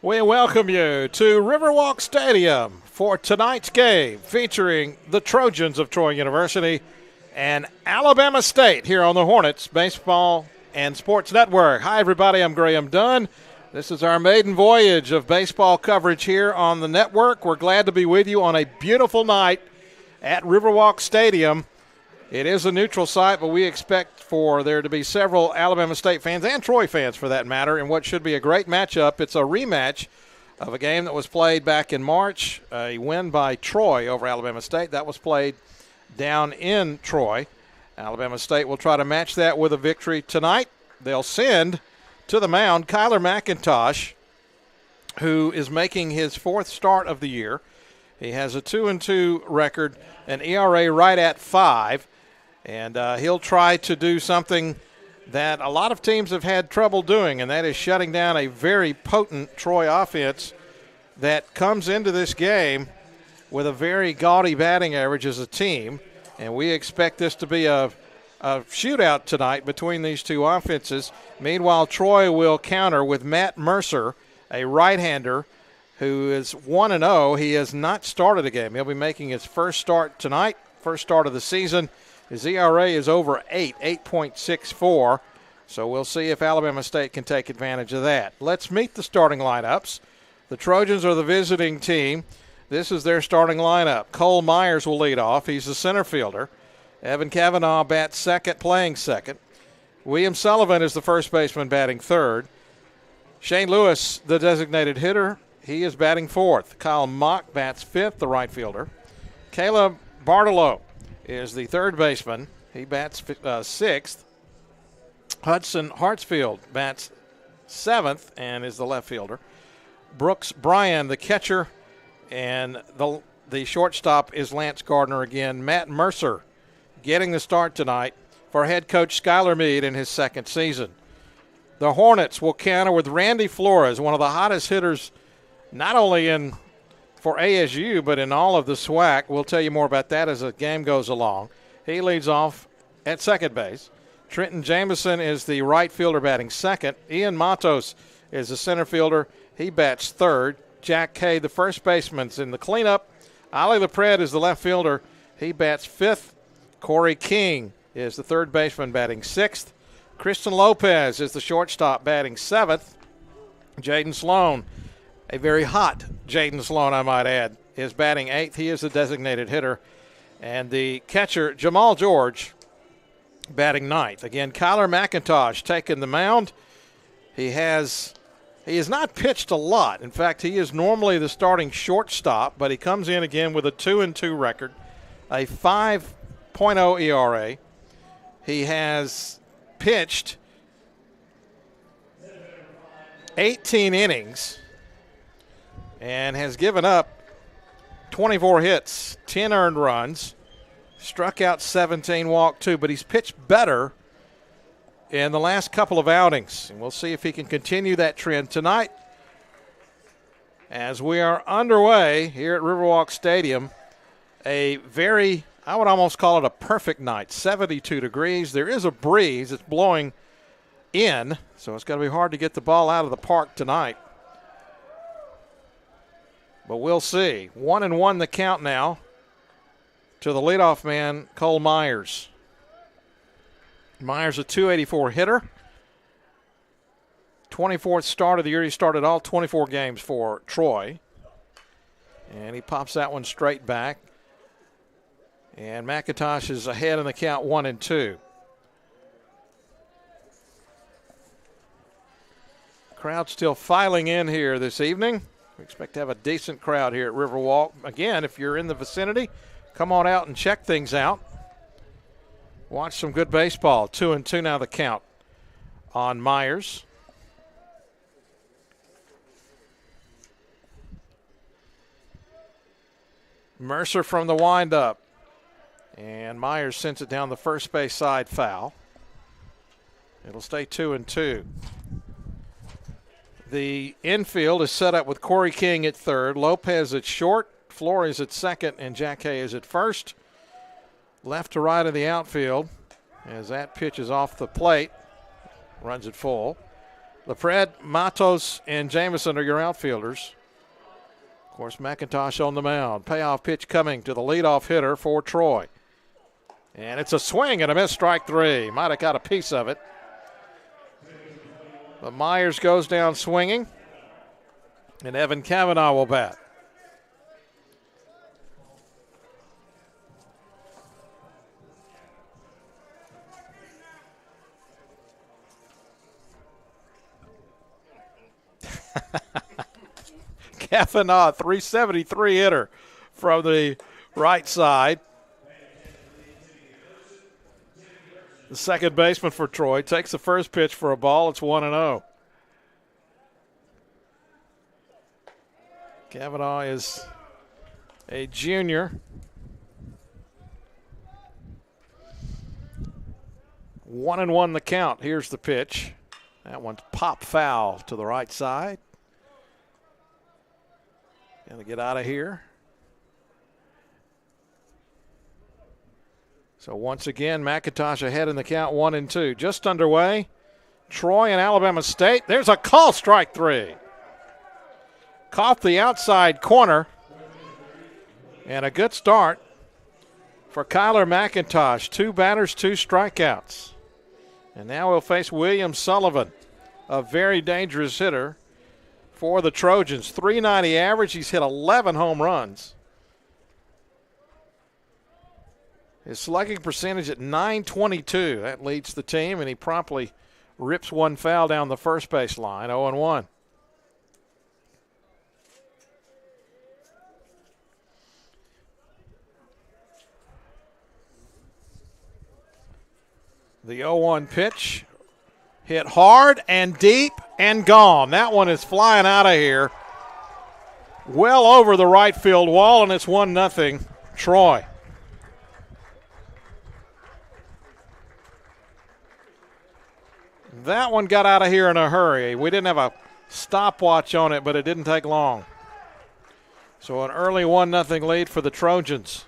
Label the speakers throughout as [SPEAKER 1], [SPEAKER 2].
[SPEAKER 1] We welcome you to Riverwalk Stadium for tonight's game featuring the Trojans of Troy University and Alabama State here on the Hornets Baseball and Sports Network. Hi, everybody. I'm Graham Dunn. This is our maiden voyage of baseball coverage here on the network. We're glad to be with you on a beautiful night at Riverwalk Stadium. It is a neutral site, but we expect for there to be several Alabama State fans and Troy fans, for that matter, in what should be a great matchup. It's a rematch of a game that was played back in March, a win by Troy over Alabama State. That was played down in Troy. Alabama State will try to match that with a victory tonight. They'll send to the mound Kyler McIntosh, who is making his fourth start of the year. He has a 2-2 record, an ERA right at 5. And he'll try to do something that a lot of teams have had trouble doing, and that is shutting down a very potent Troy offense that comes into this game with a very gaudy batting average as a team. And we expect this to be a shootout tonight between these two offenses. Meanwhile, Troy will counter with Matt Mercer, a right-hander who is 1-0. He has not started a game. He'll be making his first start tonight, first start of the season. His ERA is over 8.64, so we'll see if Alabama State can take advantage of that. Let's meet the starting lineups. The Trojans are the visiting team. This is their starting lineup. Cole Myers will lead off. He's the center fielder. Evan Cavanaugh bats second, playing second. William Sullivan is the first baseman, batting third. Shane Lewis, the designated hitter, he is batting fourth. Kyle Mock bats fifth, the right fielder. Caleb Bartolo is the third baseman. He bats sixth. Hudson Hartsfield bats seventh and is the left fielder. Brooks Bryan, the catcher, and the shortstop is Lance Gardner again. Matt Mercer getting the start tonight for head coach Skylar Meade in his second season. The Hornets will counter with Randy Flores, one of the hottest hitters not only for ASU, but in all of the SWAC. We'll tell you more about that as the game goes along. He leads off at second base. Trenton Jameson is the right fielder, batting second. Ian Matos is the center fielder. He bats third. Jack Kay, the first baseman, is in the cleanup. Ali LaPred is the left fielder. He bats fifth. Corey King is the third baseman, batting sixth. Kristen Lopez is the shortstop, batting seventh. Jaden Sloan, a very hot Jaden Sloan, I might add, is batting eighth. He is the designated hitter. And the catcher, Jamal George, batting ninth. Again, Kyler McIntosh taking the mound. He has not pitched a lot. In fact, he is normally the starting shortstop, but he comes in again with a 2-2 record, a 5.0 ERA. He has pitched 18 innings and has given up 24 hits, 10 earned runs, struck out 17, walked 2, but he's pitched better in the last couple of outings. And we'll see if he can continue that trend tonight as we are underway here at Riverwalk Stadium. A very, I would almost call it a perfect night, 72 degrees. There is a breeze. It's blowing in, so it's going to be hard to get the ball out of the park tonight. But we'll see. 1-1 the count now to the leadoff man, Cole Myers. Myers, a .284 hitter. 24th start of the year. He started all 24 games for Troy. And he pops that one straight back. And McIntosh is ahead in the count, 1-2. Crowd still filing in here this evening. We expect to have a decent crowd here at Riverwalk. Again, if you're in the vicinity, come on out and check things out. Watch some good baseball. 2-2 now the count on Myers. Mercer from the windup. And Myers sends it down the first base side, foul. It'll stay 2-2. The infield is set up with Corey King at third, Lopez at short, Flores at second, and Jack Hay is at first. Left to right of the outfield as that pitch is off the plate. Runs it full. LaFred, Matos, and Jamison are your outfielders. Of course, McIntosh on the mound. Payoff pitch coming to the leadoff hitter for Troy. And it's a swing and a miss, strike three. Might have got a piece of it. But Myers goes down swinging, and Evan Cavanaugh will bat. Cavanaugh, 373 hitter from the right side. The second baseman for Troy takes the first pitch for a ball. It's 1-0. Cavanaugh is a junior. 1-1 the count. Here's the pitch. That one's pop foul to the right side. Gonna get out of here. So once again, McIntosh ahead in the count, 1-2. Just underway. Troy and Alabama State. There's a call, strike three. Caught the outside corner. And a good start for Kyler McIntosh. 2 batters, 2 strikeouts. And now we'll face William Sullivan, a very dangerous hitter for the Trojans. 390 average. He's hit 11 home runs. His slugging percentage at .922. That leads the team, and he promptly rips one foul down the first base line, 0-1. The 0-1 pitch hit hard and deep and gone. That one is flying out of here. Well over the right field wall, and it's 1-0 Troy. That one got out of here in a hurry. We didn't have a stopwatch on it, but it didn't take long. So an early 1-0 lead for the Trojans.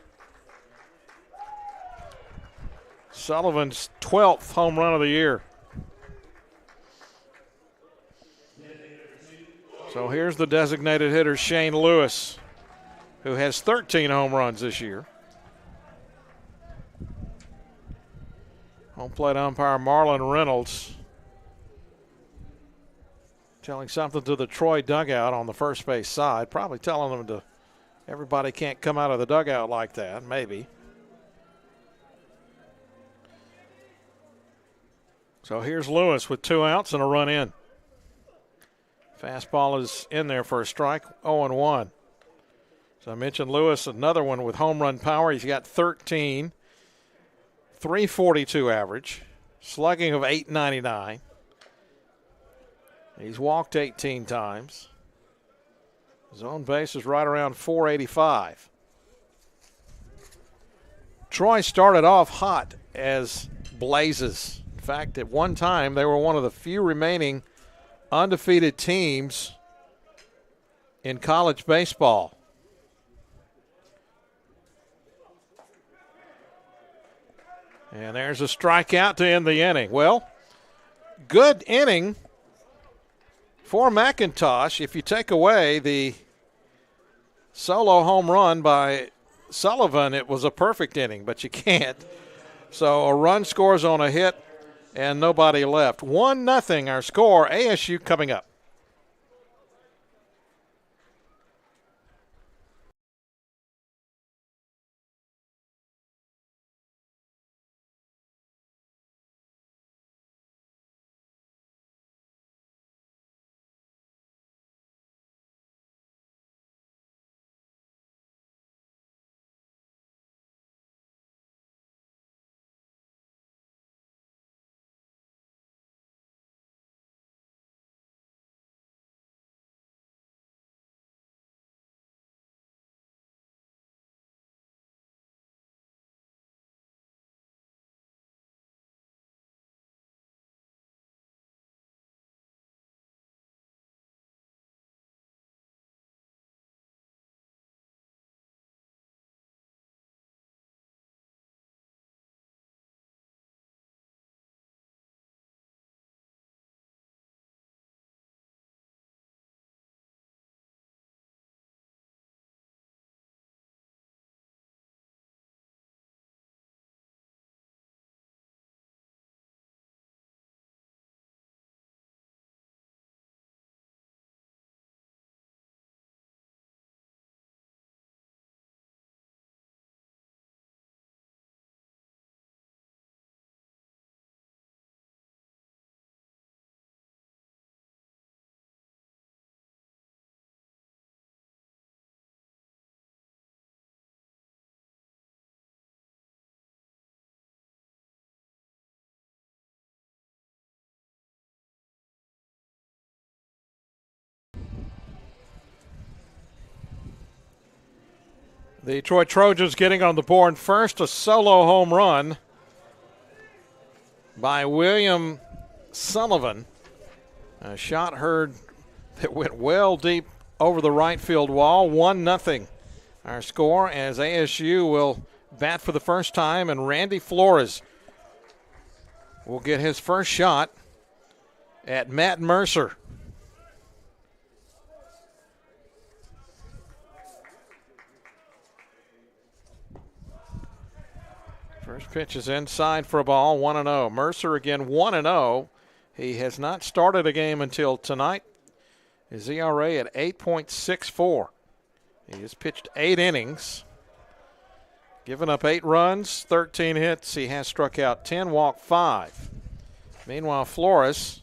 [SPEAKER 1] Sullivan's 12th home run of the year. So here's the designated hitter, Shane Lewis, who has 13 home runs this year. Home plate umpire Marlon Reynolds telling something to the Troy dugout on the first base side, probably telling them to everybody can't come out of the dugout like that, maybe. So here's Lewis with 2 outs and a run in. Fastball is in there for a strike, 0-1. So I mentioned Lewis, another one with home run power. He's got 13, 342 average, slugging of 899. He's walked 18 times. His own base is right around 485. Troy started off hot as blazes. In fact, at one time, they were one of the few remaining undefeated teams in college baseball. And there's a strikeout to end the inning. Well, good inning for McIntosh. If you take away the solo home run by Sullivan, it was a perfect inning, but you can't. So a run scores on a hit and nobody left. 1-0 our score. ASU coming up. The Detroit Trojans getting on the board first, a solo home run by William Sullivan. A shot heard that went well deep over the right field wall. 1-0 our score as ASU will bat for the first time, and Randy Flores will get his first shot at Matt Mercer. First pitch is inside for a ball, 1-0. Mercer again 1-0. He has not started a game until tonight. His ERA at 8.64. He has pitched 8 innings, given up 8 runs, 13 hits. He has struck out 10, walked 5. Meanwhile, Flores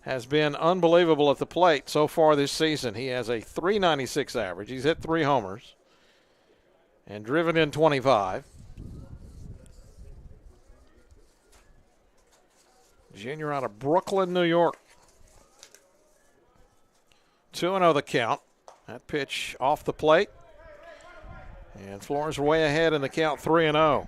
[SPEAKER 1] has been unbelievable at the plate so far this season. He has a .396 average. He's hit 3 homers and driven in 25. Junior out of Brooklyn, New York. 2-0 the count. That pitch off the plate. And Flores are way ahead in the count, 3-0.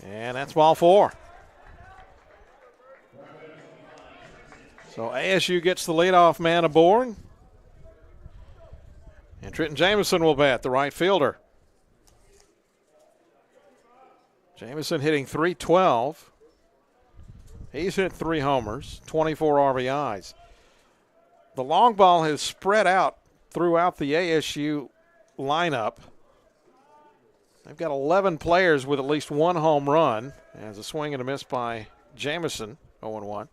[SPEAKER 1] And that's ball 4. So ASU gets the leadoff man aboard. And Trenton Jamison will bat, the right fielder. Jamison hitting .312. He's hit 3 homers, 24 RBIs. The long ball has spread out throughout the ASU lineup. They've got 11 players with at least 1 home run. As a swing and a miss by Jamison, 0-1.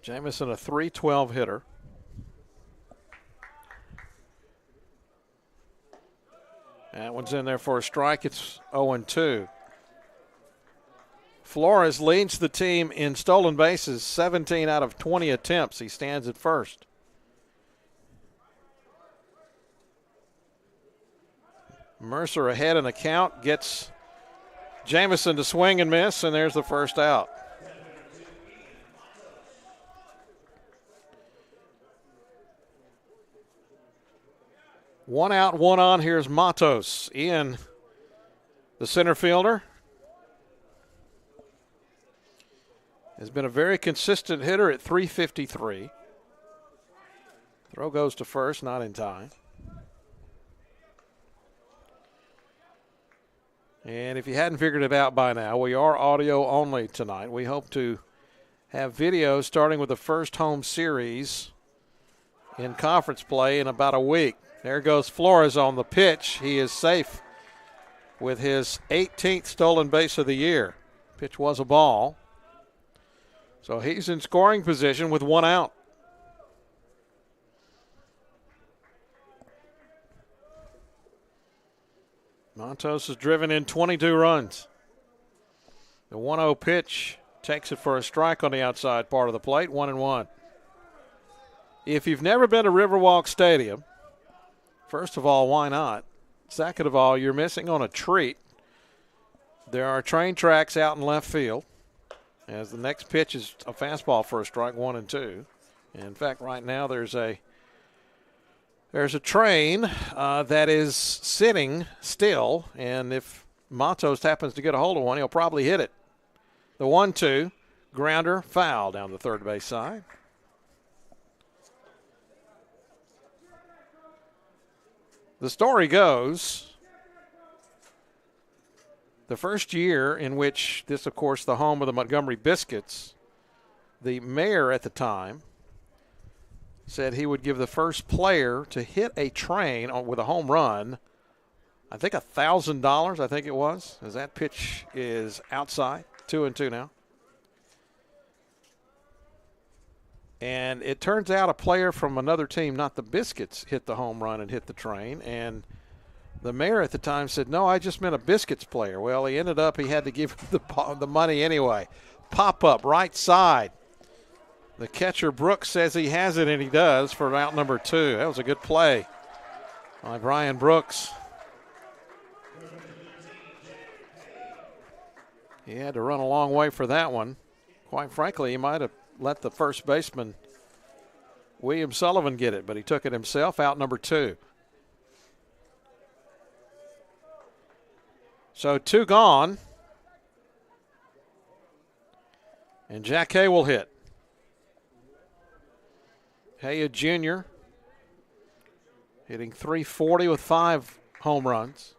[SPEAKER 1] Jamison, a .312 hitter. That one's in there for a strike. It's 0-2. Flores leads the team in stolen bases, 17 out of 20 attempts. He stands at first. Mercer ahead in the count, gets Jamison to swing and miss, and there's the first out. One out, one on. Here's Matos. Ian, the center fielder, has been a very consistent hitter at .353. Throw goes to first, not in time. And if you hadn't figured it out by now, we are audio only tonight. We hope to have video starting with the first home series in conference play in about a week. There goes Flores on the pitch. He is safe with his 18th stolen base of the year. Pitch was a ball. So he's in scoring position with 1 out. Matos has driven in 22 runs. The 1-0 pitch takes it for a strike on the outside part of the plate, 1-1. If you've never been to Riverwalk Stadium, first of all, why not? Second of all, you're missing on a treat. There are train tracks out in left field, as the next pitch is a fastball for a strike, 1-2. And in fact, right now there's a train that is sitting still, and if Matos happens to get a hold of one, he'll probably hit it. The 1-2, grounder, foul down the third base side. The story goes, the first year in which this, of course, the home of the Montgomery Biscuits, the mayor at the time said he would give the first player to hit a train with a home run, I think $1,000, I think it was, as that pitch is outside, 2-2 now. And it turns out a player from another team, not the Biscuits, hit the home run and hit the train. And the mayor at the time said, no, I just meant a Biscuits player. Well, he ended up, he had to give the money anyway. Pop-up, right side. The catcher, Brooks, says he has it, and he does for out number 2. That was a good play by Brian Brooks. He had to run a long way for that one. Quite frankly, he might have let the first baseman, William Sullivan, get it, but he took it himself, out number 2. So 2 gone. And Jack Hay will hit. Hay, a junior, hitting .340 with 5 home runs.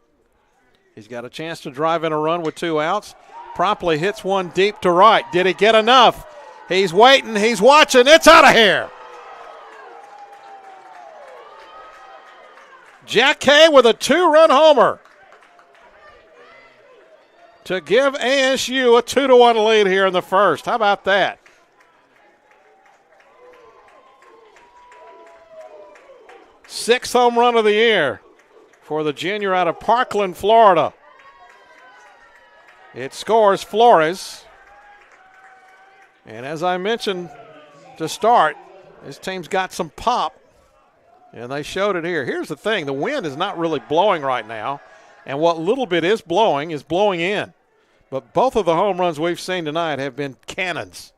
[SPEAKER 1] He's got a chance to drive in a run with 2 outs. Promptly hits one deep to right. Did he get enough? He's waiting. He's watching. It's out of here. Jack Hay with a 2-run homer to give ASU a 2-1 lead here in the first. How about that? Sixth home run of the year for the junior out of Parkland, Florida. It scores Flores. And as I mentioned to start, this team's got some pop, and they showed it here. Here's the thing. The wind is not really blowing right now, and what little bit is blowing in. But both of the home runs we've seen tonight have been cannons.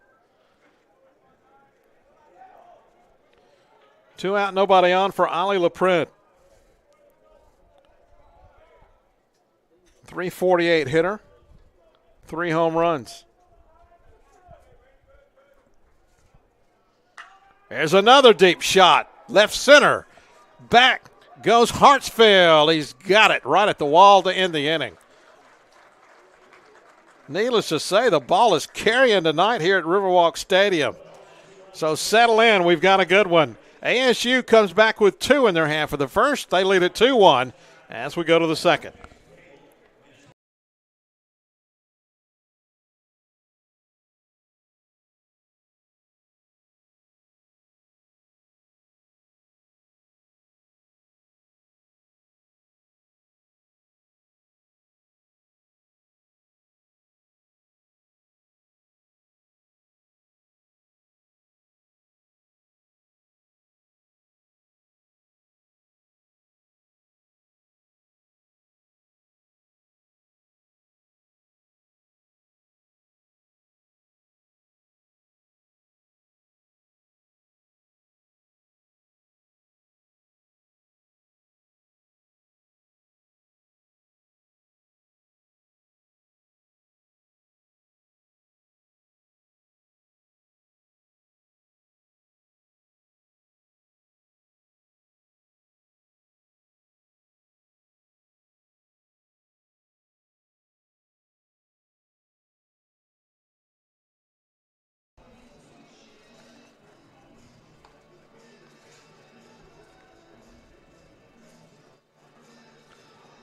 [SPEAKER 1] 2 out, nobody on for Ali LaPrinte. .348 hitter, 3 home runs. There's another deep shot, left center. Back goes Hartsfield. He's got it right at the wall to end the inning. Needless to say, the ball is carrying tonight here at Riverwalk Stadium. So settle in, we've got a good one. ASU comes back with 2 in their half of the first. They lead at 2-1 as we go to the second.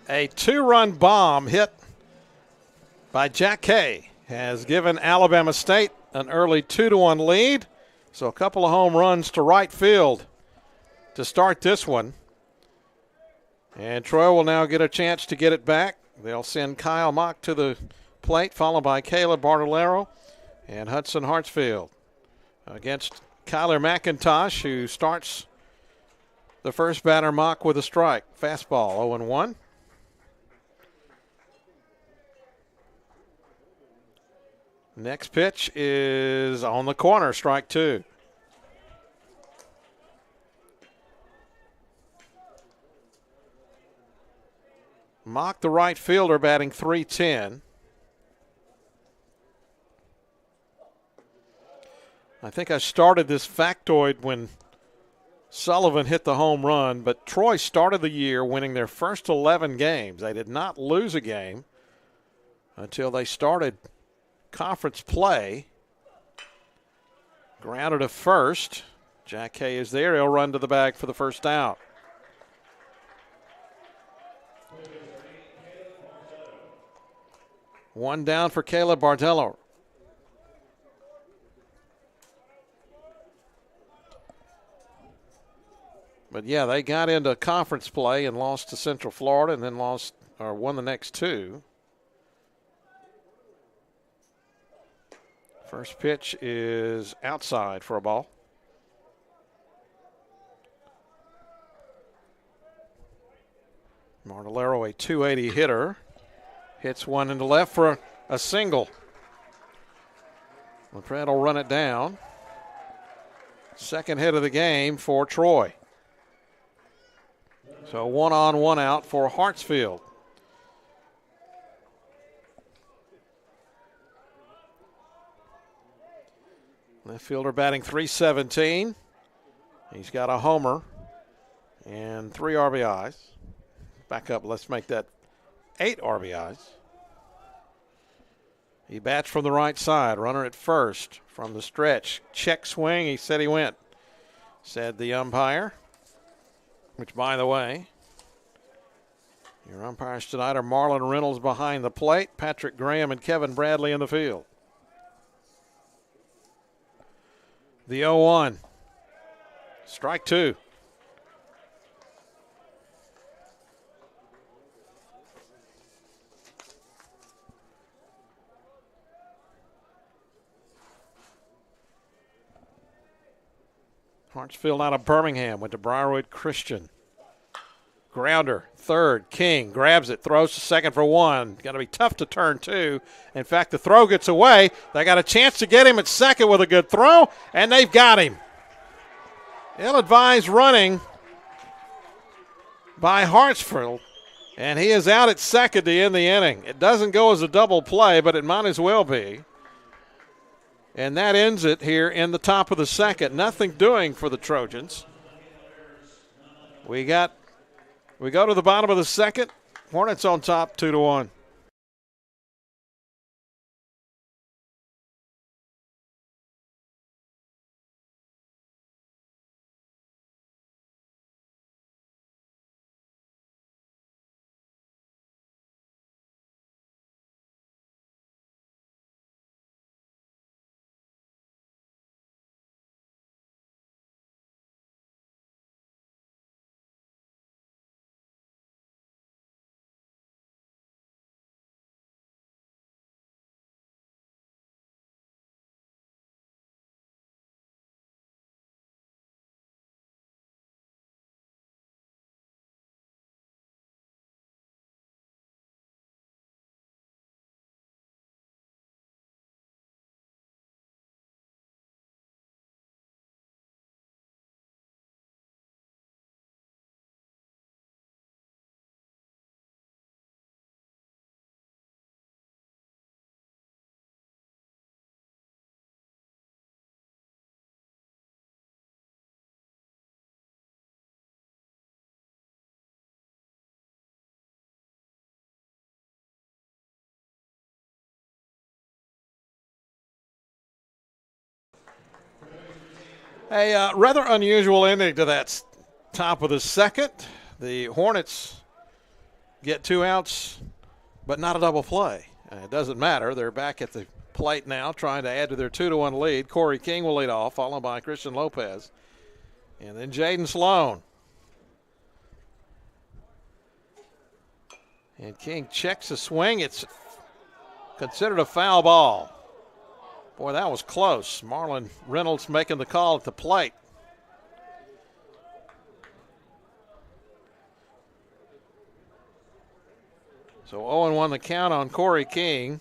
[SPEAKER 1] A 2-run bomb hit by Jack Hay has given Alabama State an early 2-1 lead. So a couple of home runs to right field to start this one. And Troy will now get a chance to get it back. They'll send Kyle Mock to the plate, followed by Caleb Bartolero and Hudson Hartsfield against Kyler McIntosh, who starts the first batter. Mock with a strike. Fastball, 0-1. Next pitch is on the corner, strike 2. Mock, the right fielder, batting .310. I think I started this factoid when Sullivan hit the home run, but Troy started the year winning their first 11 games. They did not lose a game until they started conference play. Grounded to first. Jack Hay is there. He'll run to the bag for the first out. One down for Caleb Bartolero. But yeah, they got into conference play and lost to Central Florida and then won the next 2. First pitch is outside for a ball. Bartolero, a .280 hitter, hits one into left for a single. Laprette will run it down. Second hit of the game for Troy. So 1 on, 1 out for Hartsfield. Left fielder batting .317. He's got a homer and 3 RBIs. Back up, let's make that 8 RBIs. He bats from the right side, runner at first from the stretch. Check swing, he said he went, said the umpire. Which, by the way, your umpires tonight are Marlon Reynolds behind the plate, Patrick Graham and Kevin Bradley in the field. The 0-1. Strike 2. Hartsfield out of Birmingham went to Briarwood Christian. Grounder, third. King grabs it, throws to second for 1. Going to be tough to turn 2. In fact, the throw gets away. They got a chance to get him at second with a good throw, and they've got him. Ill-advised running by Hartsfield, and he is out at second to end the inning. It doesn't go as a double play, but it might as well be. And that ends it here in the top of the second. Nothing doing for the Trojans. We go to the bottom of the second. Hornets on top 2-1. A rather unusual ending to that top of the second. The Hornets get 2 outs, but not a double play. It doesn't matter. They're back at the plate now trying to add to their 2-1 lead. Corey King will lead off, followed by Christian Lopez. And then Jaden Sloan. And King checks the swing. It's considered a foul ball. Boy, that was close. Marlon Reynolds making the call at the plate. So 0-1 the count on Corey King,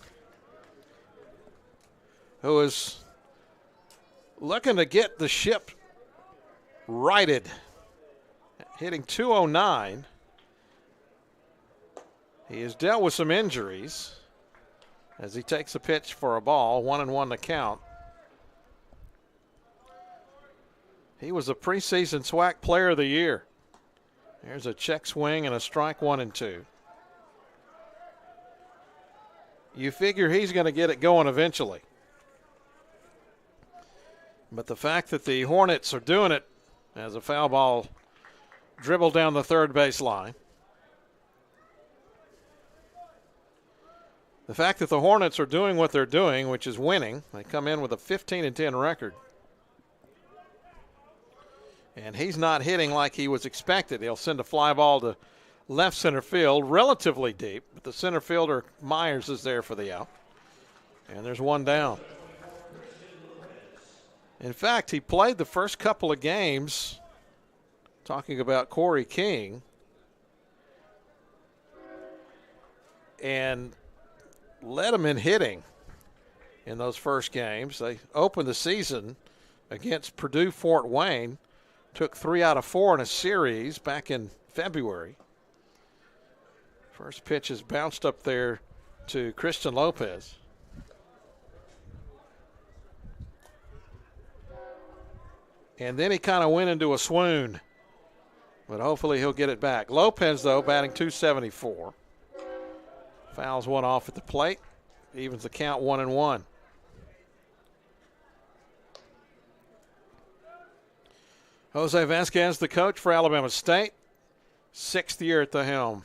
[SPEAKER 1] who is looking to get the ship righted, hitting .209. He has dealt with some injuries as he takes a pitch for a ball, 1-1 the count. He was a preseason SWAC Player of the Year. There's a check swing and a strike 1-2. You figure he's going to get it going eventually. But the fact that the Hornets are doing it as a foul ball dribbled down the third base line. The fact that the Hornets are doing what they're doing, which is winning. They come in with a 15-10 record. And he's not hitting like he was expected. He'll send a fly ball to left center field, relatively deep, but the center fielder, Myers, is there for the out. And there's one down. In fact, he played the first couple of games, talking about Corey King, and led him in hitting in those first games. They opened the season against Purdue Fort Wayne, took 3 out of 4 in a series back in February. First pitch is bounced up there to Christian Lopez. And then he kind of went into a swoon, but hopefully he'll get it back. Lopez, though, batting .274. Fouls one off at the plate. Evens the count 1-1. Jose Vasquez, the coach for Alabama State. 6th year at the helm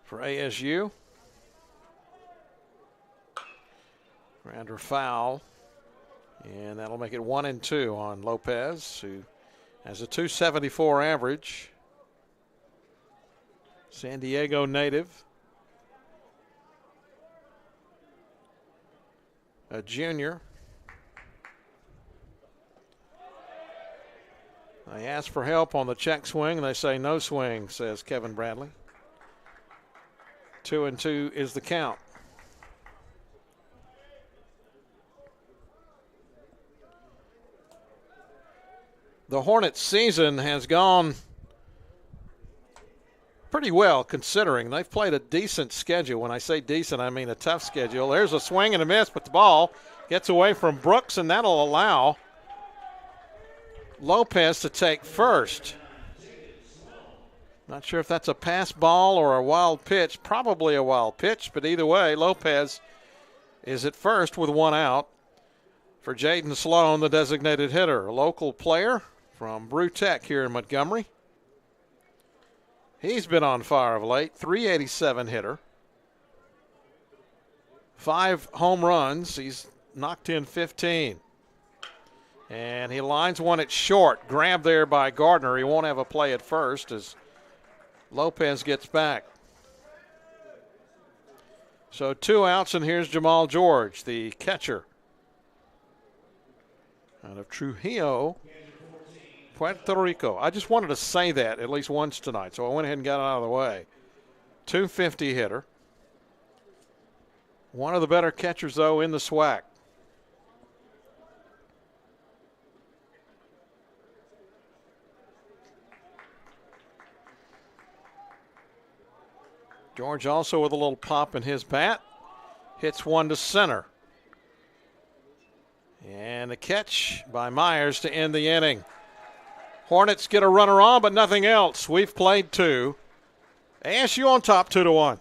[SPEAKER 1] for ASU. Grounder foul. And that'll make it 1-2 on Lopez, who has a .274 average. San Diego native. A junior. They ask for help on the check swing, and they say no swing, says Kevin Bradley. 2-2 is the count. The Hornets' season has gone pretty well, considering they've played a decent schedule. When I say decent, I mean a tough schedule. There's a swing and a miss, but the ball gets away from Brooks, and that'll allow Lopez to take first. Not sure if that's a pass ball or a wild pitch. Probably a wild pitch, but either way, Lopez is at first with 1 out for Jaden Sloan, the designated hitter, a local player from Brew Tech here in Montgomery. He's been on fire of late, .387 hitter. 5 home runs. He's knocked in 15. And he lines one at short. Grabbed there by Gardner. He won't have a play at first as Lopez gets back. So 2 outs, and here's Jamal George, the catcher out of Trujillo, Puerto Rico. I just wanted to say that at least once tonight, so I went ahead and got it out of the way. .250 hitter. One of the better catchers, though, in the SWAC. George also with a little pop in his bat. Hits one to center. And a catch by Myers to end the inning. Hornets get a runner on, but nothing else. We've played 2. ASU on top 2-1.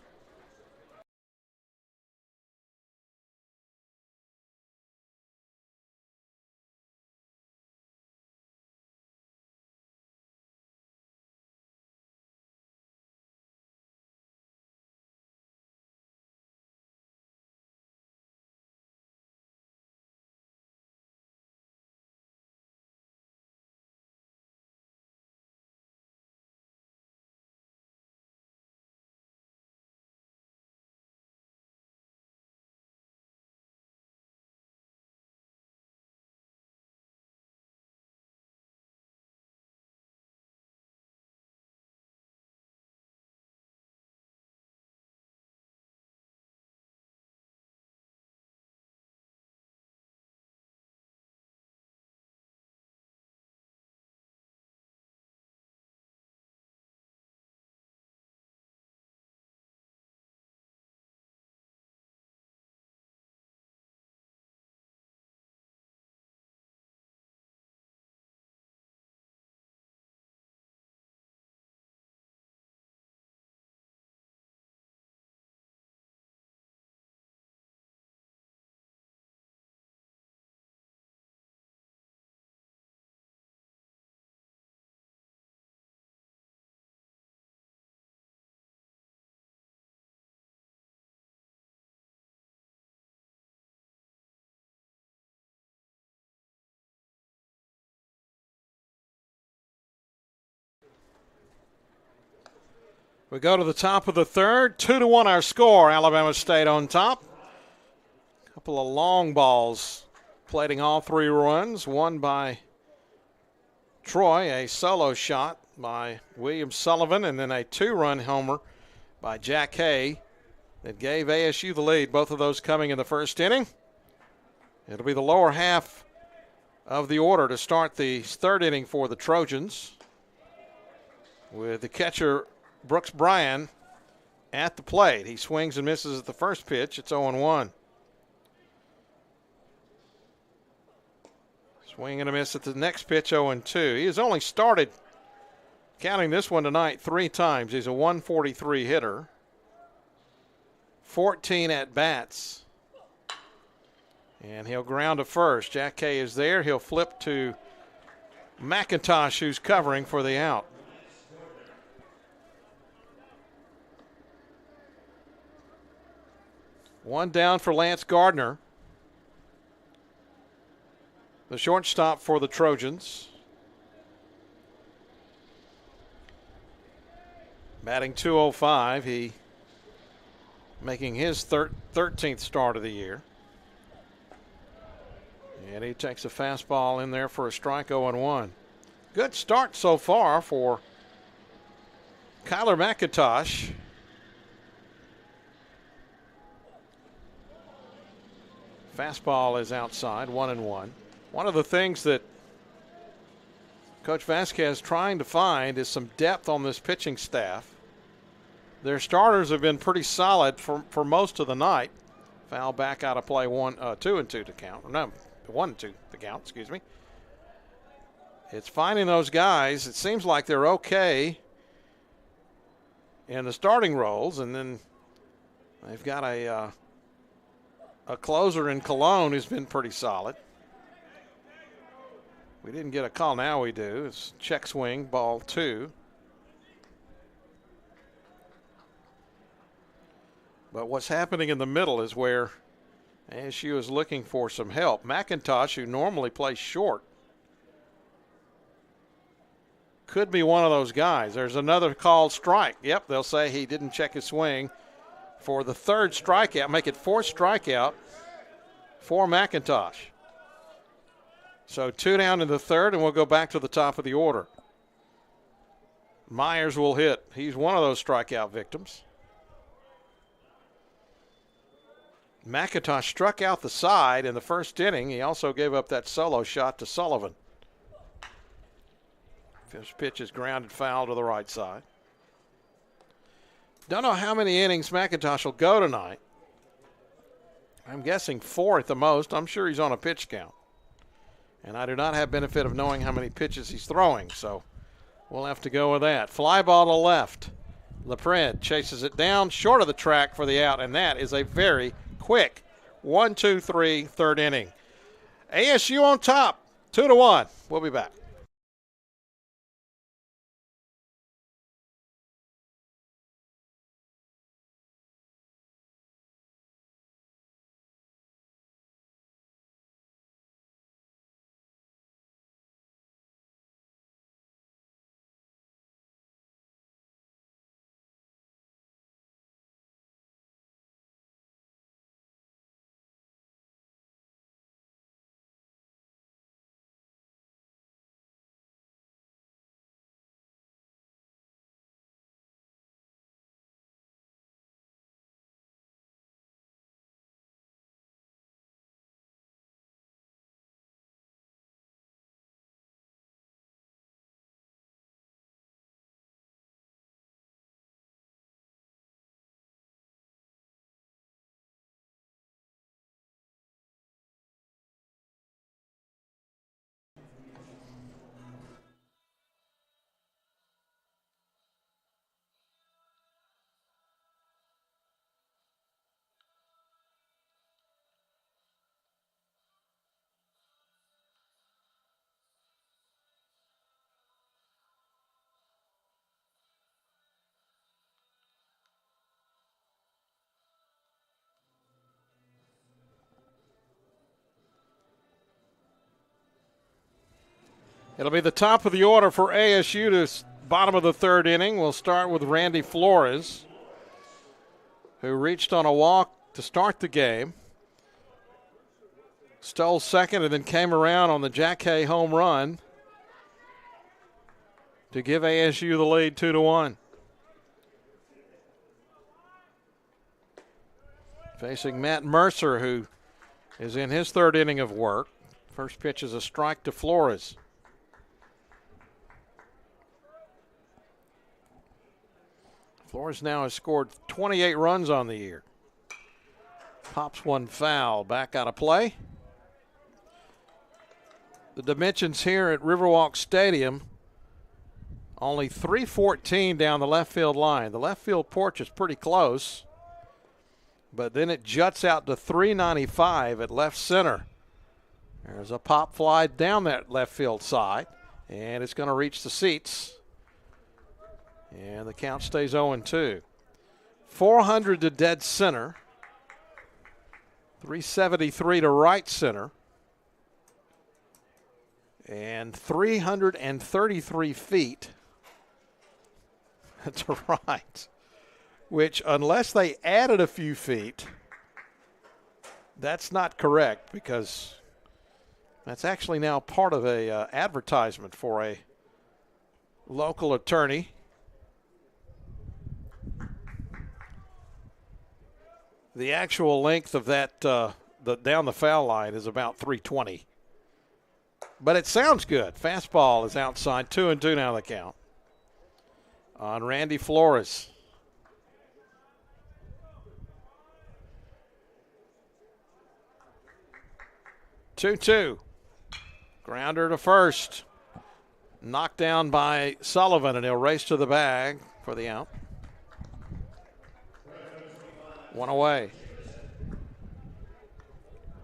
[SPEAKER 1] We go to the top of the third. 2-1 our score. Alabama State on top. A couple of long balls plating all 3 runs. One by Troy, a solo shot by William Sullivan, and then a 2-run homer by Jack Hay that gave ASU the lead. Both of those coming in the first inning. It'll be the lower half of the order to start the third inning for the Trojans, with the catcher Brooks Bryan at the plate. He swings and misses at the first pitch. It's 0-1. Swing and a miss at the next pitch, 0-2. He has only started, counting this one tonight, 3 times. He's a 143 hitter, 14 at-bats. And he'll ground to first. Jack Kay is there. He'll flip to McIntosh, who's covering for the out. One down for Lance Gardner, the shortstop for the Trojans. Batting .205. He making his 13th start of the year. And he takes a fastball in there for a strike, 0-1. Good start so far for Kyler McIntosh. Fastball is outside, 1-1. One of the things that Coach Vasquez is trying to find is some depth on this pitching staff. Their starters have been pretty solid for most of the night. Foul back out of play, 2-2 to count. No, 1-2 to count, excuse me. It's finding those guys. It seems like they're okay in the starting roles, and then they've got a closer in Cologne who's been pretty solid. We didn't get a call, now we do. It's check swing, ball 2. But what's happening in the middle is where ASU is looking for some help. McIntosh, who normally plays short, could be one of those guys. There's another called strike. Yep, they'll say he didn't check his swing for the 3rd strikeout, make it 4th strikeout for McIntosh. So 2 down in the 3rd, and we'll go back to the top of the order. Myers will hit. He's one of those strikeout victims. McIntosh struck out the side in the first inning. He also gave up that solo shot to Sullivan. First pitch is grounded foul to the right side. Don't know how many innings McIntosh will go tonight. I'm guessing 4 at the most. I'm sure he's on a pitch count. And I do not have benefit of knowing how many pitches he's throwing, so we'll have to go with that. Fly ball to left. LaPred chases it down short of the track for the out, and that is a very quick 1-2-3 third inning. ASU on top, 2-1. We'll be back. It'll be the top of the order for ASU to bottom of the 3rd inning. We'll start with Randy Flores, who reached on a walk to start the game. Stole second and then came around on the Jack Hay home run to give ASU the lead 2-1. Facing Matt Mercer, who is in his third inning of work. First pitch is a strike to Flores. Flores now has scored 28 runs on the year. Pops one foul, back out of play. The dimensions here at Riverwalk Stadium, only 314 down the left field line. The left field porch is pretty close, but then it juts out to 395 at left center. There's a pop fly down that left field side, and it's going to reach the seats. And the count stays 0-2. 400 to dead center. 373 to right center. And 333 feet to right. Which, unless they added a few feet, that's not correct, because that's actually now part of a advertisement for a local attorney. The actual length of that down the foul line is about 320. But it sounds good. Fastball is outside, 2-2 now the count on Randy Flores. Two. Grounder to first. Knocked down by Sullivan, and he'll race to the bag for the out. One away.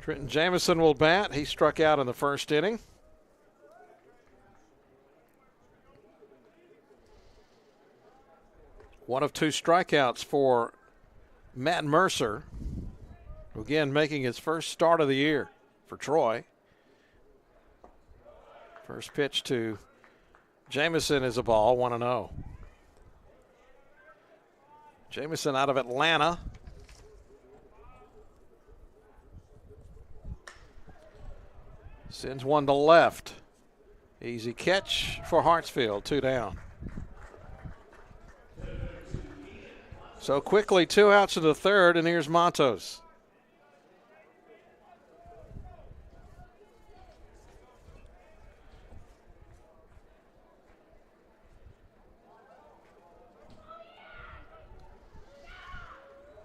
[SPEAKER 1] Trenton Jamison will bat. He struck out in the first inning. One of two strikeouts for Matt Mercer, who again making his first start of the year for Troy. First pitch to Jamison is a ball, 1-0. Jamison out of Atlanta. Sends one to left. Easy catch for Hartsfield, 2 down. So quickly, 2 outs in the third, and here's Matos.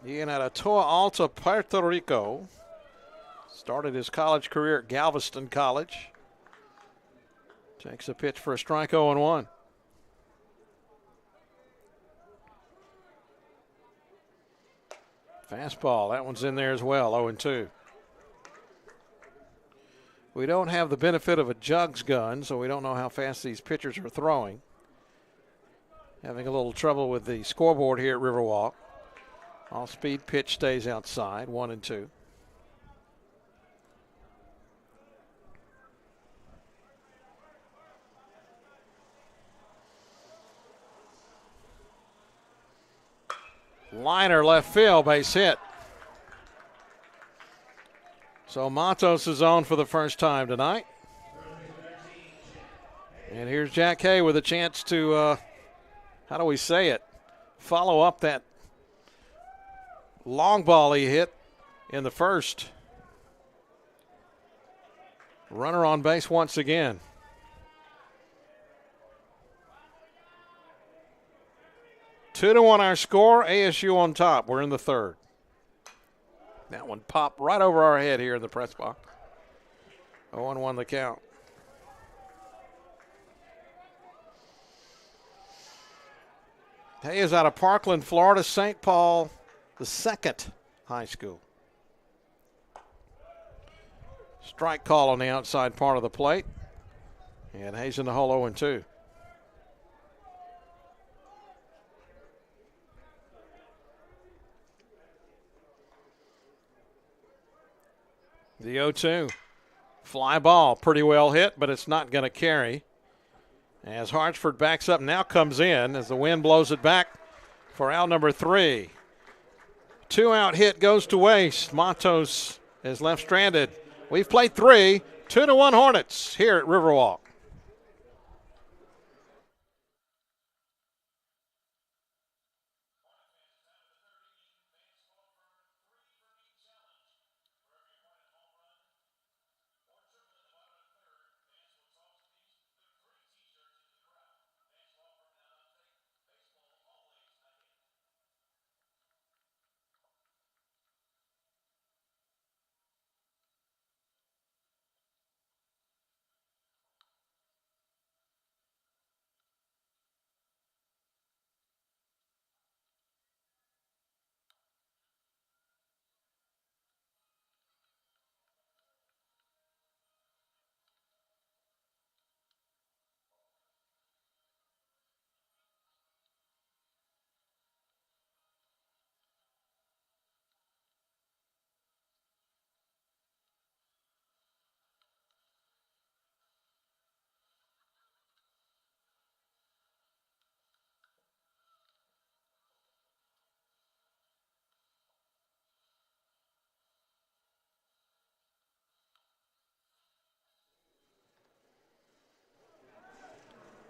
[SPEAKER 1] Ian out of Toa Alta, Puerto Rico. Started his college career at Galveston College. Takes a pitch for a strike, 0-1. Fastball, that one's in there as well, 0-2. We don't have the benefit of a jugs gun, so we don't know how fast these pitchers are throwing. Having a little trouble with the scoreboard here at Riverwalk. Off-speed pitch stays outside, 1-2. Liner left field, base hit. So Matos is on for the first time tonight. And here's Jack Hay with a chance to, how do we say it, follow up that long ball he hit in the first. Runner on base once again. Two to 1 our score. ASU on top. We're in the third. That one popped right over our head here in the press box. 0-1 the count. Hay is out of Parkland, Florida, St. Paul II High School. Strike call on the outside part of the plate. And Hayes in the hole, 0-2. The 0-2. Fly ball, pretty well hit, but it's not going to carry. As Hartsford backs up, now comes in as the wind blows it back for out number 3. 2-out hit goes to waste. Matos is left stranded. We've played 3, 2-1 Hornets here at Riverwalk.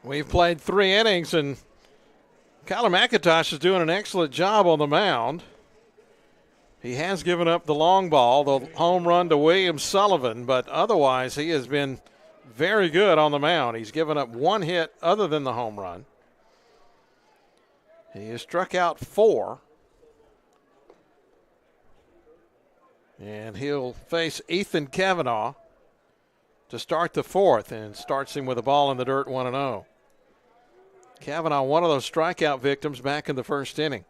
[SPEAKER 1] We've played 3 innings, and Kyler McIntosh is doing an excellent job on the mound. He has given up the long ball, the home run to William Sullivan, but otherwise he has been very good on the mound. He's given up 1 hit other than the home run. He has struck out 4. And he'll face Ethan Cavanaugh to start the 4th, and starts him with a ball in the dirt, 1-0. Cavanaugh, one of those strikeout victims back in the first inning.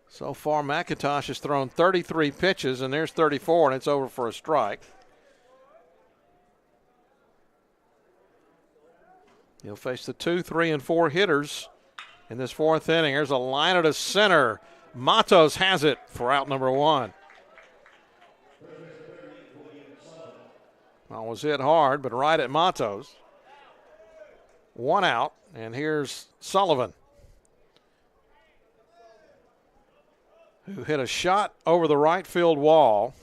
[SPEAKER 1] So far, McIntosh has thrown 33 pitches, and there's 34, and it's over for a strike. He'll face the 2, 3, and 4 hitters in this 4th inning. There's a liner to center. Matos has it for out number 1. Well, was hit hard, but right at Matos. 1 out, and here's Sullivan, who hit a shot over the right field wall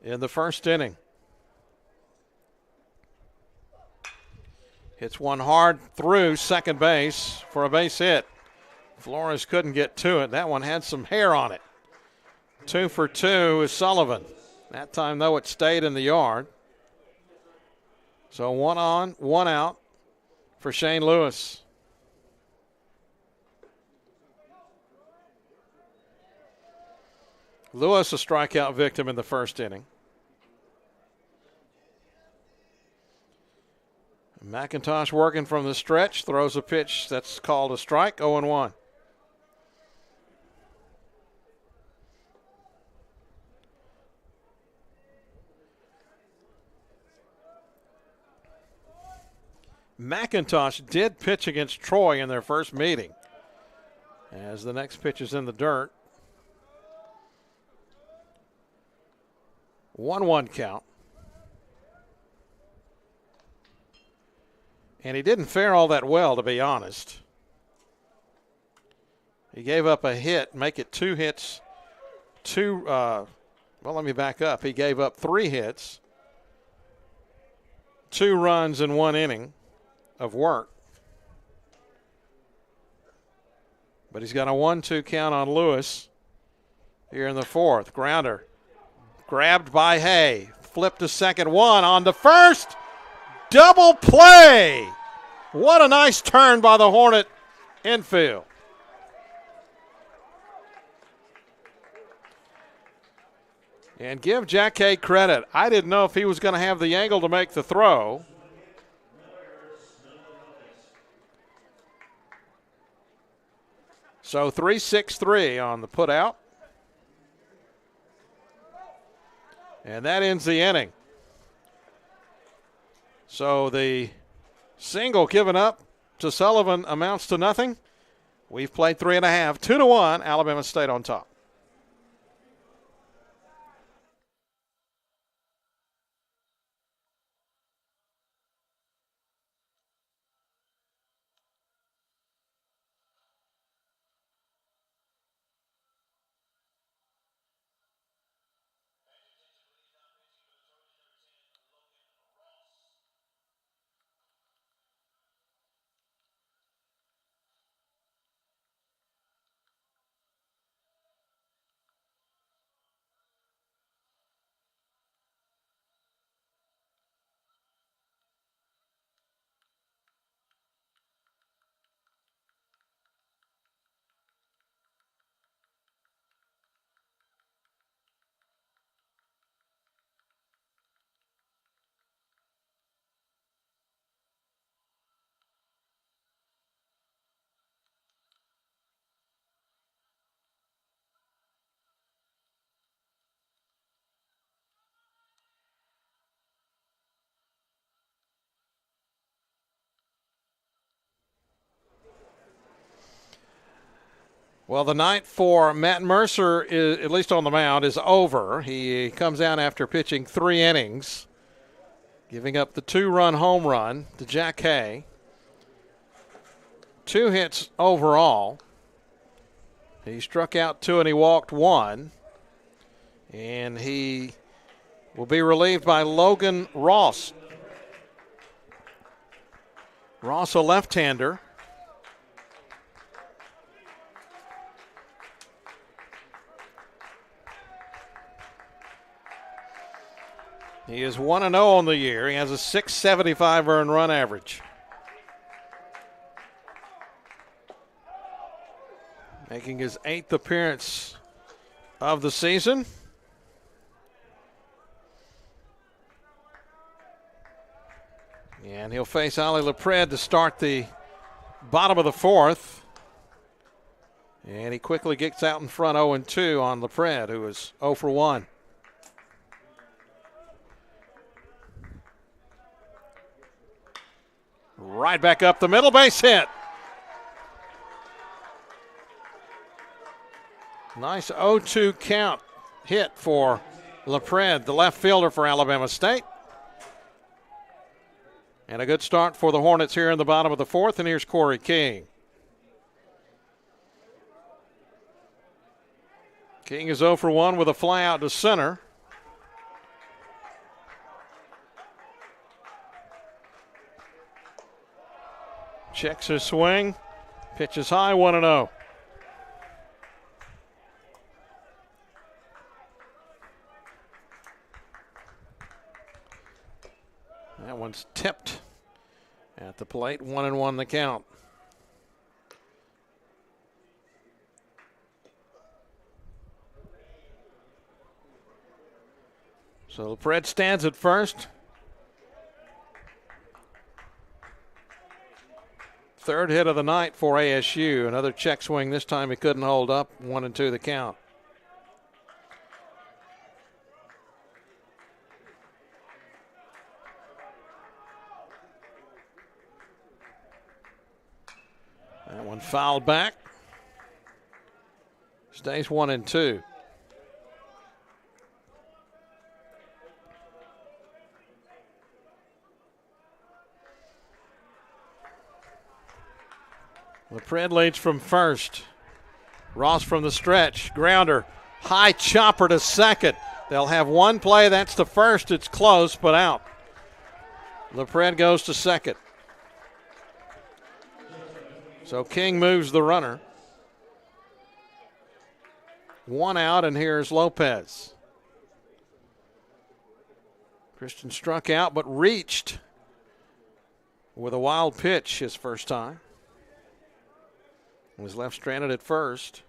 [SPEAKER 1] in the first inning. Hits one hard through second base for a base hit. Flores couldn't get to it. That one had some hair on it. 2 for 2 is Sullivan. That time, though, it stayed in the yard. So 1 on, 1 out for Shane Lewis. Lewis, a strikeout victim in the first inning. McIntosh working from the stretch, throws a pitch that's called a strike, 0-1. McIntosh did pitch against Troy in their first meeting, as the next pitch is in the dirt. 1-1 count. And he didn't fare all that well, to be honest. He gave up a hit, make it 2 hits. Well, let me back up. He gave up 3 hits, 2 runs in 1 inning of work. But he's got a 1-2 count on Lewis here in the 4th. Grounder grabbed by Hay. Flipped to second, 1 on the first. Double play. What a nice turn by the Hornet infield. And give Jack Hay credit. I didn't know if he was going to have the angle to make the throw. So 3-6-3 on the put out. And that ends the inning. So the single given up to Sullivan amounts to nothing. We've played 3.5, 2-1, Alabama State on top. Well, the night for Matt Mercer, at least on the mound, is over. He comes out after pitching 3 innings, giving up the 2-run home run to Jack Hay. 2 hits overall. He struck out 2 and he walked 1. And he will be relieved by Logan Ross. Ross, a left-hander. He is 1-0 on the year. He has a .675 earned run average. Making his 8th appearance of the season. And he'll face Ali LaPred to start the bottom of the 4th. And he quickly gets out in front 0-2 on LaPred, who is 0 for 1. Right back up the middle, base hit. Nice 0-2 count hit for LaPred, the left fielder for Alabama State. And a good start for the Hornets here in the bottom of the 4th, and here's Corey King. King is 0 for 1 with a fly out to center. Checks his swing, pitches high, 1-0. That one's tipped at the plate, 1-1 the count. So LaPred stands at first. Third hit of the night for ASU. Another check swing. This time he couldn't hold up. 1-2 the count. That one fouled back. Stays 1-2. LaPred leads from first. Ross from the stretch. Grounder. High chopper to second. They'll have one play. That's the first. It's close, but out. LaPred goes to second. So King moves the runner. One out, and here's Lopez. Christian struck out but reached with a wild pitch his first time. Was left stranded at first.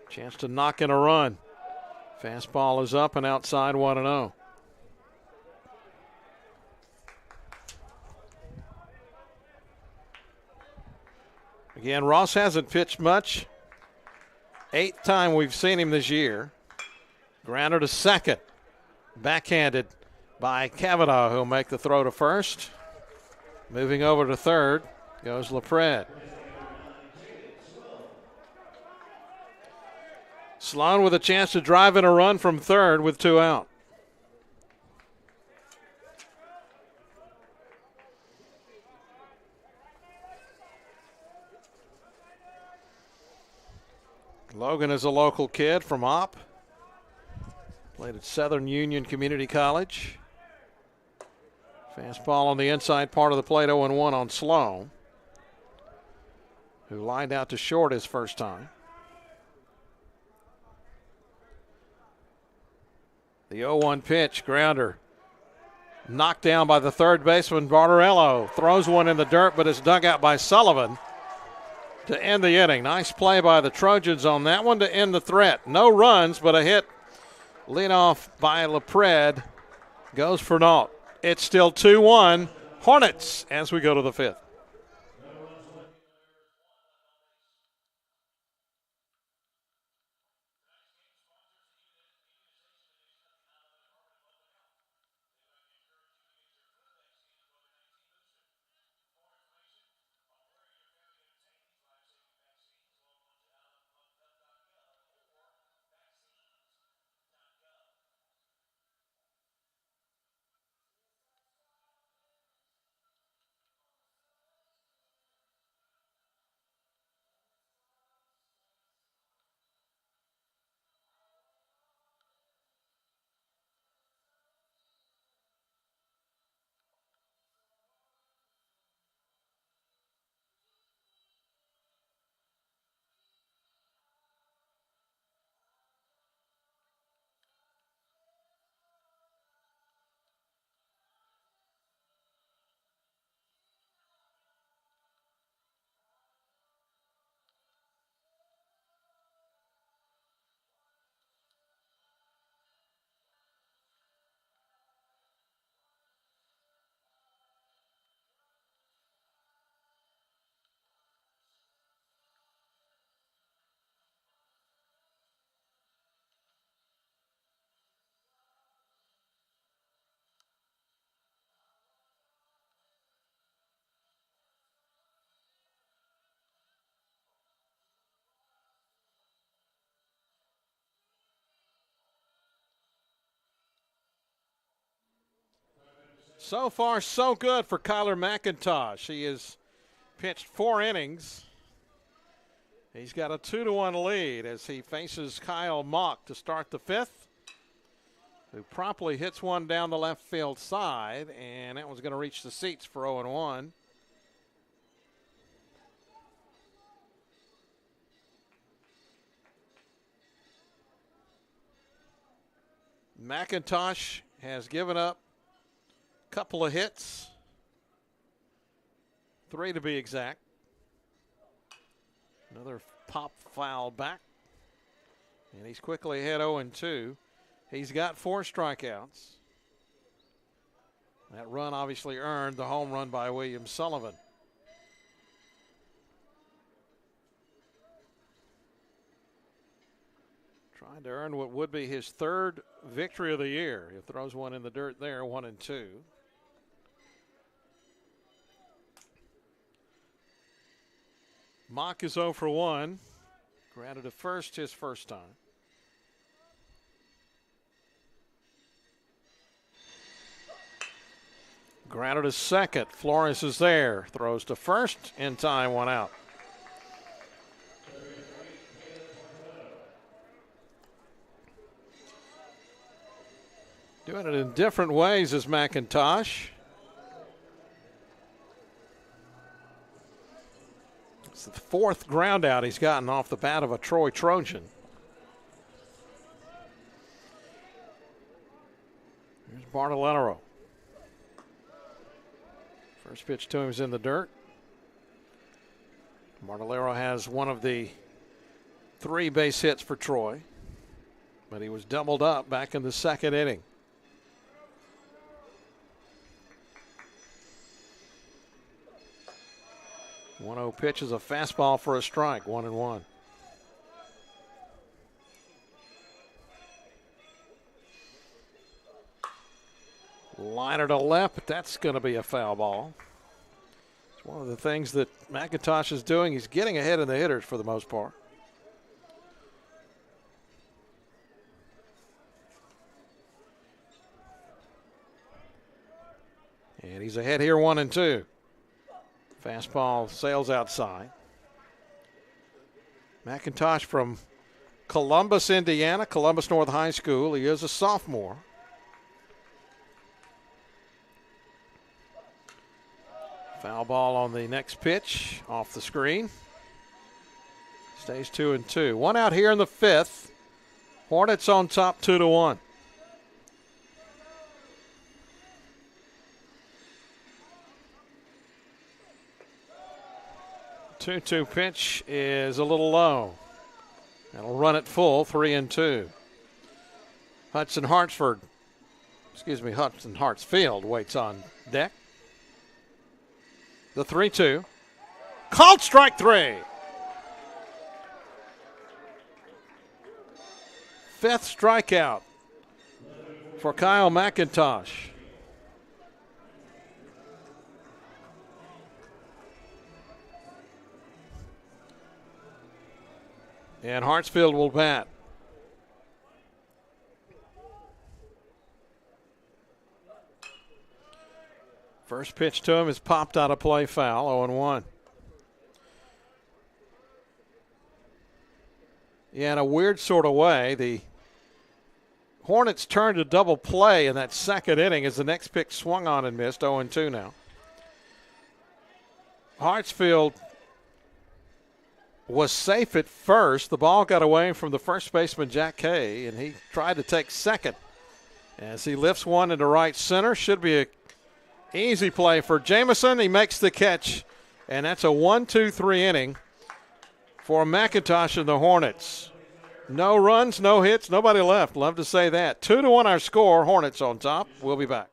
[SPEAKER 1] Chance to knock in a run. Fastball is up and outside, 1-0. Again, Ross hasn't pitched much. 8th time we've seen him this year. Grounder to second. Backhanded by Cavanaugh, who'll make the throw to first. Moving over to third goes LaPred. Sloan with a chance to drive in a run from third with 2 out. Logan is a local kid from Opp. Played at Southern Union Community College. Fastball on the inside part of the plate, 0-1 on Sloan, who lined out to short his first time. The 0-1 pitch, grounder. Knocked down by the third baseman, Barbarello. Throws one in the dirt, but is dug out by Sullivan to end the inning. Nice play by the Trojans on that one to end the threat. No runs, but a hit. Lead off by LaPred. Goes for naught. It's still 2-1 Hornets as we go to the 5th. So far, so good for Kyler McIntosh. He has pitched 4 innings. He's got a 2-1 lead as he faces Kyle Mock to start the 5th, who promptly hits one down the left field side, and that one's going to reach the seats for 0-1. McIntosh has given up a couple of hits, 3 to be exact. Another pop foul back, and he's quickly ahead 0-2. He's got 4 strikeouts. That run obviously earned the home run by William Sullivan. Trying to earn what would be his 3rd victory of the year. He throws one in the dirt there, 1-2. Mock is 0 for 1. Grounded to first his first time. Grounded to second. Flores is there. Throws to first. In time, 1 out. Doing it in different ways is McIntosh. It's the 4th ground out he's gotten off the bat of a Troy Trojan. Here's Bartolero. First pitch to him is in the dirt. Bartolero has one of the 3 base hits for Troy, but he was doubled up back in the 2nd inning. 1-0 pitch is a fastball for a strike, 1-1. Liner to left, but that's going to be a foul ball. It's one of the things that McIntosh is doing. He's getting ahead of the hitters for the most part. And he's ahead here, 1-2. Fastball sails outside. McIntosh from Columbus, Indiana, Columbus North High School. He is a sophomore. Foul ball on the next pitch, off the screen. Stays 2-2. 1 out here in the 5th. Hornets on top, 2-1. 2-2 pitch is a little low. That'll run it full, 3-2. Hudson Hartsfield waits on deck. The 3-2. Called strike 3. 5th strikeout for Kyle McIntosh. And Hartsfield will bat. First pitch to him is popped out of play, foul, 0-1. Yeah, in a weird sort of way, the Hornets turned to double play in that 2nd inning as the next pitch swung on and missed, 0-2 now. Hartsfield was safe at first. The ball got away from the first baseman, Jack Kay, and he tried to take second. As he lifts one into right center, should be an easy play for Jamison. He makes the catch, and that's a 1-2-3 inning for McIntosh and the Hornets. No runs, no hits, nobody left. Love to say that. 2-1 our score. Hornets on top. We'll be back.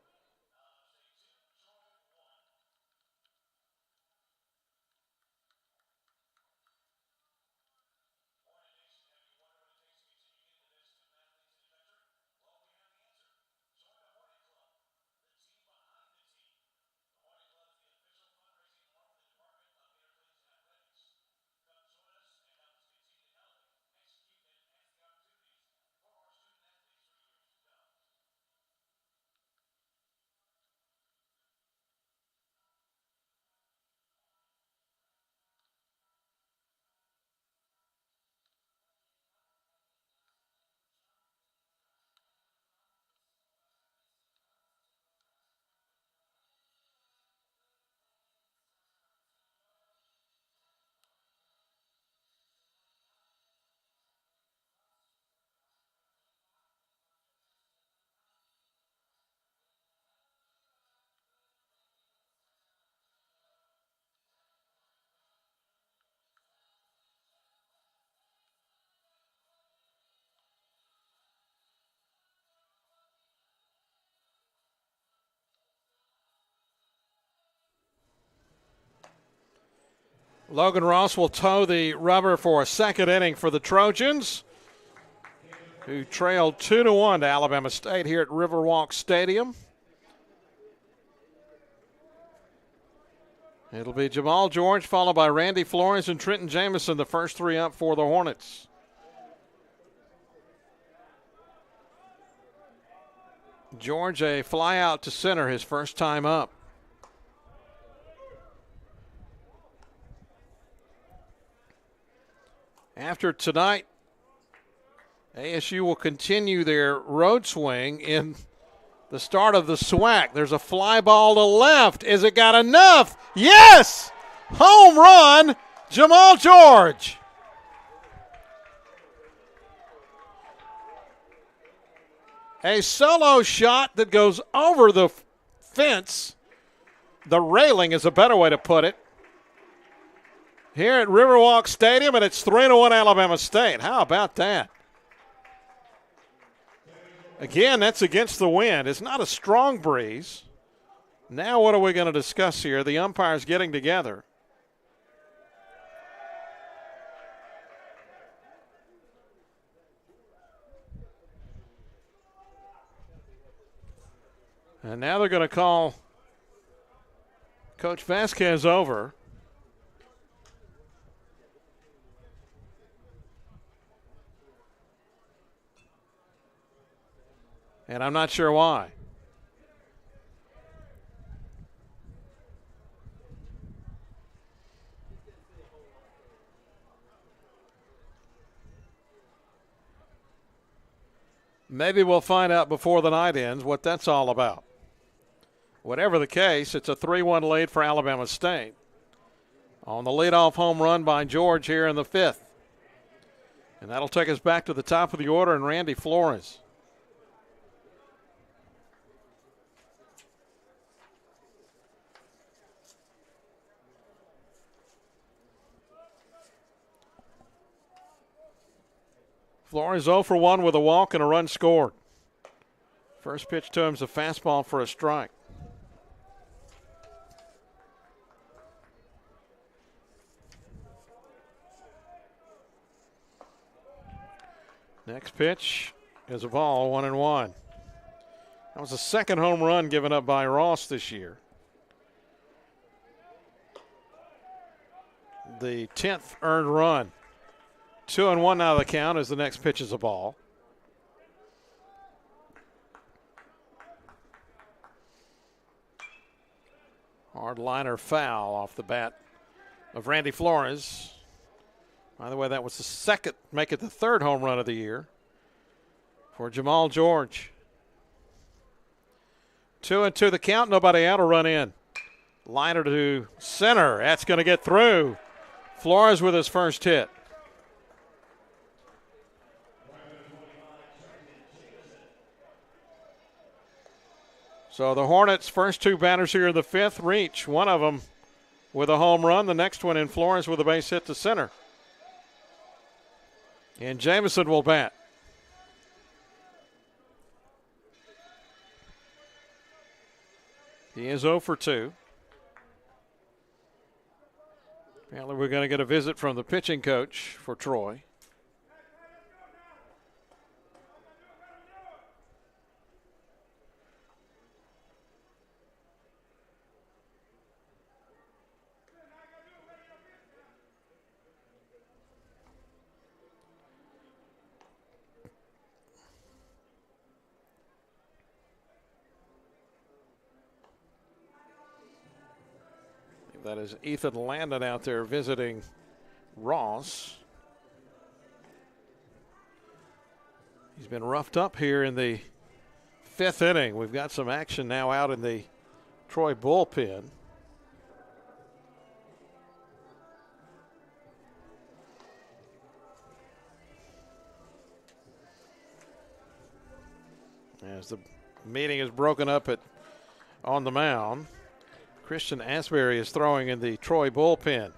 [SPEAKER 1] Logan Ross will toe the rubber for a second inning for the Trojans, who trailed 2-1 to Alabama State here at Riverwalk Stadium. It'll be Jamal George, followed by Randy Flores and Trenton Jamison, the first three up for the Hornets. George, a fly out to center, his first time up. After tonight, ASU will continue their road swing in the start of the SWAC. There's a fly ball to left. Is it got enough? Yes! Home run, Jamal George. A solo shot that goes over the fence. The railing is a better way to put it. Here at Riverwalk Stadium, and it's 3-1 Alabama State. How about that? Again, that's against the wind. It's not a strong breeze. Now what are we going to discuss here? The umpires getting together. And now they're going to call Coach Vasquez over. And I'm not sure why. Maybe we'll find out before the night ends what that's all about. Whatever the case, it's a 3-1 lead for Alabama State on the leadoff home run by George here in the fifth. And that'll take us back to the top of the order and Randy Flores. Flores 0 for 1 with a walk and a run scored. First pitch to him is a fastball for a strike. Next pitch is a ball, 1-1. That was the second home run given up by Ross this year. The 10th earned run. 2-1 now the count as the next pitch is a ball. Hard liner foul off the bat of Randy Flores. By the way, that was the second, make it the third home run of the year for Jamal George. 2-2 the count, nobody out, a run in. Liner to center, that's going to get through. Flores with his first hit. So the Hornets' first two batters here in the fifth reach. One of them with a home run, the next one in Flores with a base hit to center. And Jamison will bat. He is 0 for 2. Apparently we're going to get a visit from the pitching coach for Troy. That is Ethan Landon out there visiting Ross. He's been roughed up here in the fifth inning. We've got some action now out in the Troy bullpen. As the meeting is broken up on the mound. Christian Asbury is throwing in the Troy bullpen.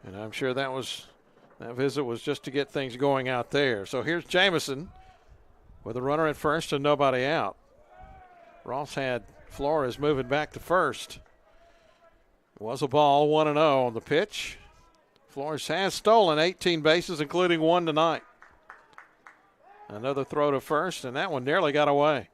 [SPEAKER 1] And I'm sure that visit was just to get things going out there. So here's Jamison with a runner at first and nobody out. Ross had Flores moving back to first. Was a ball, 1-0 on the pitch. Flores has stolen 18 bases, including one tonight. Another throw to first, and that one nearly got away.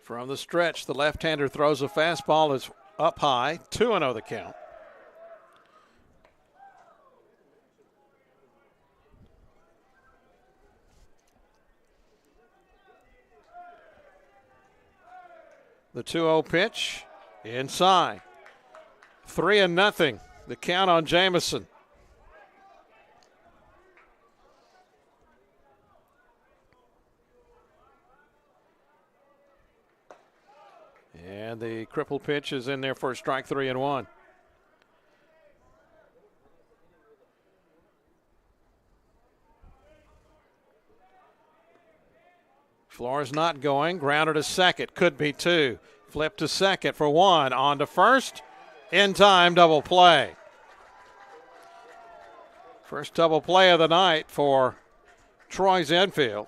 [SPEAKER 1] From the stretch, the left-hander throws a fastball. It's up high, 2-0 the count. The 2-0 pitch, inside. 3-0, the count on Jamison. And the crippled pitch is in there for a strike, 3-1. Flores not going. Grounded to second. Could be two. Flip to second for one. On to first. In time, double play. First double play of the night for Troy's infield.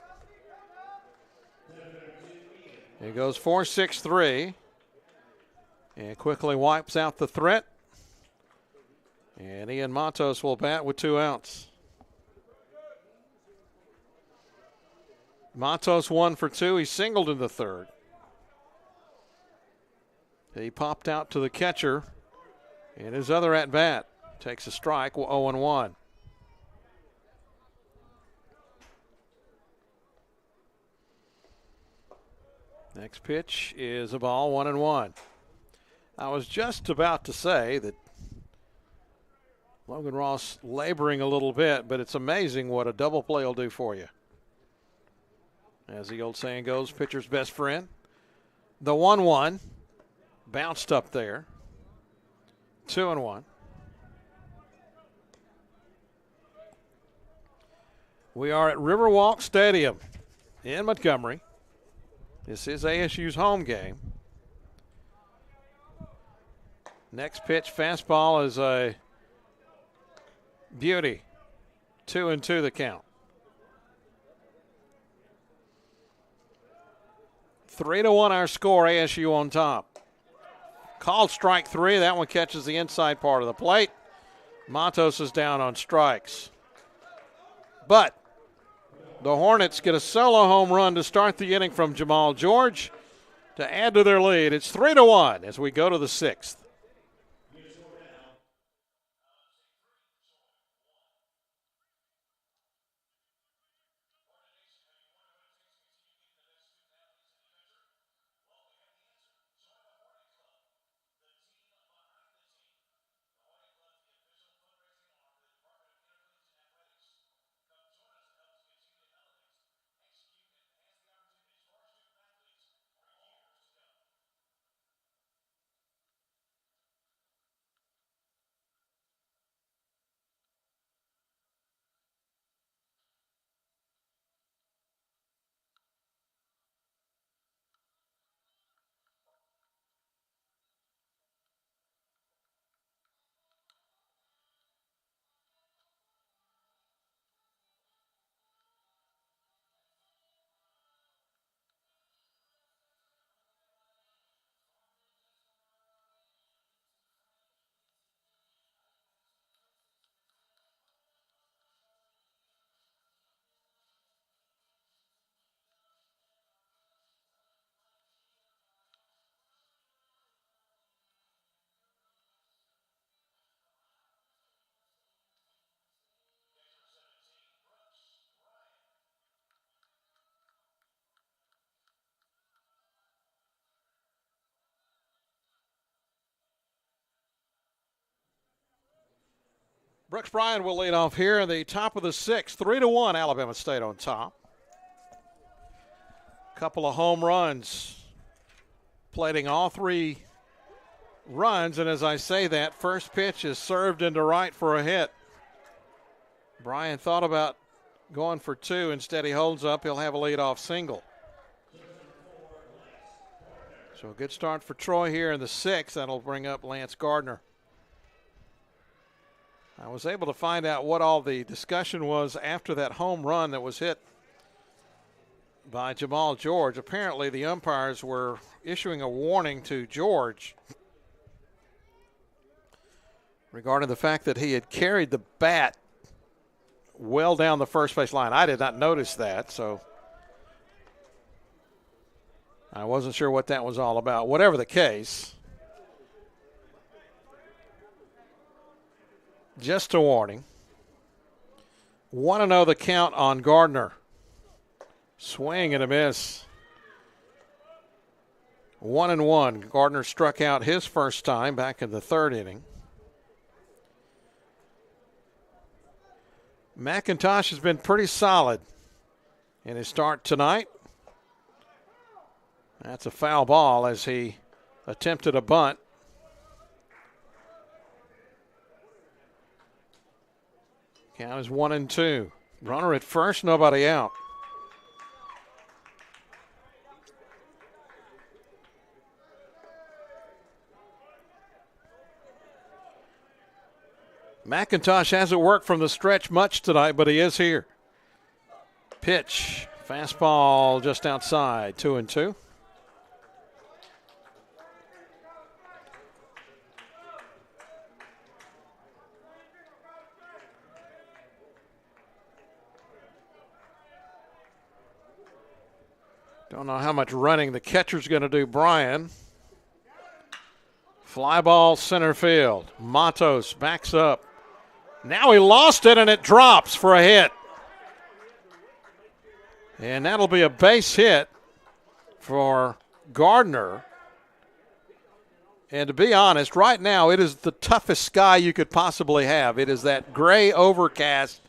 [SPEAKER 1] He goes 4-6-3 and quickly wipes out the threat. And Ian Matos will bat with 2 outs. Matos 1 for 2. He singled in the third. He popped out to the catcher in his other at bat. Takes a strike, 0-1. Next pitch is a ball, 1-1. I was just about to say that Logan Ross laboring a little bit, but it's amazing what a double play will do for you. As the old saying goes, pitcher's best friend. The 1-1 bounced up there. 2-1. We are at Riverwalk Stadium in Montgomery. This is ASU's home game. Next pitch, fastball, is a beauty. 2-2 the count. 3-1 our score, ASU on top. Called strike 3. That one catches the inside part of the plate. Matos is down on strikes. But the Hornets get a solo home run to start the inning from Jamal George to add to their lead. It's 3-1 as we go to the 6th. Brooks Bryan will lead off here in the top of the 6th. 3-1, Alabama State on top. Couple of home runs, plating all 3 runs, and as I say that, first pitch is served into right for a hit. Bryan thought about going for 2. Instead, he holds up. He'll have a leadoff single. So a good start for Troy here in the 6th. That'll bring up Lance Gardner. I was able to find out what all the discussion was after that home run that was hit by Jamal George. Apparently, the umpires were issuing a warning to George regarding the fact that he had carried the bat well down the first base line. I did not notice that, so I wasn't sure what that was all about. Whatever the case, just a warning. 1-0 the count on Gardner. Swing and a miss. 1-1. Gardner struck out his first time back in the third inning. McIntosh has been pretty solid in his start tonight. That's a foul ball as he attempted a bunt. Count is 1-2. Runner at first, nobody out. McIntosh hasn't worked from the stretch much tonight, but he is here. Pitch, fastball just outside, 2-2. Don't know how much running the catcher's going to do, Brian. Fly ball center field. Matos backs up. Now he lost it and it drops for a hit. And that'll be a base hit for Gardner. And to be honest, right now it is the toughest sky you could possibly have. It is that gray overcast,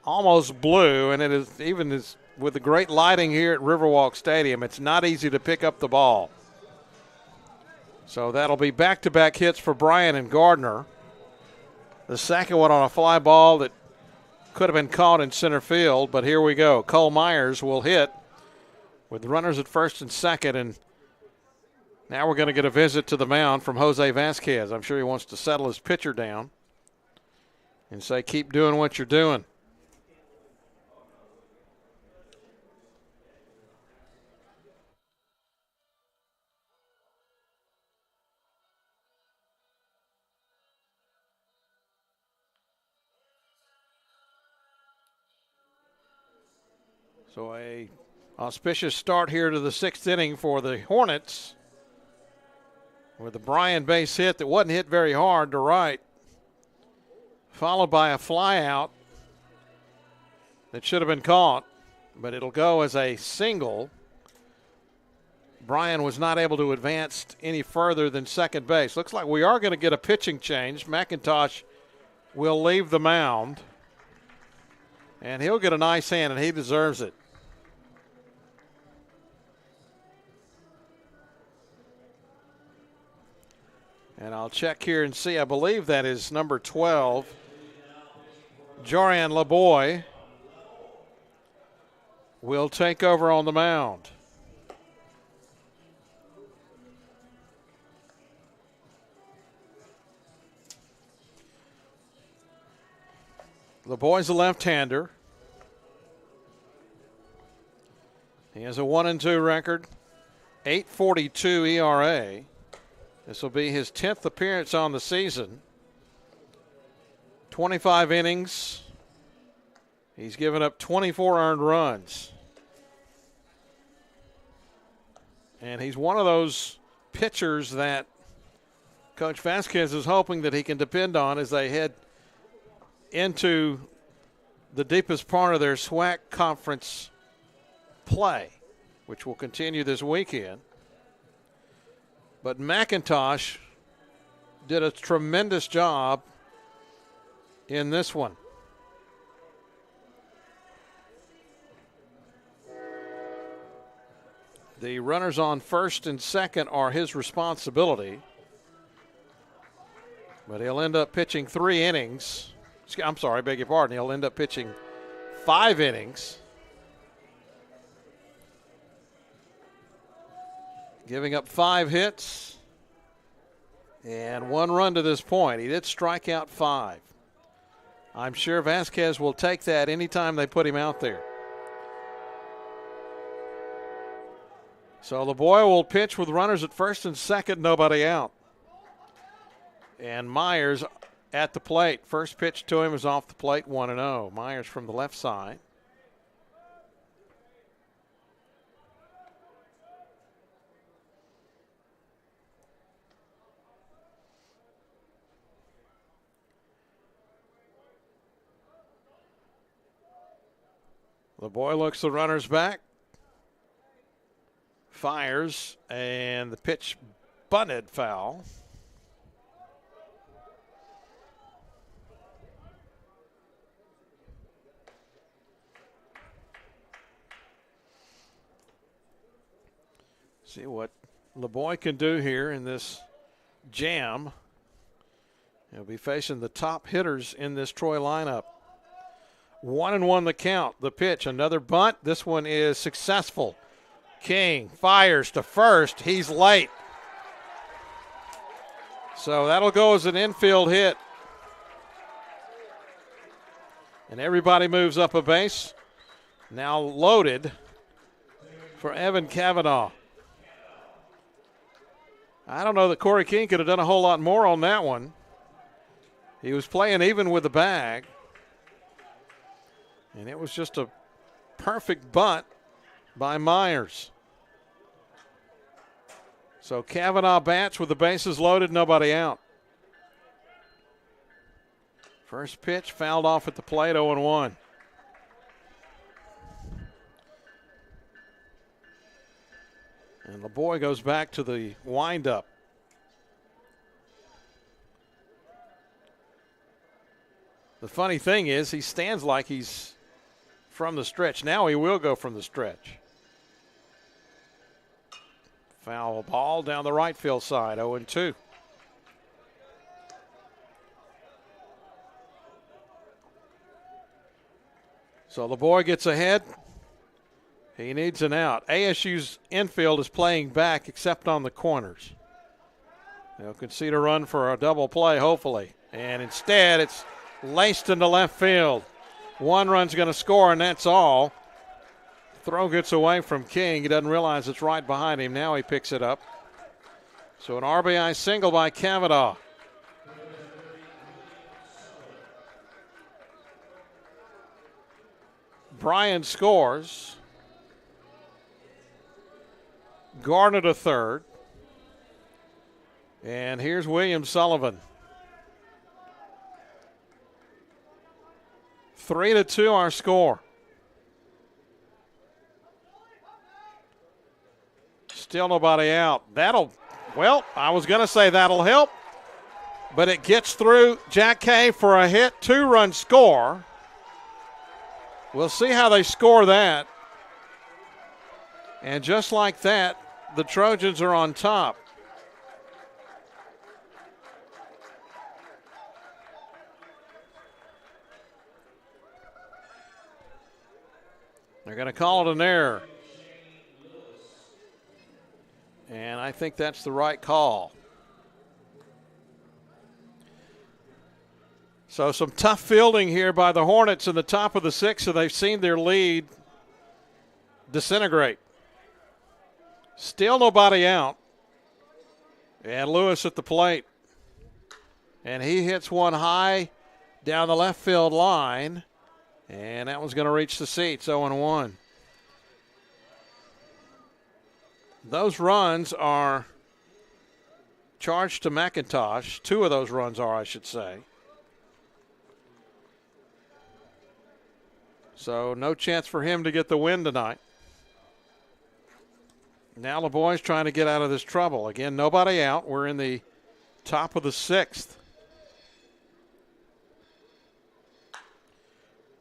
[SPEAKER 1] almost blue, and it is even as with the great lighting here at Riverwalk Stadium, it's not easy to pick up the ball. So that'll be back-to-back hits for Bryan and Gardner. The second one on a fly ball that could have been caught in center field, but here we go. Cole Myers will hit with runners at first and second, and now we're going to get a visit to the mound from Jose Vasquez. I'm sure he wants to settle his pitcher down and say, keep doing what you're doing. So a auspicious start here to the sixth inning for the Hornets with the Bryan base hit that wasn't hit very hard to right, followed by a fly out that should have been caught, but it'll go as a single. Bryan was not able to advance any further than second base. Looks like we are going to get a pitching change. McIntosh will leave the mound, and he'll get a nice hand, and he deserves it. And I'll check here and see. I believe that is number 12, Jorian LeBoy, will take over on the mound. LeBoy's a left-hander. He has a 1-2 record, 8.42 ERA. This will be his 10th appearance on the season. 25 innings. He's given up 24 earned runs. And he's one of those pitchers that Coach Vasquez is hoping that he can depend on as they head into the deepest part of their SWAC conference play, which will continue this weekend. But McIntosh did a tremendous job in this one. The runners on first and second are his responsibility, but he'll end up pitching 3 innings. I'm sorry, I beg your pardon. He'll end up pitching 5 innings, giving up 5 hits and 1 run to this point. He did strike out 5. I'm sure Vasquez will take that anytime they put him out there. So LeBoy will pitch with runners at first and second, nobody out. And Myers at the plate. First pitch to him is off the plate, 1-0. Myers from the left side. LeBoy looks the runners back. Fires, and the pitch bunted foul. See what LeBoy can do here in this jam. He'll be facing the top hitters in this Troy lineup. 1-1 the count. The pitch, another bunt. This one is successful. King fires to first. He's late. So that'll go as an infield hit. And everybody moves up a base. Now loaded for Evan Cavanaugh. I don't know that Corey King could have done a whole lot more on that one. He was playing even with the bag. And it was just a perfect bunt by Myers. So Cavanaugh bats with the bases loaded, nobody out. First pitch fouled off at the plate, 0-1. And LeBoy goes back to the windup. The funny thing is he stands like he's from the stretch. Now he will go from the stretch. Foul ball down the right field side, 0-2. So LeBoy gets ahead. He needs an out. ASU's infield is playing back except on the corners. They'll concede a run for a double play, hopefully. And instead, it's laced into left field. One run's going to score, and that's all. Throw gets away from King. He doesn't realize it's right behind him. Now he picks it up. So an RBI single by Cavanaugh. Bryan scores. Gardner to third. And here's William Sullivan. 3-2 our score. Still nobody out. Well, I was going to say that'll help, but it gets through Jack Kay for a hit, 2-run score. We'll see how they score that. And just like that, the Trojans are on top. They're going to call it an error. And I think that's the right call. So some tough fielding here by the Hornets in the top of the sixth, so they've seen their lead disintegrate. Still nobody out. And Lewis at the plate. And he hits one high down the left field line. And that one's going to reach the seats, 0-1. Those runs are charged to McIntosh. Two of those runs are, I should say. So no chance for him to get the win tonight. Now LeBoy's trying to get out of this trouble. Again, nobody out. We're in the top of the sixth.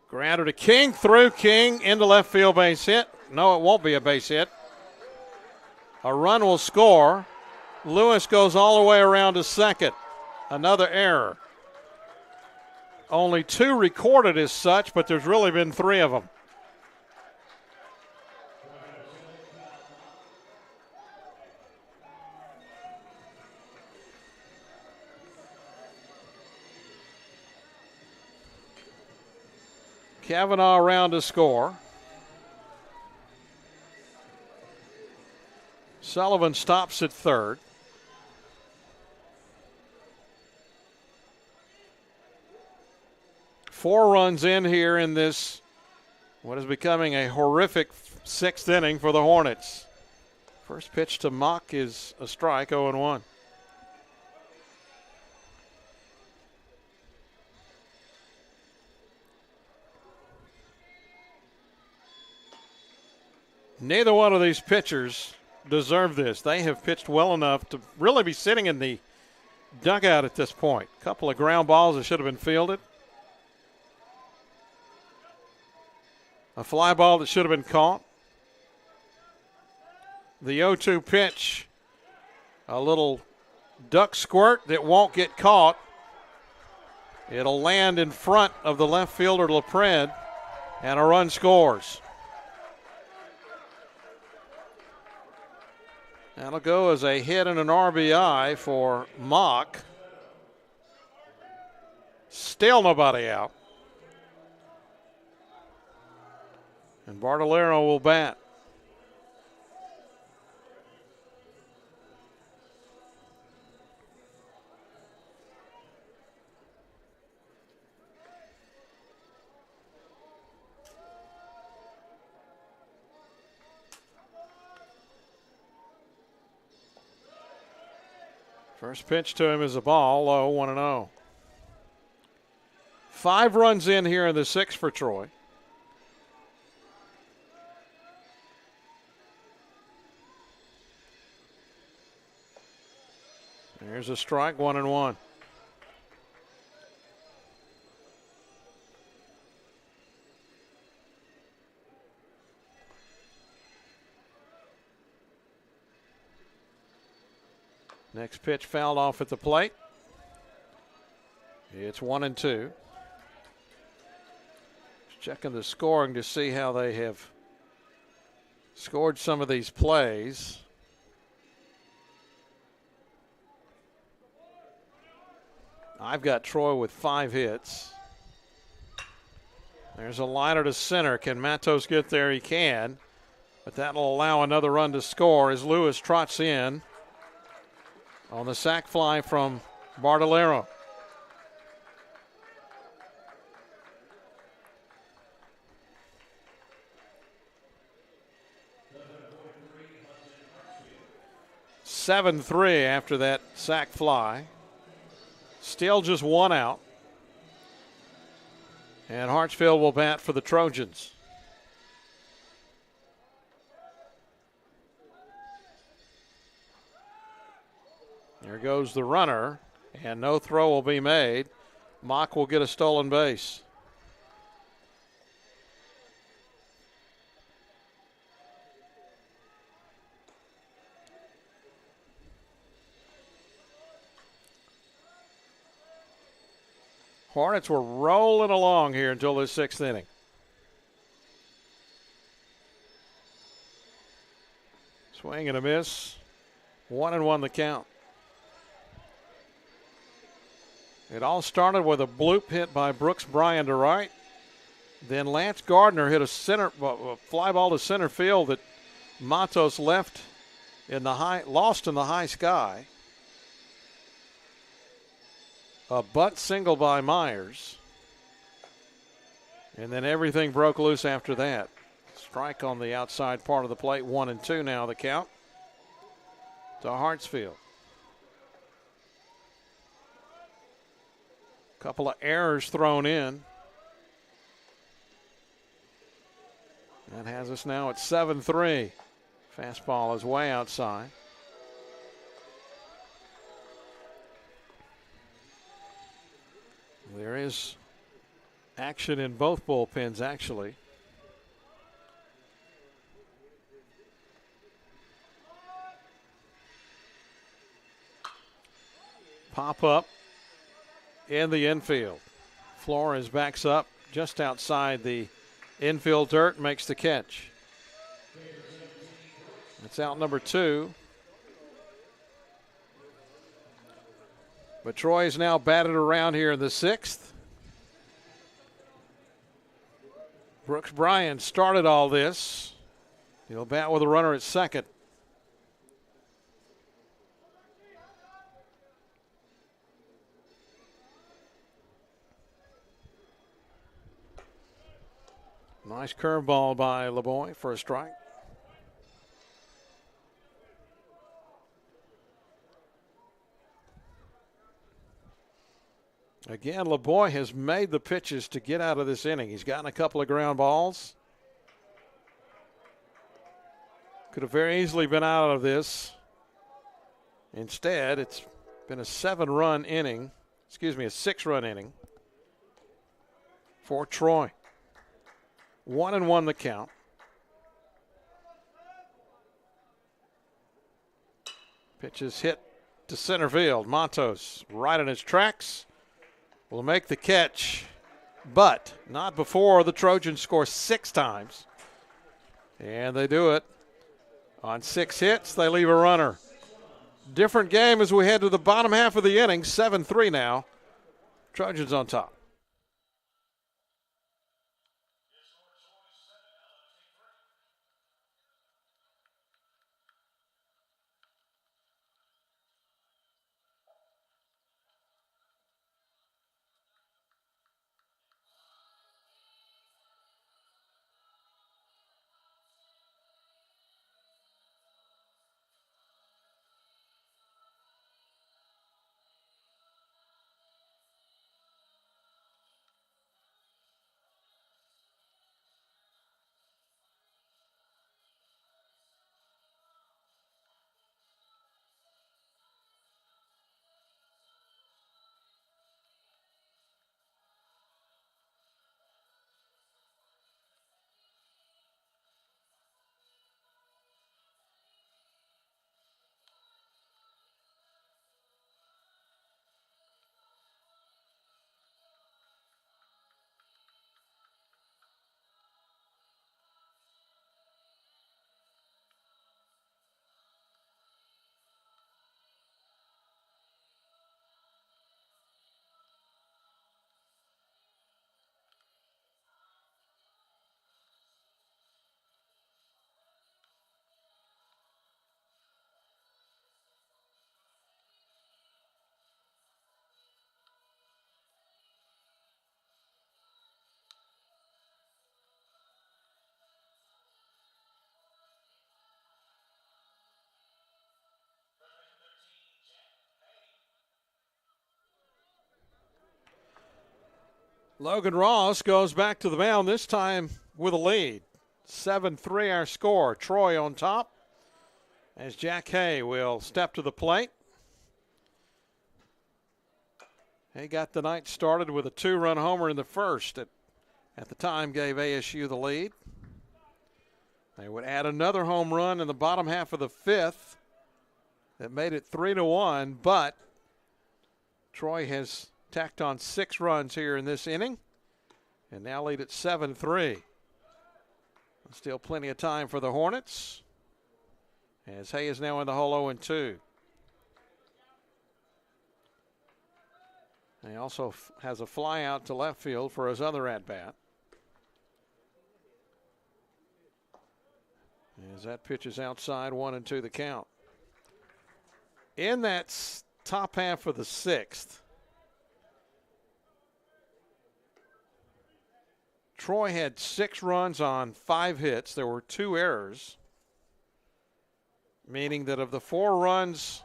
[SPEAKER 1] Grounder to King, through King, into left field, base hit. No, it won't be a base hit. A run will score. Lewis goes all the way around to second. Another error. Only two recorded as such, but there's really been three of them. Kavanaugh around to score. Sullivan stops at third. Four runs in here in this, what is becoming a horrific sixth inning for the Hornets. First pitch to Mock is a strike, 0-1. Neither one of these pitchers deserve this. They have pitched well enough to really be sitting in the dugout at this point. A couple of ground balls that should have been fielded. A fly ball that should have been caught. The 0-2 pitch, a little duck squirt that won't get caught. It'll land in front of the left fielder, LaPred, and a run scores. That'll go as a hit and an RBI for Mock. Still nobody out. And Bartolero will bat. First pitch to him is a ball, low, 1-0. 5 runs in here in the sixth for Troy. There's a strike, 1-1. Next pitch fouled off at the plate. It's 1-2. Just checking the scoring to see how they have scored some of these plays. I've got Troy with 5 hits. There's a liner to center. Can Matos get there? He can. But that'll allow another run to score as Lewis trots in on the sac fly from Bartolero. (7-3) after that sac fly. Still just 1 out. And Hartsfield will bat for the Trojans. There goes the runner, and no throw will be made. Mock will get a stolen base. Hornets were rolling along here until the sixth inning. Swing and a miss. 1-1 the count. It all started with a bloop hit by Brooks Bryan to right. Then Lance Gardner hit a fly ball to center field that Matos lost in the high sky. A butt single by Myers. And then everything broke loose after that. Strike on the outside part of the plate. 1-2 now the count to Hartsfield. Couple of errors thrown in. That has us now at 7-3. Fastball is way outside. There is action in both bullpens, actually. Pop up in the infield. Flores backs up just outside the infield dirt, makes the catch. It's out number 2. But Troy is now batted around here in the 6th. Brooks Bryan started all this. He'll bat with a runner at second. Nice curveball by LeBoy for a strike. Again, LeBoy has made the pitches to get out of this inning. He's gotten a couple of ground balls. Could have very easily been out of this. Instead, it's been a 6-run inning for Troy. 1-1 the count. Pitch is hit to center field. Matos right in his tracks. Will make the catch, but not before the Trojans score 6 times. And they do it. On 6 hits, they leave a runner. Different game as we head to the bottom half of the inning. 7-3 now. Trojans on top. Logan Ross goes back to the mound, this time with a lead. 7-3 our score. Troy on top as Jack Hay will step to the plate. Hay got the night started with a 2-run homer in the first. At the time gave ASU the lead. They would add another home run in the bottom half of the 5th. That made it 3-1, but Troy has tacked on 6 runs here in this inning and now lead at 7-3. Still plenty of time for the Hornets as Hay is now in the hole 0-2. He also has a fly out to left field for his other at-bat. As that pitch is outside, 1-2 the count. In that top half of the 6th, Troy had 6 runs on 5 hits. There were 2 errors, meaning that of the 4 runs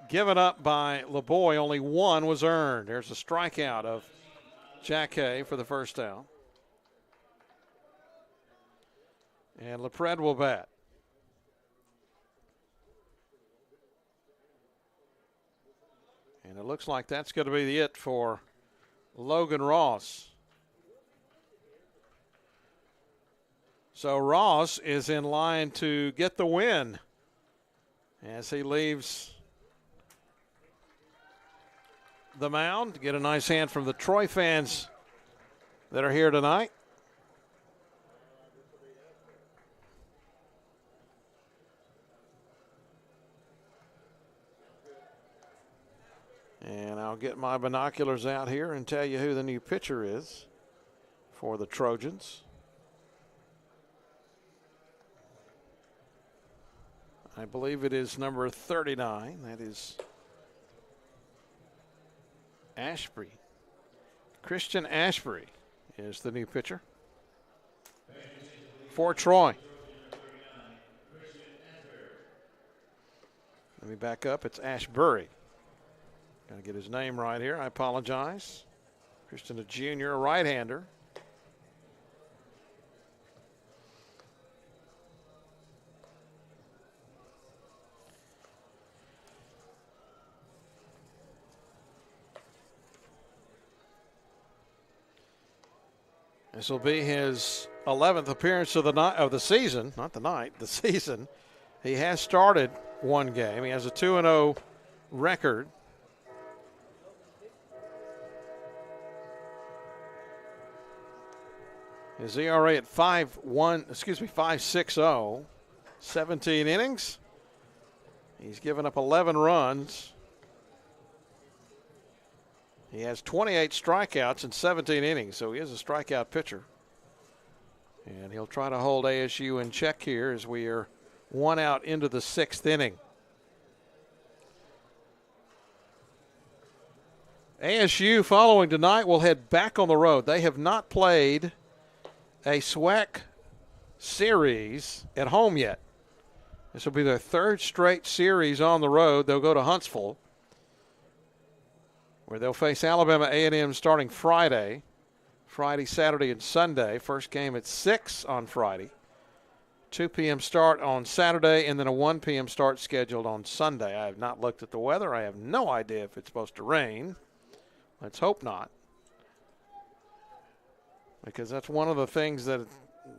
[SPEAKER 1] given up by LeBoy, only 1 was earned. There's a strikeout of Jack Hay for the first out. And LePred will bat. And it looks like that's going to be it for Logan Ross. So Ross is in line to get the win as he leaves the mound. Get a nice hand from the Troy fans that are here tonight. And I'll get my binoculars out here and tell you who the new pitcher is for the Trojans. I believe it is number 39. That is Ashbury. Christian Ashbury is the new pitcher for Troy. Let me back up. It's Ashbury. Got to get his name right here. I apologize. Christian, a junior, a right-hander. This will be his 11th appearance of the season, not the night, the season. He has started one game. He has a 2-0 record. His ERA at 5.60, 17 innings. He's given up 11 runs. He has 28 strikeouts in 17 innings, so he is a strikeout pitcher. And he'll try to hold ASU in check here as we are one out into the 6th inning. ASU, following tonight, will head back on the road. They have not played a SWAC series at home yet. This will be their 3rd straight series on the road. They'll go to Huntsville, where they'll face Alabama A&M starting Friday, Saturday, and Sunday. First game at 6 on Friday. 2 p.m. start on Saturday, and then a 1 p.m. start scheduled on Sunday. I have not looked at the weather. I have no idea if it's supposed to rain. Let's hope not, because that's one of the things that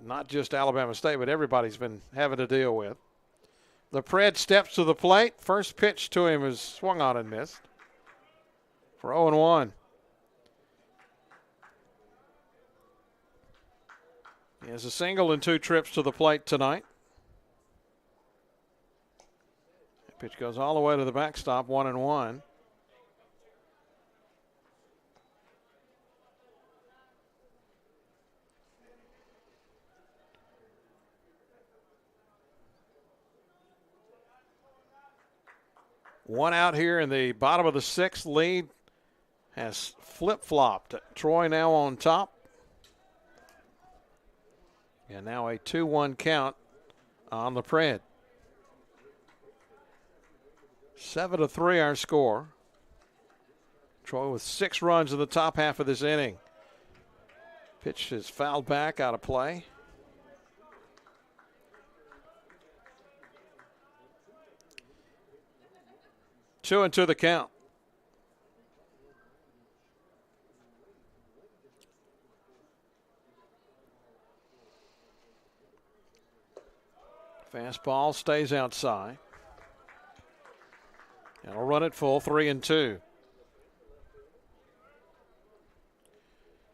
[SPEAKER 1] not just Alabama State, but everybody's been having to deal with. The Pred steps to the plate. First pitch to him is swung on and missed for 0-1. He has a single and 2 trips to the plate tonight. The pitch goes all the way to the backstop, 1-1. One out here in the bottom of the 6th. Lead has flip-flopped. Troy now on top. And now a 2-1 count on the Pred. 7-3 our score. Troy with 6 runs in the top half of this inning. Pitch is fouled back, out of play. Two and two the count. Fastball stays outside. And will run it full, 3-2.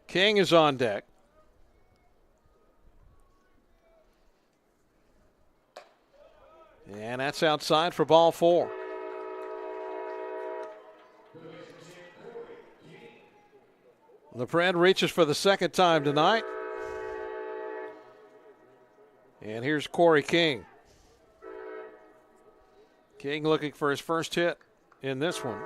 [SPEAKER 1] King is on deck. And that's outside for ball 4. The Pred reaches for the 2nd time tonight. And here's Corey King. King looking for his first hit in this one.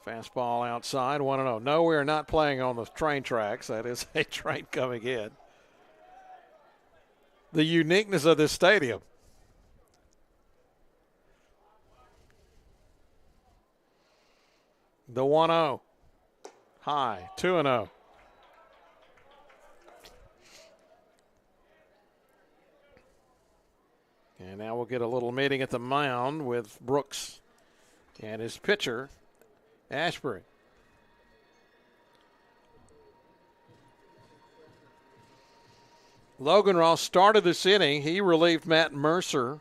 [SPEAKER 1] Fastball outside, 1-0. No, we are not playing on the train tracks. That is a train coming in. The uniqueness of this stadium. The 1-0. High, 2-0. And now we'll get a little meeting at the mound with Brooks and his pitcher, Ashbury. Logan Ross started this inning. He relieved Matt Mercer.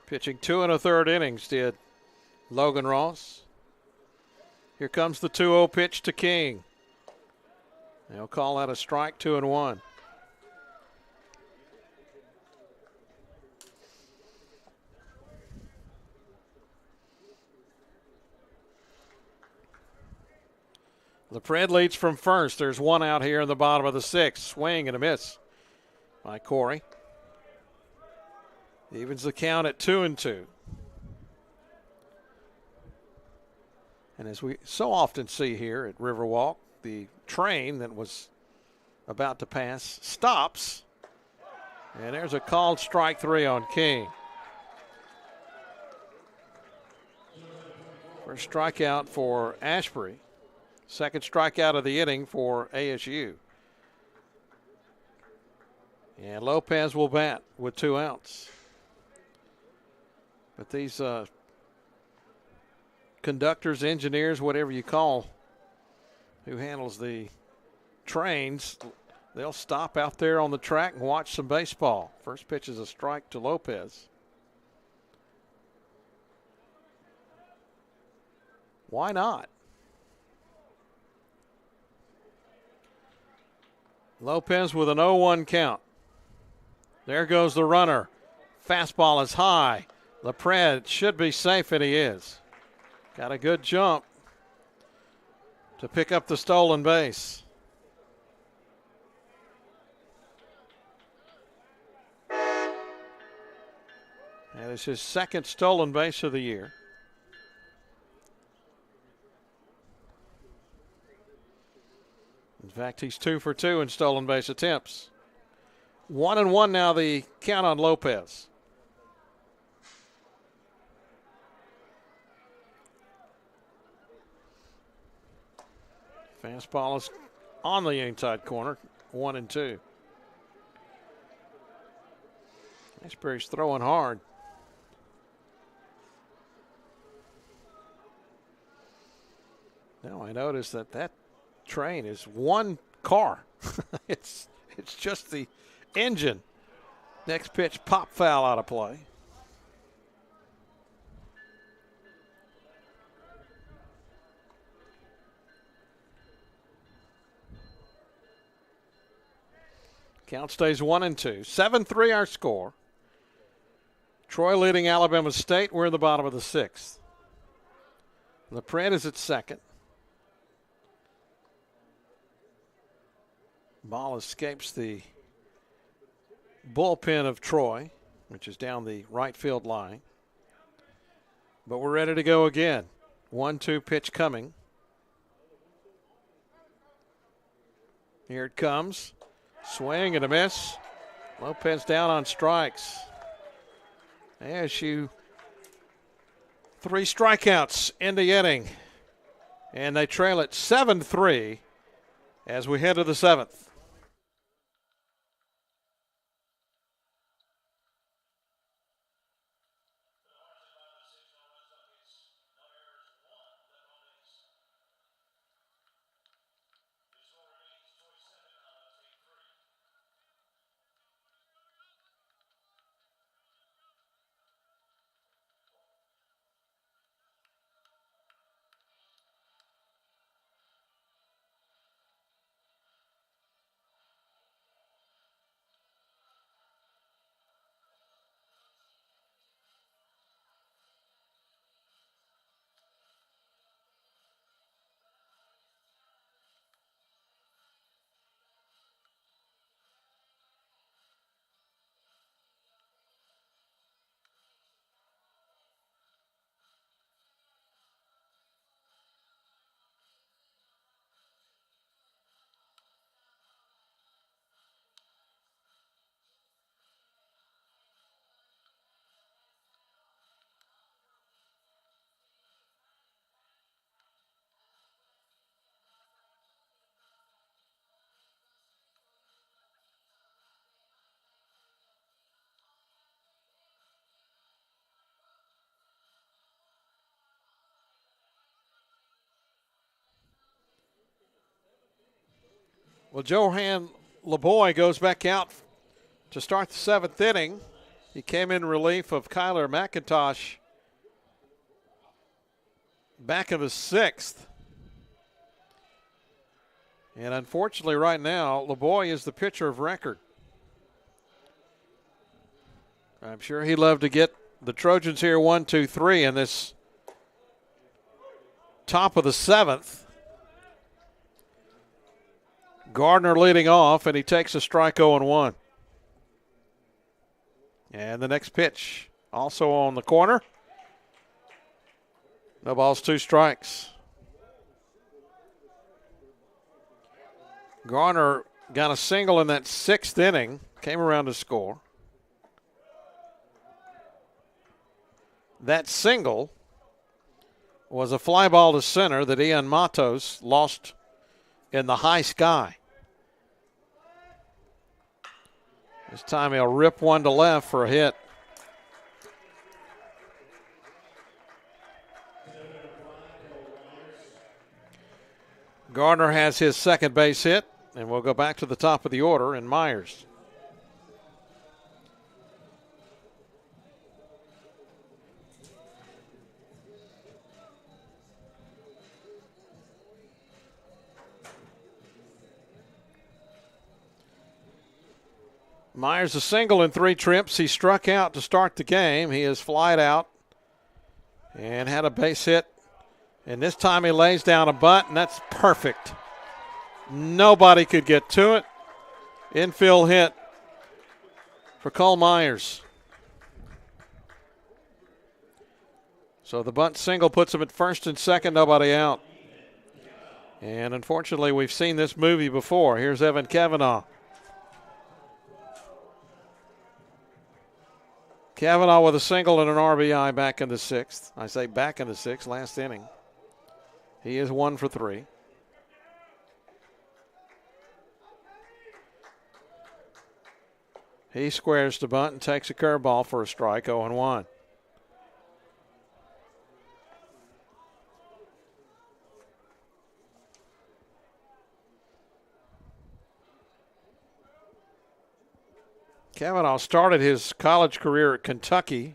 [SPEAKER 1] Pitching 2 1/3 innings did Logan Ross. Here comes the 2-0 pitch to King. They'll call that a strike, 2-1. The Pred leads from first. There's one out here in the bottom of the sixth. Swing and a miss by Corey. Evens the count at 2-2. And as we so often see here at Riverwalk, the train that was about to pass stops. And there's a called strike 3 on King. First strikeout for Ashbury. Second strikeout of the inning for ASU. And Lopez will bat with 2 outs. But these conductors, engineers, whatever you call who handles the trains, they'll stop out there on the track and watch some baseball. First pitch is a strike to Lopez. Why not? Lopez with an 0-1 count. There goes the runner. Fastball is high. LaPred should be safe, and he is. Got a good jump to pick up the stolen base. That is his second stolen base of the year. In fact, he's 2 for 2 in stolen base attempts. 1-1 now, the count on Lopez. Fastball is on the inside corner, 1-2. Ashbury's throwing hard. Now I notice that train is one car. it's just the engine. Next pitch, pop foul out of play. Count stays 1-2. 7-3 our score. Troy leading Alabama State. We're in the bottom of the sixth. LaPred is at second. Ball escapes the bullpen of Troy, which is down the right field line. But we're ready to go again. 1-2 pitch coming. Here it comes. Swing and a miss. Lopez down on strikes. ASU 3 strikeouts in the inning. And they trail it 7-3 as we head to the seventh. Well, Johan LeBoy goes back out to start the seventh inning. He came in relief of Kyler McIntosh back in the sixth. And unfortunately, right now, LeBoy is the pitcher of record. I'm sure he'd love to get the Trojans here 1-2-3 in this top of the 7th. Gardner leading off, and he takes a strike 0-1. And the next pitch also on the corner. No balls, 2 strikes. Gardner got a single in that 6th inning, came around to score. That single was a fly ball to center that Ian Matos lost in the high sky. This time he'll rip one to left for a hit. Gardner has his second base hit, and we'll go back to the top of the order in Myers. Myers a single in 3 trips. He struck out to start the game. He has flied out and had a base hit. And this time he lays down a bunt, and that's perfect. Nobody could get to it. Infield hit for Cole Myers. So the bunt single puts him at first and second, nobody out. And unfortunately, we've seen this movie before. Here's Evan Cavanaugh. Cavanaugh with a single and an RBI back in the 6th. I say back in the 6th, last inning. He is 1 for 3. He squares the bunt and takes a curveball for a strike, 0-1. Cavanaugh started his college career at Kentucky.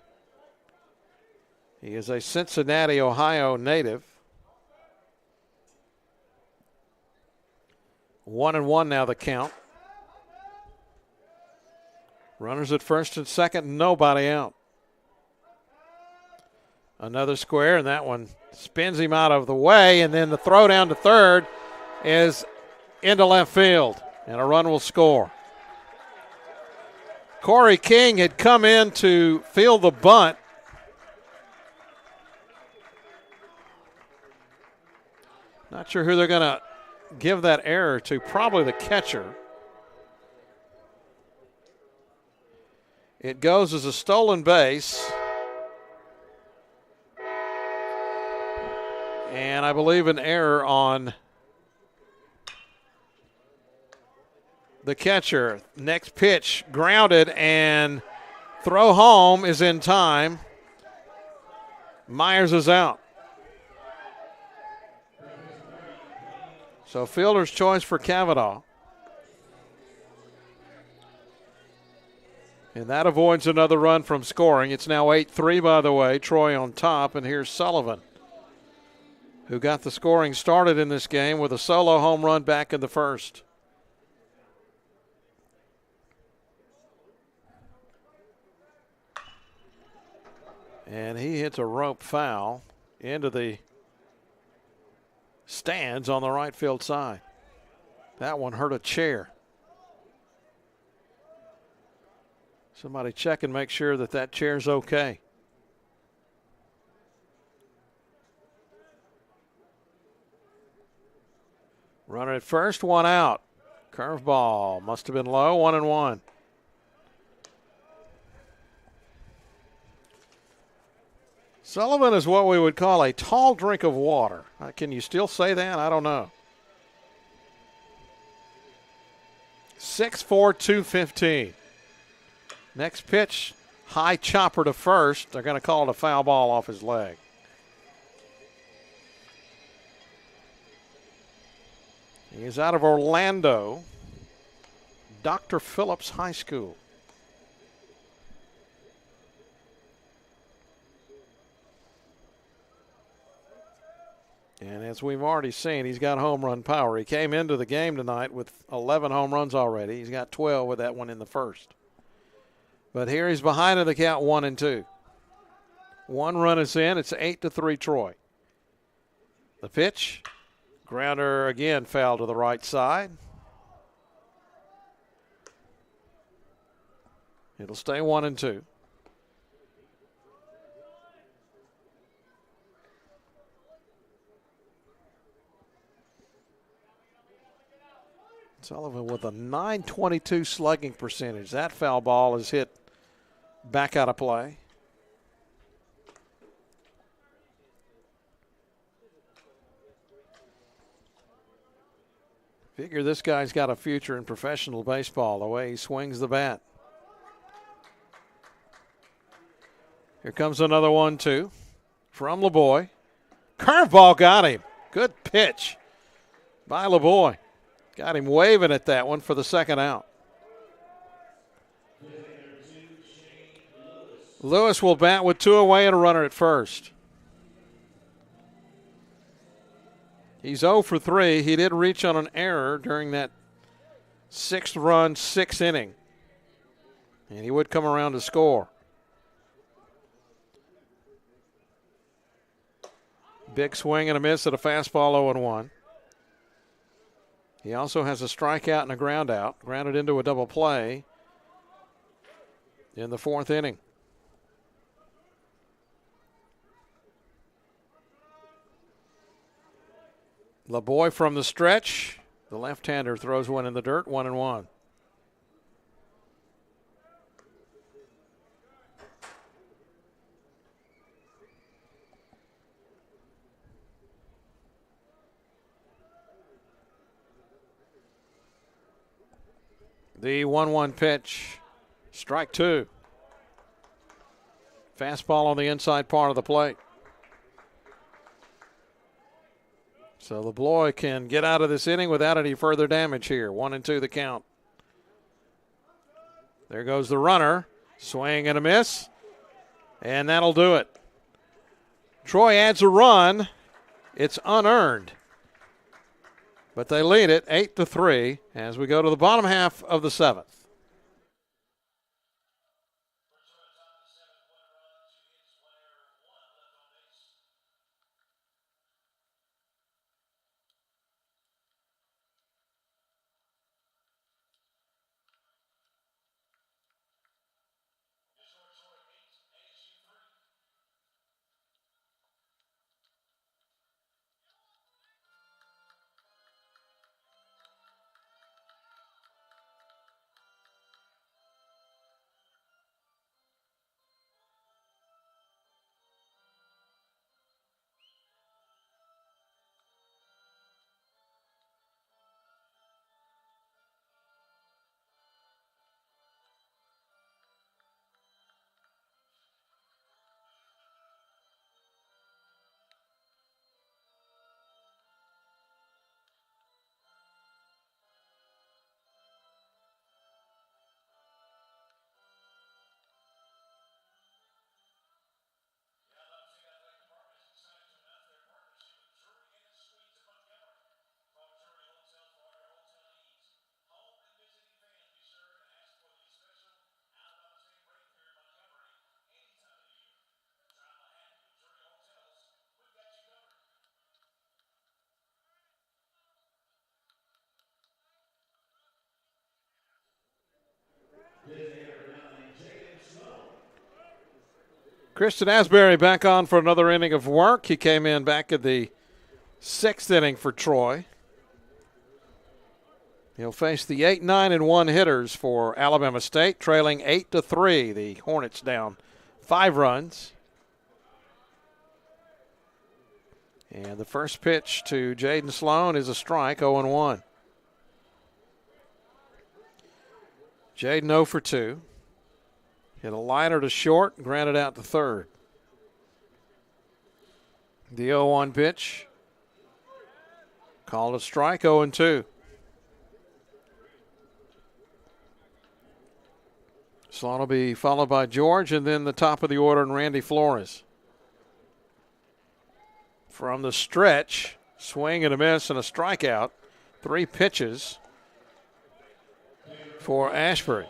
[SPEAKER 1] He is a Cincinnati, Ohio native. 1-1 now the count. Runners at first and second, nobody out. Another square, and that one spins him out of the way, and then the throw down to third is into left field, and a run will score. Corey King had come in to field the bunt. Not sure who they're going to give that error to, probably the catcher. It goes as a stolen base. And I believe an error on the catcher. Next pitch grounded, and throw home is in time. Myers is out. So fielder's choice for Cavanaugh. And that avoids another run from scoring. It's now 8-3, by the way. Troy on top, and here's Sullivan, who got the scoring started in this game with a solo home run back in the first. And he hits a rope foul into the stands on the right field side. That one hurt a chair. Somebody check and make sure that that chair's okay. Runner at first, 1 out. Curveball must have been low, 1-1. Sullivan is what we would call a tall drink of water. Can you still say that? I don't know. 6'4", 215. Next pitch, high chopper to first. They're going to call it a foul ball off his leg. He is out of Orlando, Dr. Phillips High School. And as we've already seen, he's got home run power. He came into the game tonight with 11 home runs already. He's got 12 with that one in the first. But here he's behind in the count 1-2. One run is in. It's 8-3 Troy. The pitch. Grounder again foul to the right side. It'll stay 1-2. Sullivan with a .922 slugging percentage. That foul ball is hit back out of play. Figure this guy's got a future in professional baseball, the way he swings the bat. Here comes another 1-2 from LeBoy. Curveball got him. Good pitch by LeBoy. Got him waving at that one for the second out. Lewis will bat with 2 away and a runner at first. He's 0 for 3. He did reach on an error during that 6th-run, 6th inning. And he would come around to score. Big swing and a miss at a fastball 0-1. He also has a strikeout and a ground out, grounded into a double play in the 4th inning. LeBoy from the stretch. The left-hander throws one in the dirt, 1-1. The 1-1 pitch, strike 2. Fastball on the inside part of the plate. So LeBoy can get out of this inning without any further damage here. 1-2 the count. There goes the runner. Swing and a miss. And that'll do it. Troy adds a run. It's unearned. But they lead it 8-3 as we go to the bottom half of the 7th. Christian Asbury back on for another inning of work. He came in back in the 6th inning for Troy. He'll face the 8, 9, and 1 hitters for Alabama State, trailing 8-3. The Hornets down 5 runs. And the first pitch to Jaden Sloan is a strike, 0-1. Jaden 0 for 2. Hit a liner to short, grounded out to third. The 0-1 pitch. Called a strike, 0-2. Sloan will be followed by George and then the top of the order and Randy Flores. from the stretch. Swing and a miss and a strikeout. 3 pitches for Ashbury.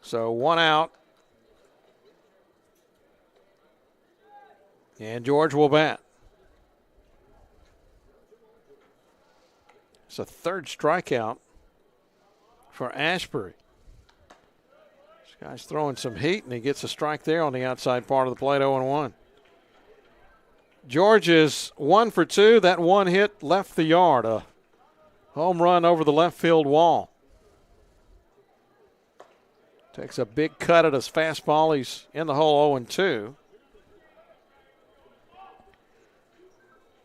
[SPEAKER 1] So 1 out. And George will bat. It's a 3rd strikeout for Ashbury. This guy's throwing some heat, and he gets a strike there on the outside part of the plate, 0-1. George is 1 for 2. That one hit left the yard, a home run over the left field wall. Takes a big cut at his fastball. He's in the hole 0-2.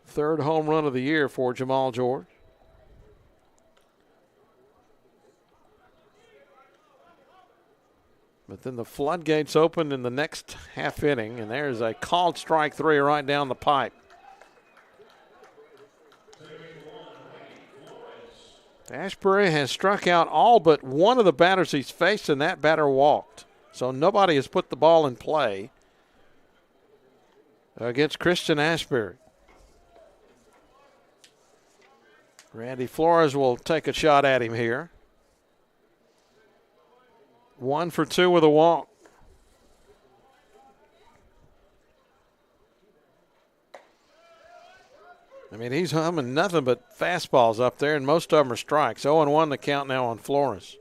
[SPEAKER 1] 3rd home run of the year for Jamal George. But then the floodgates open in the next half inning, and there's a called strike 3 right down the pipe. Ashbury has struck out all but one of the batters he's faced, and that batter walked. So nobody has put the ball in play against Christian Ashbury. Randy Flores will take a shot at him here. 1 for 2 with a walk. I mean, he's humming nothing but fastballs up there, and most of them are strikes. 0-1 the count now on Flores.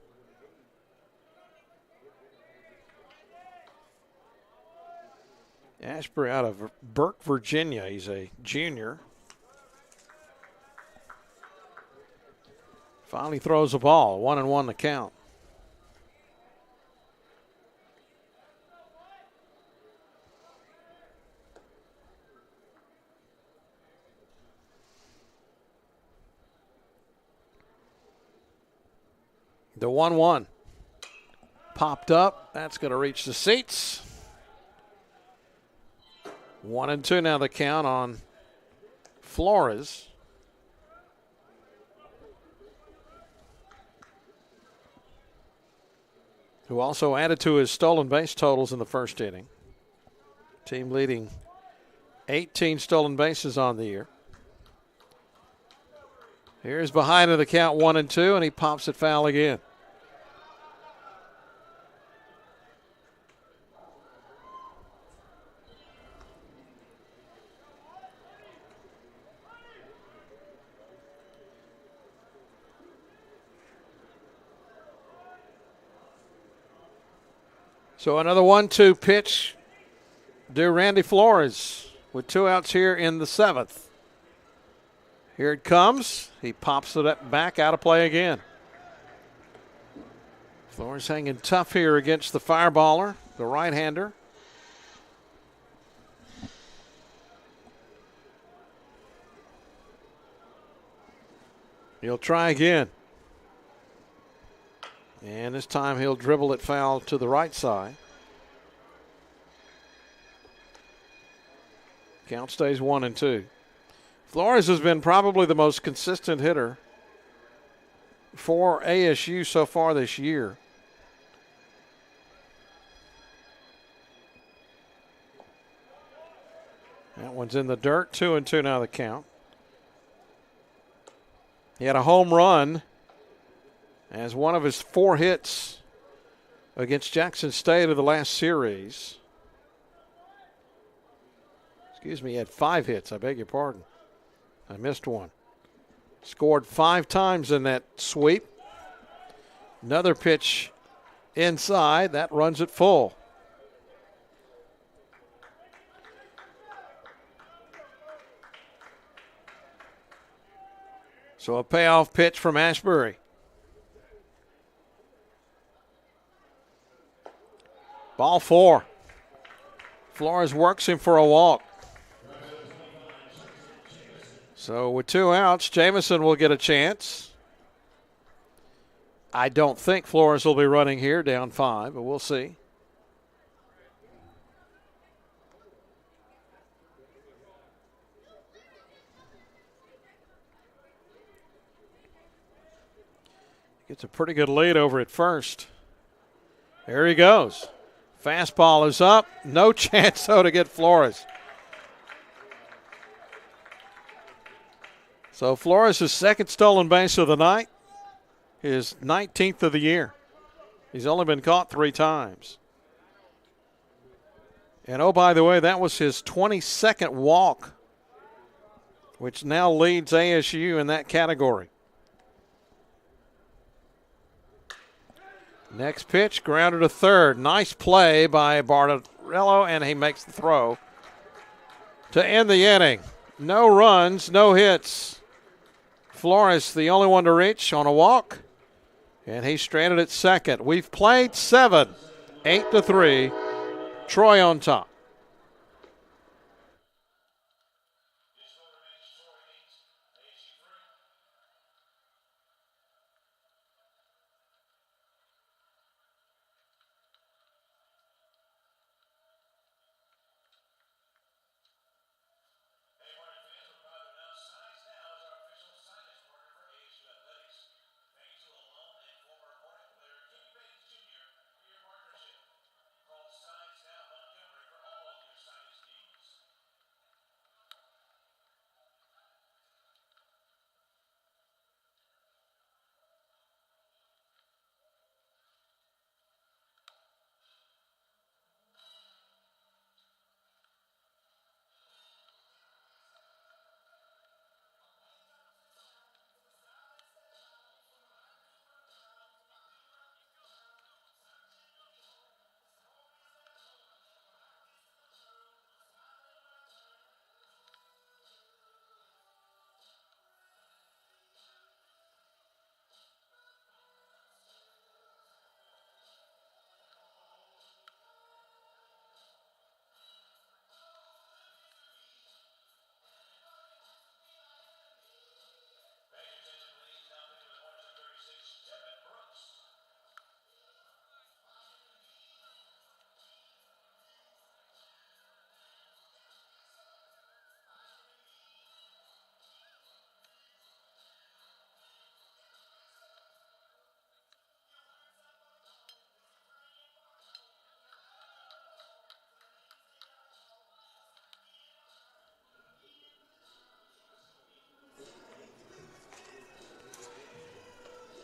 [SPEAKER 1] Ashbury out of Burke, Virginia. He's a junior. Finally throws the ball. 1-1 the count. The 1-1 popped up. That's going to reach the seats. 1-2 now the count on Flores. Who also added to his stolen base totals in the first inning. Team leading 18 stolen bases on the year. Here's behind in the count 1-2, and he pops it foul again. So another 1-2 pitch to Randy Flores with 2 outs here in the 7th. Here it comes. He pops it back out of play again. Flores hanging tough here against the fireballer, the right-hander. He'll try again. And this time he'll dribble it foul to the right side. Count stays 1-2. Flores has been probably the most consistent hitter for ASU so far this year. That one's in the dirt. 2-2 now the count. He had a home run as one of his 4 hits against Jackson State of the last series. Excuse me, he had 5 hits. I beg your pardon. I missed one. Scored 5 times in that sweep. Another pitch inside. That runs it full. So a payoff pitch from Ashbury. Ball 4. Flores works him for a walk. So with 2 outs, Jamison will get a chance. I don't think Flores will be running here down 5, but we'll see. Gets a pretty good lead over at first. Here he goes. Fastball is up. No chance, though, to get Flores. So Flores' second stolen base of the night, his 19th of the year. He's only been caught 3 times. And, oh, by the way, that was his 22nd walk, which now leads ASU in that category. Next pitch, grounded to third. Nice play by Bartarello, and he makes the throw to end the inning. No runs, no hits. Flores, the only one to reach on a walk, and he's stranded at second. We've played 7, 8-3. Troy on top.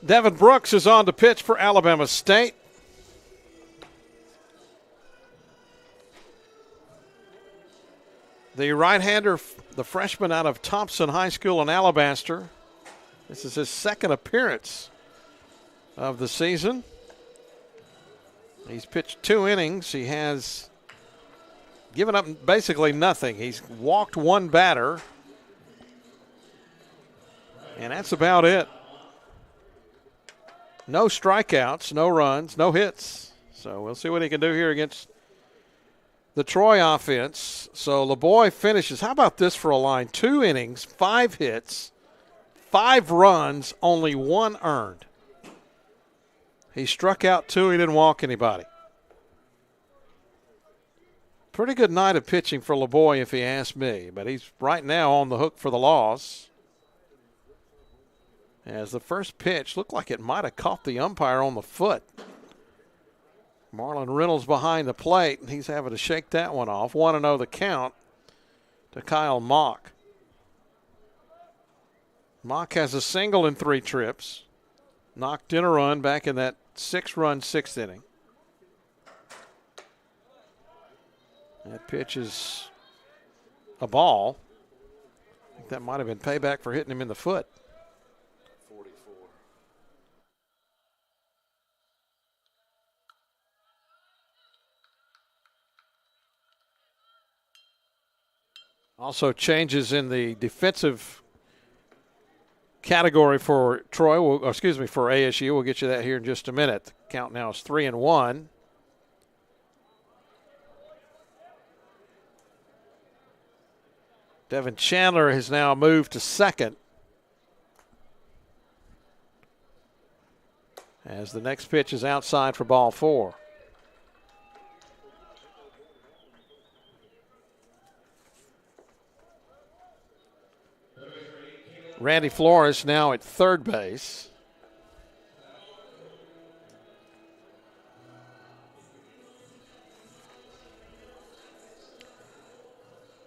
[SPEAKER 1] Devin Brooks is on to pitch for Alabama State. The right-hander, the freshman out of Thompson High School in Alabaster. This is his second appearance of the season. He's pitched 2 innings. He has given up basically nothing. He's walked 1 batter, and that's about it. No strikeouts, no runs, no hits. So we'll see what he can do here against the Troy offense. So LeBoy finishes. How about this for a line? 2 innings, 5 hits, 5 runs, only 1 earned. He struck out 2. He didn't walk anybody. Pretty good night of pitching for LeBoy if he asks me. But he's right now on the hook for the loss. As the first pitch looked like it might have caught the umpire on the foot. Marlon Reynolds behind the plate, and he's having to shake that one off. 1-0 the count to Kyle Mock. Mock has a single in 3 trips. Knocked in a run back in that 6-run 6th inning. That pitch is a ball. I think that might have been payback for hitting him in the foot. Also changes in the defensive category for Troy, for ASU. We'll get you that here in just a minute. The count now is 3-1. Devin Chandler has now moved to second. As the next pitch is outside for ball 4. Randy Flores now at third base.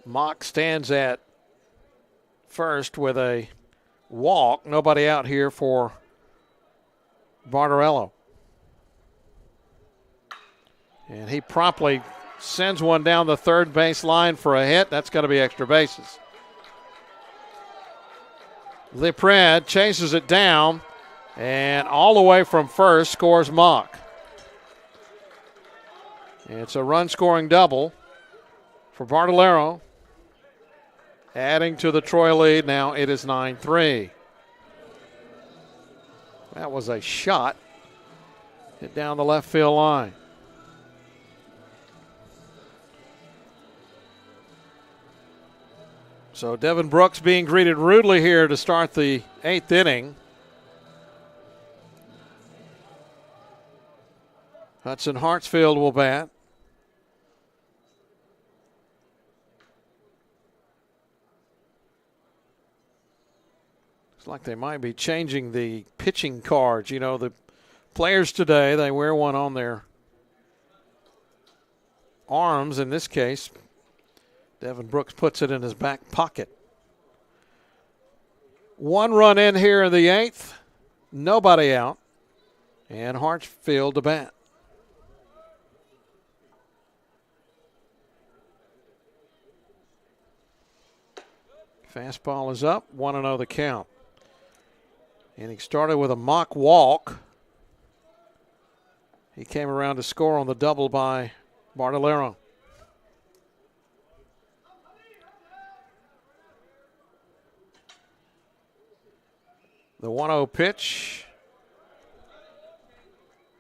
[SPEAKER 1] Mock stands at first with a walk. Nobody out here for Bartarello. And he promptly sends one down the third base line for a hit. That's going to be extra bases. Liprad chases it down, and all the way from first scores Mock. It's a run-scoring double for Bartalero, adding to the Troy lead. Now it is 9-3. That was a shot. Hit down the left field line. So Devin Brooks being greeted rudely here to start the 8th inning. Hudson Hartsfield will bat. Looks like they might be changing the pitching cards. You know, the players today, they wear one on their arms. In this case, Devin Brooks puts it in his back pocket. 1 run in here in the 8th. Nobody out. And Hartsfield to bat. Fastball is up. 1-0 the count. And he started with a mock walk. He came around to score on the double by Bartalero. The 1-0 pitch.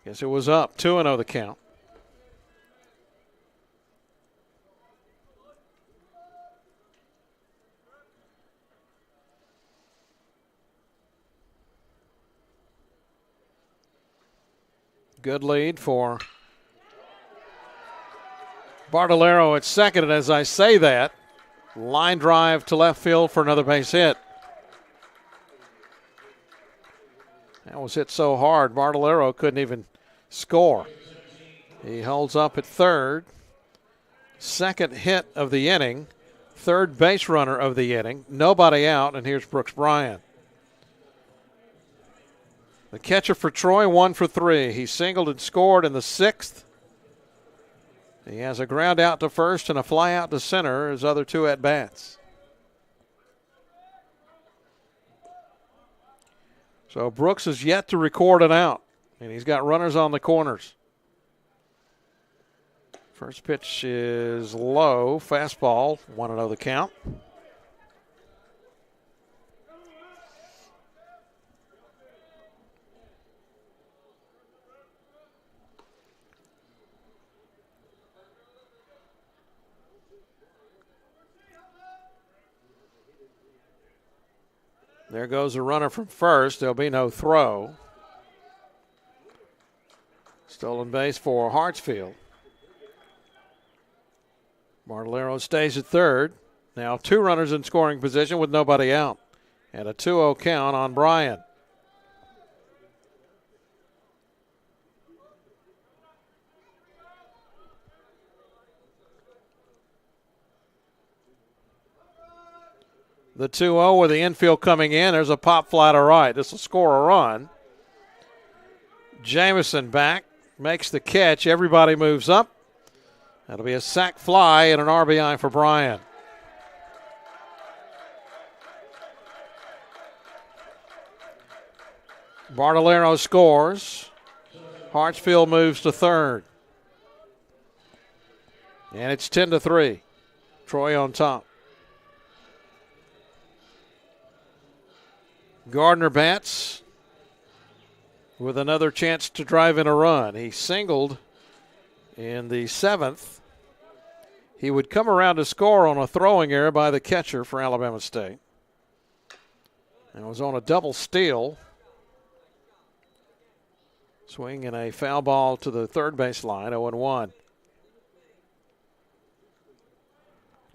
[SPEAKER 1] Guess it was up. 2-0 the count. Good lead for Bartalero at second, and as I say that, line drive to left field for another base hit. That was hit so hard, Bartalero couldn't even score. He holds up at third. Second hit of the inning. Third base runner of the inning. Nobody out, and here's Brooks Bryant. The catcher for Troy, 1 for 3. He singled and scored in the 6th. He has a ground out to first and a fly out to center, his other 2 at-bats. So Brooks is yet to record an out, and he's got runners on the corners. First pitch is low, fastball, 1-0 the count. There goes a runner from first. There'll be no throw. Stolen base for Hartsfield. Bartalero stays at third. Now 2 runners in scoring position with nobody out. And a 2-0 count on Bryan. The 2-0 with the infield coming in. There's a pop fly to right. This will score a run. Jamison back, makes the catch. Everybody moves up. That'll be a sac fly and an RBI for Bryan. Bartalero scores. Hartsfield moves to third. And it's 10-3. Troy on top. Gardner bats with another chance to drive in a run. He singled in the 7th. He would come around to score on a throwing error by the catcher for Alabama State. And it was on a double steal. Swing and a foul ball to the third base line, 0-1.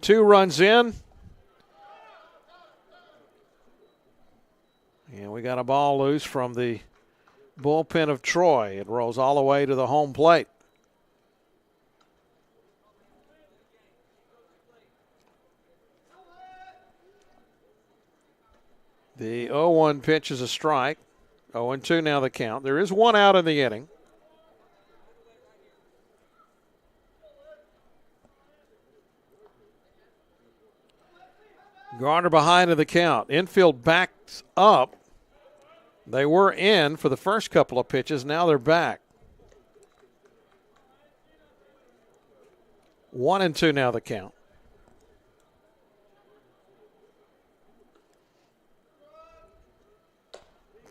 [SPEAKER 1] 2 runs in. And we got a ball loose from the bullpen of Troy. It rolls all the way to the home plate. The 0-1 pitch is a strike. 0-2 now the count. There is one out in the inning. Gardner behind in the count. Infield backs up. They were in for the first couple of pitches. Now they're back. 1-2 now the count.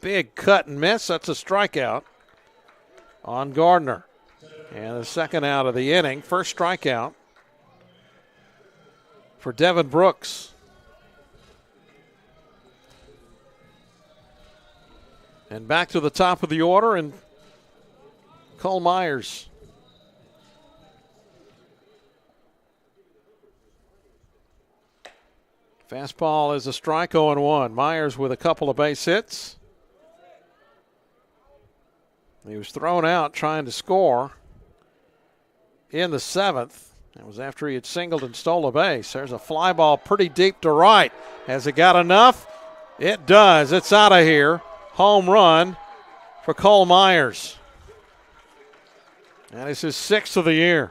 [SPEAKER 1] Big cut and miss. That's a strikeout on Gardner. And the second out of the inning. First strikeout for Devin Brooks. And back to the top of the order, and Cole Myers. Fastball is a strike, 0-1. Myers with a couple of base hits. He was thrown out trying to score in the seventh. That was after he had singled and stole a base. There's a fly ball pretty deep to right. Has it got enough? It does. It's out of here. Home run for Cole Myers. That is his sixth of the year.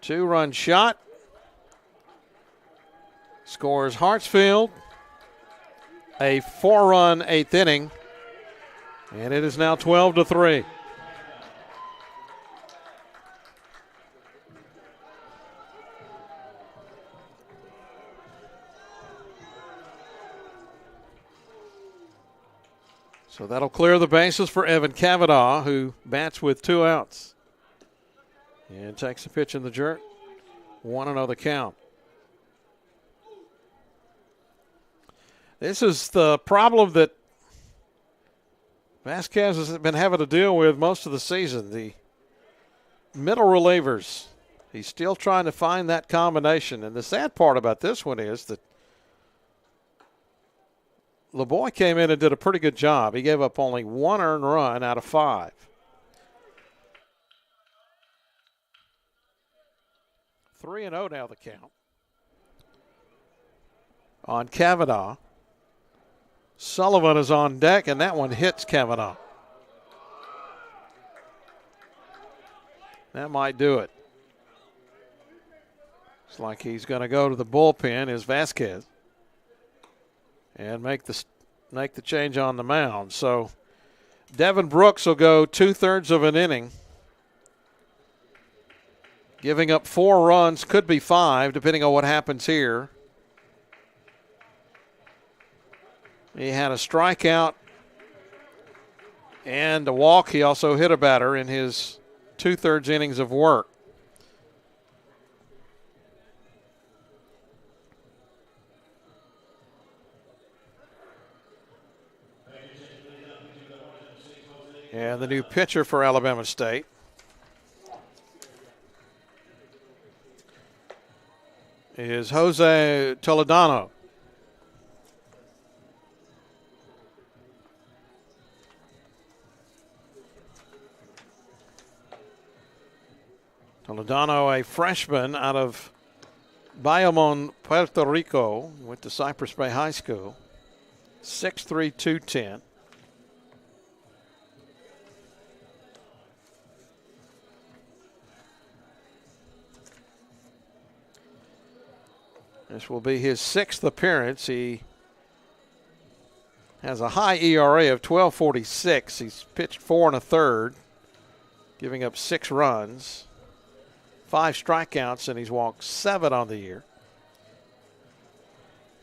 [SPEAKER 1] 2-run shot. Scores Hartsfield. A 4-run eighth inning. And it is now 12-3. So that'll clear the bases for Evan Cavanaugh, who bats with 2 outs. And takes a pitch in the dirt. 1-0 the count. This is the problem that Vasquez has been having to deal with most of the season. The middle relievers. He's still trying to find that combination. And the sad part about this one is that LeBoy came in and did a pretty good job. He gave up only 1 earned run out of 5. 3-0 now the count on Cavanaugh. Sullivan is on deck, and that one hits Cavanaugh. That might do it. It's like he's going to go to the bullpen, is Vasquez, and make the change on the mound. So Devin Brooks will go 2/3 of an inning, giving up 4 runs, could be 5, depending on what happens here. He had a strikeout and a walk. He also hit a batter in his 2/3 innings of work. And the new pitcher for Alabama State is Jose Toledano. Toledano, a freshman out of Bayamon, Puerto Rico, went to Cypress Bay High School. 6'3", 210. This will be his 6th appearance. He has a high ERA of 12.46. He's pitched 4 1/3, giving up 6 runs, 5 strikeouts, and he's walked 7 on the year.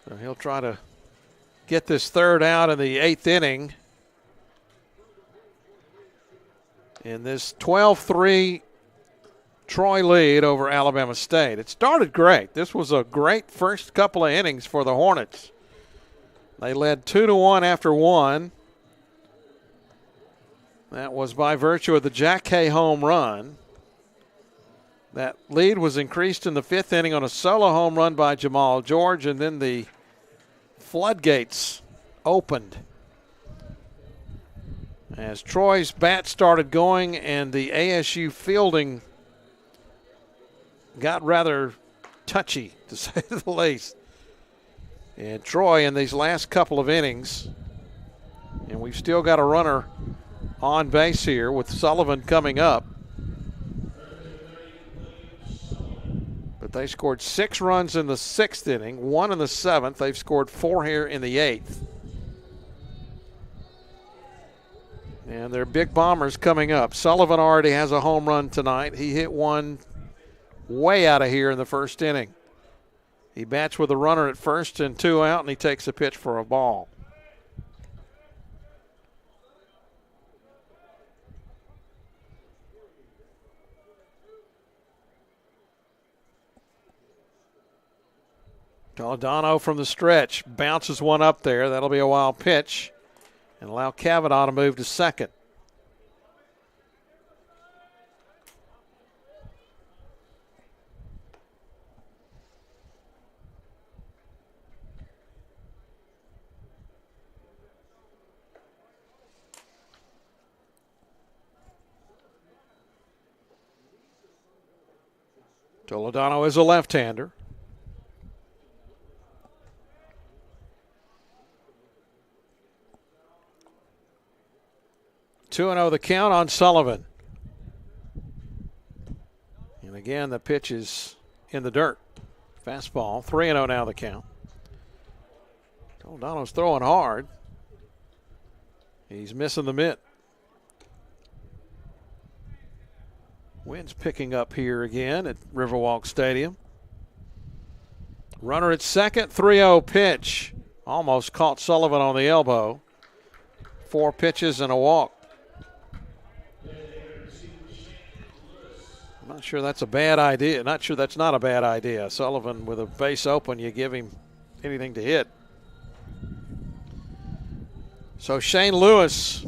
[SPEAKER 1] So he'll try to get this 3rd out in the 8th inning in this 12-3 Troy lead over Alabama State. It started great. This was a great first couple of innings for the Hornets. They led 2-1 after 1. That was by virtue of the Jack Hay home run. That lead was increased in the 5th inning on a solo home run by Jamal George, and then the floodgates opened as Troy's bat started going and the ASU fielding got rather touchy, to say the least. And Troy in these last couple of innings, and we've still got a runner on base here with Sullivan coming up. But they scored 6 runs in the 6th inning, 1 in the 7th. They've scored 4 here in the 8th. And their big bombers coming up. Sullivan already has a home run tonight. He hit one way out of here in the 1st inning. He bats with a runner at first and 2 out, and he takes a pitch for a ball. Toledano from the stretch bounces one up there. That'll be a wild pitch and allow Kavanaugh to move to second. Toledano is a left-hander. 2-0 the count on Sullivan. And again, the pitch is in the dirt. Fastball, 3-0 now the count. Toledano's throwing hard. He's missing the mitt. Wind's picking up here again at Riverwalk Stadium. Runner at second, 3-0 pitch. Almost caught Sullivan on the elbow. 4 pitches and a walk. I'm not sure that's a bad idea. Not sure that's not a bad idea. Sullivan with a base open, you give him anything to hit. So Shane Lewis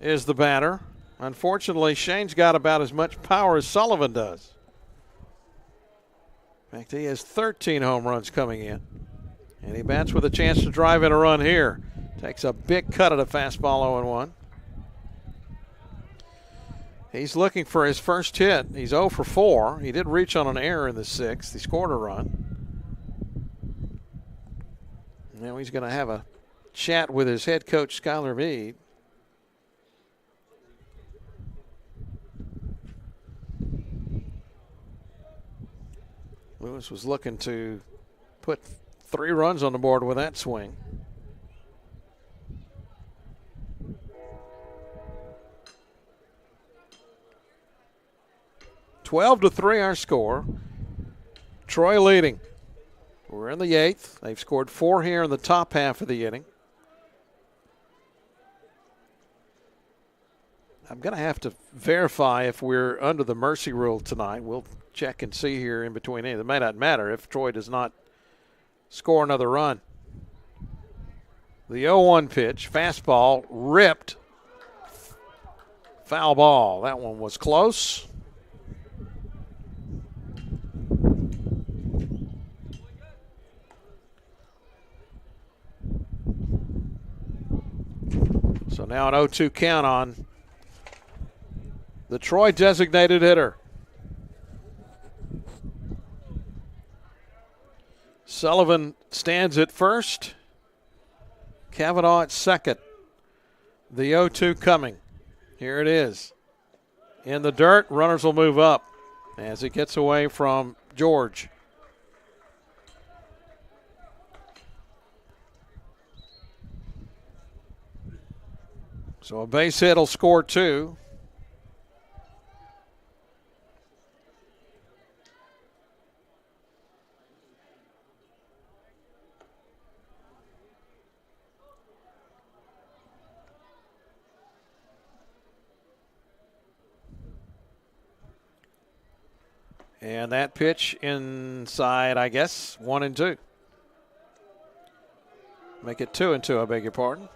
[SPEAKER 1] is the batter. Unfortunately, Shane's got about as much power as Sullivan does. In fact, he has 13 home runs coming in. And he bats with a chance to drive in a run here. Takes a big cut at a fastball 0-1. He's looking for his first hit. He's 0 for 4. He did reach on an error in the 6th. He scored a run. Now he's going to have a chat with his head coach, Skylar Meade. Lewis was looking to put 3 runs on the board with that swing. (12-3) our score. Troy leading. We're in the 8th. They've scored 4 here in the top half of the inning. I'm going to have to verify if we're under the mercy rule tonight. We'll check and see here in between. It may not matter if Troy does not score another run. The 0-1 pitch, fastball, ripped. Foul ball. That one was close. So now an 0-2 count on the Troy designated hitter. Sullivan stands at first. Kavanaugh at second. The 0-2 coming. Here it is. In the dirt, runners will move up as it gets away from George. So a base hit will score 2. And that pitch inside, I guess, 1-2. Make it 2-2, I beg your pardon.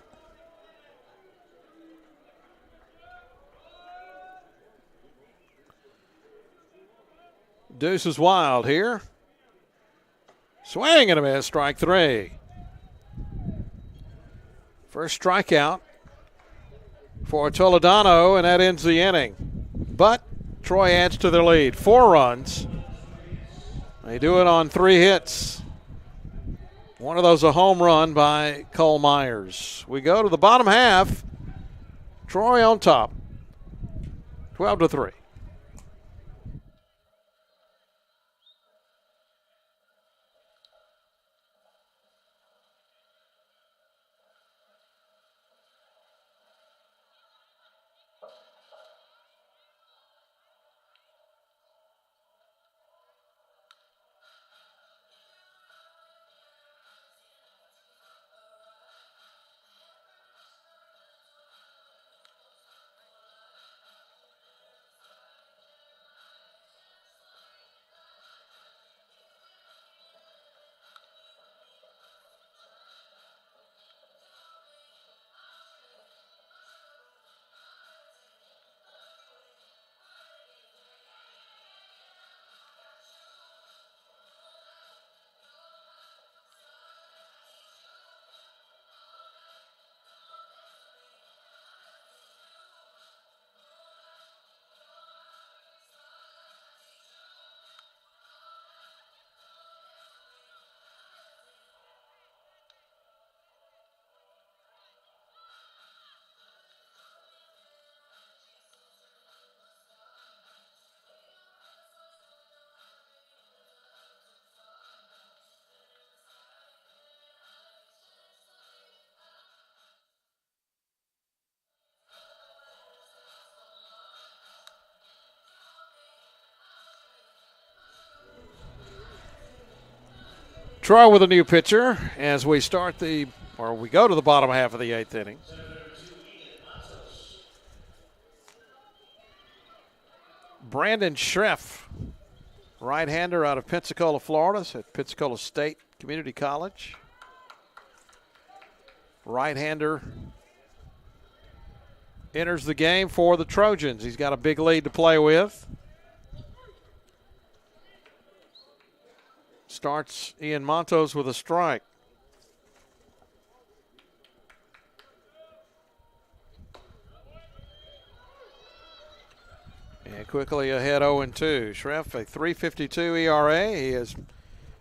[SPEAKER 1] Deuce is wild here. Swing and a miss, strike 3. First strikeout for Toledano, and that ends the inning. But Troy adds to their lead. 4 runs. They do it on 3 hits. One of those a home run by Cole Myers. We go to the bottom half. Troy on top, 12-3. Troy with a new pitcher as we go to the bottom half of the 8th inning. Brandon Schreff, right-hander out of Pensacola, Florida, at Pensacola State Community College. Right-hander enters the game for the Trojans. He's got a big lead to play with. Starts Ian Montos with a strike. And quickly ahead 0-2. Schreff, a 3.52 ERA. He is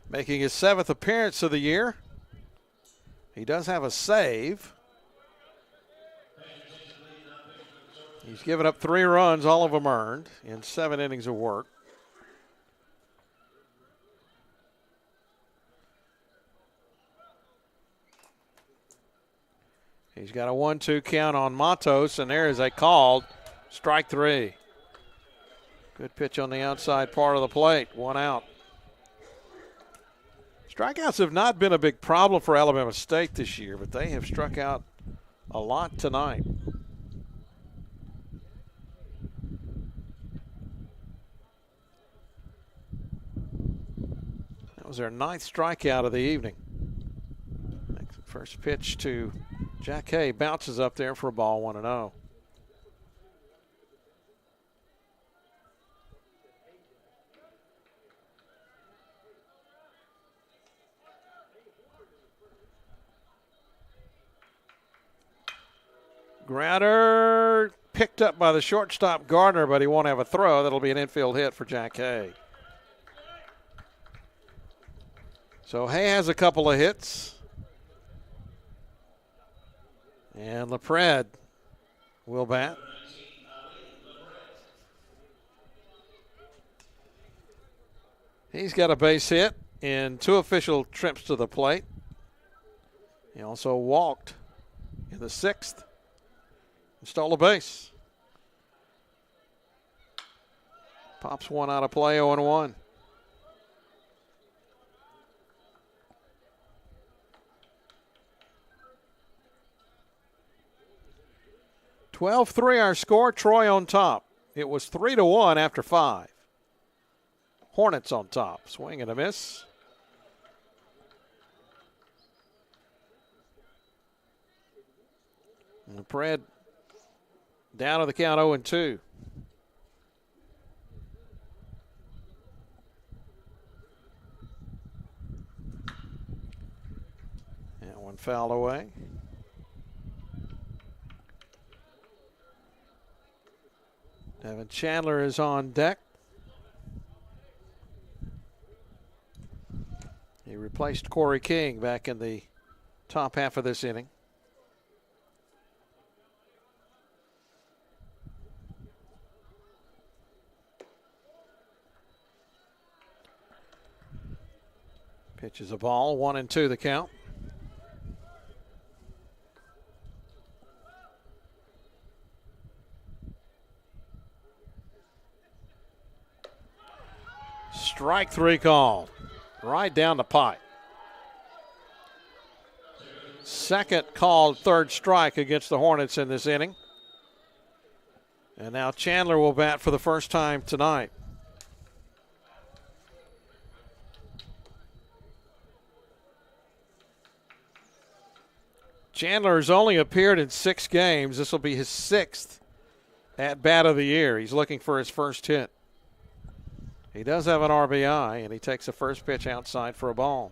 [SPEAKER 1] making his 7th appearance of the year. He does have a save. He's given up 3 runs, all of them earned, in 7 innings of work. He's got a 1-2 count on Matos, and there is a called strike 3. Good pitch on the outside part of the plate. 1 out. Strikeouts have not been a big problem for Alabama State this year, but they have struck out a lot tonight. That was their 9th strikeout of the evening. First pitch to Jack Hay, bounces up there for a ball, 1-0. Grounder picked up by the shortstop Gardner, but he won't have a throw. That'll be an infield hit for Jack Hay. So Hay has a couple of hits. And LaPred will bat. He's got a base hit in 2 official trips to the plate. He also walked in the 6th and stole a base. Pops one out of play, 0-1. (12-3) our score. Troy on top. It was 3-1 after 5. Hornets on top. Swing and a miss. And Pred down to the count, 0-2. That one fouled away. Devin Chandler is on deck. He replaced Corey King back in the top half of this inning. Pitches a ball, 1-2 the count. Strike 3 called. Right down the pipe. Second called third strike against the Hornets in this inning. And now Chandler will bat for the first time tonight. Chandler has only appeared in 6 games. This will be his 6th at bat of the year. He's looking for his first hit. He does have an RBI, and he takes the first pitch outside for a ball.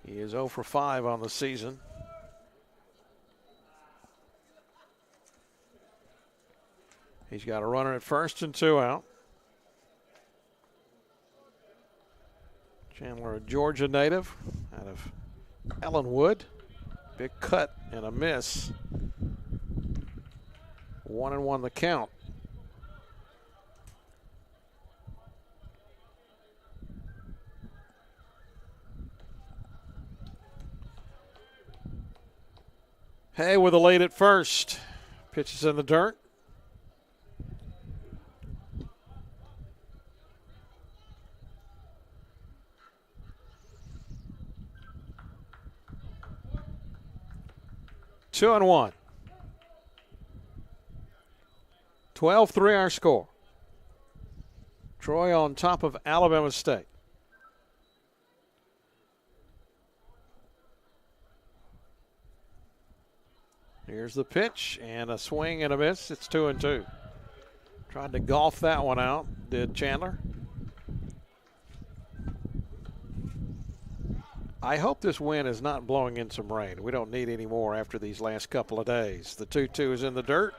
[SPEAKER 1] He is 0 for 5 on the season. He's got a runner at first and 2 out. Chandler, a Georgia native out of Ellenwood. Big cut and a miss. 1-1 the count. Hay with a lead at first. Pitches in the dirt. Two and 1. 12-3 our score. Troy on top of Alabama State. Here's the pitch and a swing and a miss. It's 2-2. Tried to golf that one out, did Chandler. I hope this wind is not blowing in some rain. We don't need any more after these last couple of days. The 2-2 is in the dirt.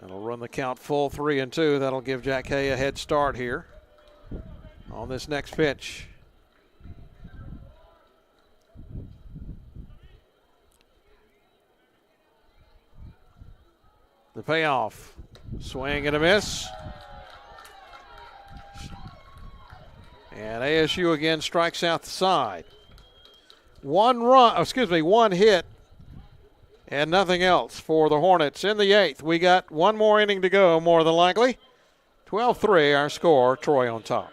[SPEAKER 1] That'll run the count full 3-2. That'll give Jack Hay a head start here on this next pitch. The payoff. Swing and a miss. And ASU again strikes out the side. One hit and nothing else for the Hornets in the 8th. We got one more inning to go, more than likely. 12-3 our score, Troy on top.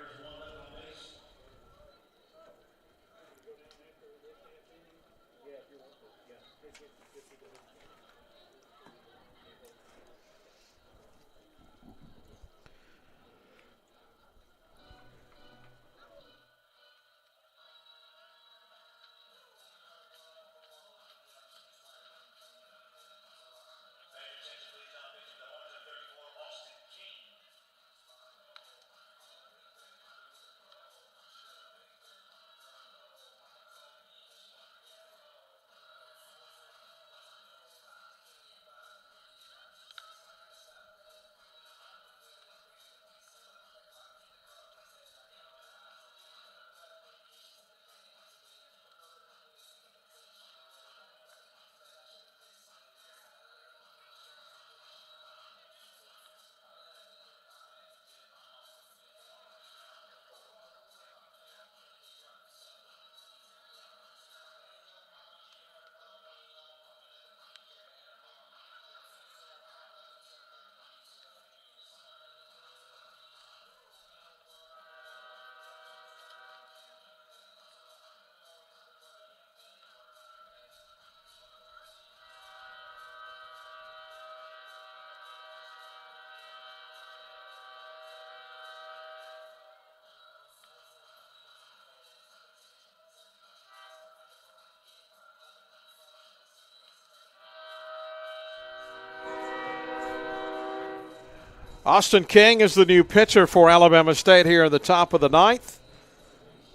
[SPEAKER 1] Austin King is the new pitcher for Alabama State here in the top of the 9th.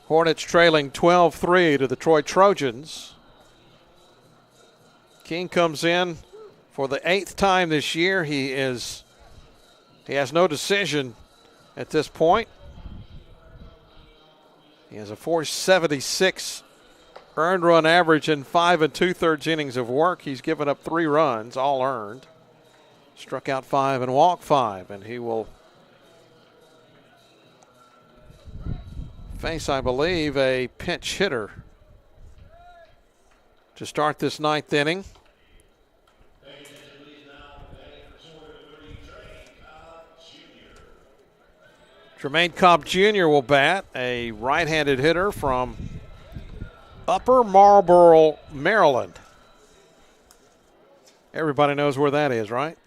[SPEAKER 1] Hornets trailing 12-3 to the Troy Trojans. King comes in For the 8th time this year, he has no decision at this point. He has a 4.76 earned run average in 5 2/3 innings of work. He's given up 3 runs, all earned. Struck out 5 and walked 5, and he will face, I believe, a pinch hitter to start this 9th inning. Jermaine Cobb Jr. will bat, a right-handed hitter from Upper Marlboro, Maryland. Everybody knows where that is, right?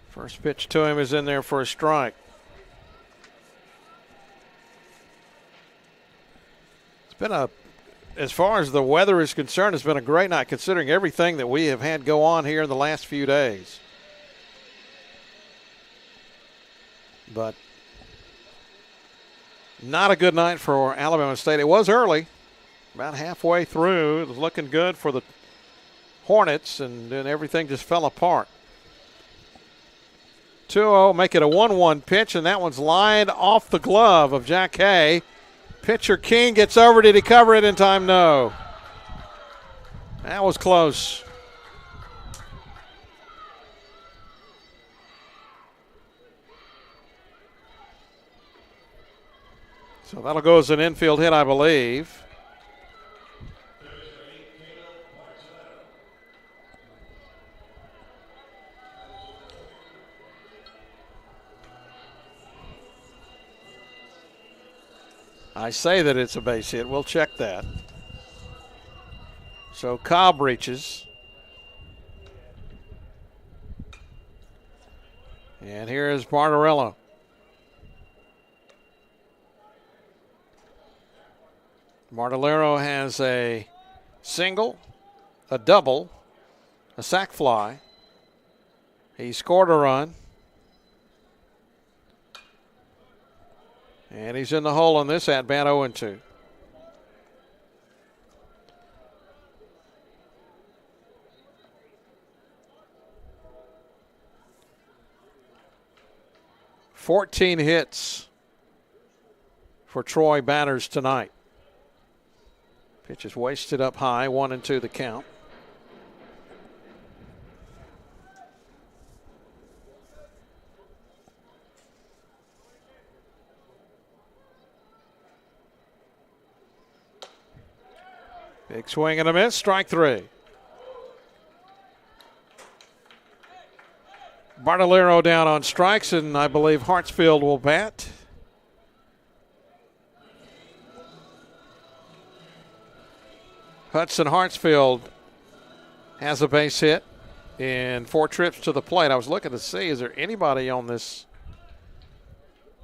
[SPEAKER 1] First pitch to him is in there for a strike. It's been as far as the weather is concerned, it's been a great night considering everything that we have had go on here in the last few days. But not a good night for Alabama State. It was early, about halfway through. It was looking good for the Hornets, and then everything just fell apart. 2-0, make it a 1-1 pitch, and that one's lined off the glove of Jack Hay. Pitcher King gets over. Did he cover it in time? No. That was close. So that'll go as an infield hit, I believe. I say that it's a base hit. We'll check that. So Cobb reaches. And here is Bartarello. Bartolero has a single, a double, a sac fly. He scored a run. And he's in the hole on this at-bat, 0-2. Fourteen hits for Troy batters tonight. Pitch is wasted up high, 1-2 the count. Big swing and a miss, strike 3. Bartolero down on strikes, and I believe Hartsfield will bat. Hudson Hartsfield has a base hit in 4 trips to the plate. I was looking to see, is there anybody on this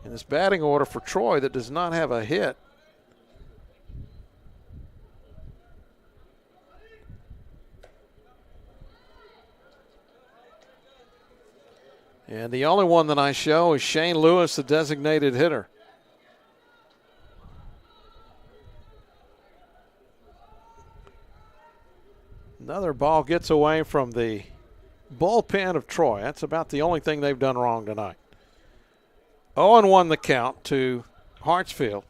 [SPEAKER 1] in this batting order for Troy that does not have a hit? And the only one that I show is Shane Lewis, the designated hitter. Another ball gets away from the bullpen of Troy. That's about the only thing they've done wrong tonight. 0-1 the count to Hartsfield.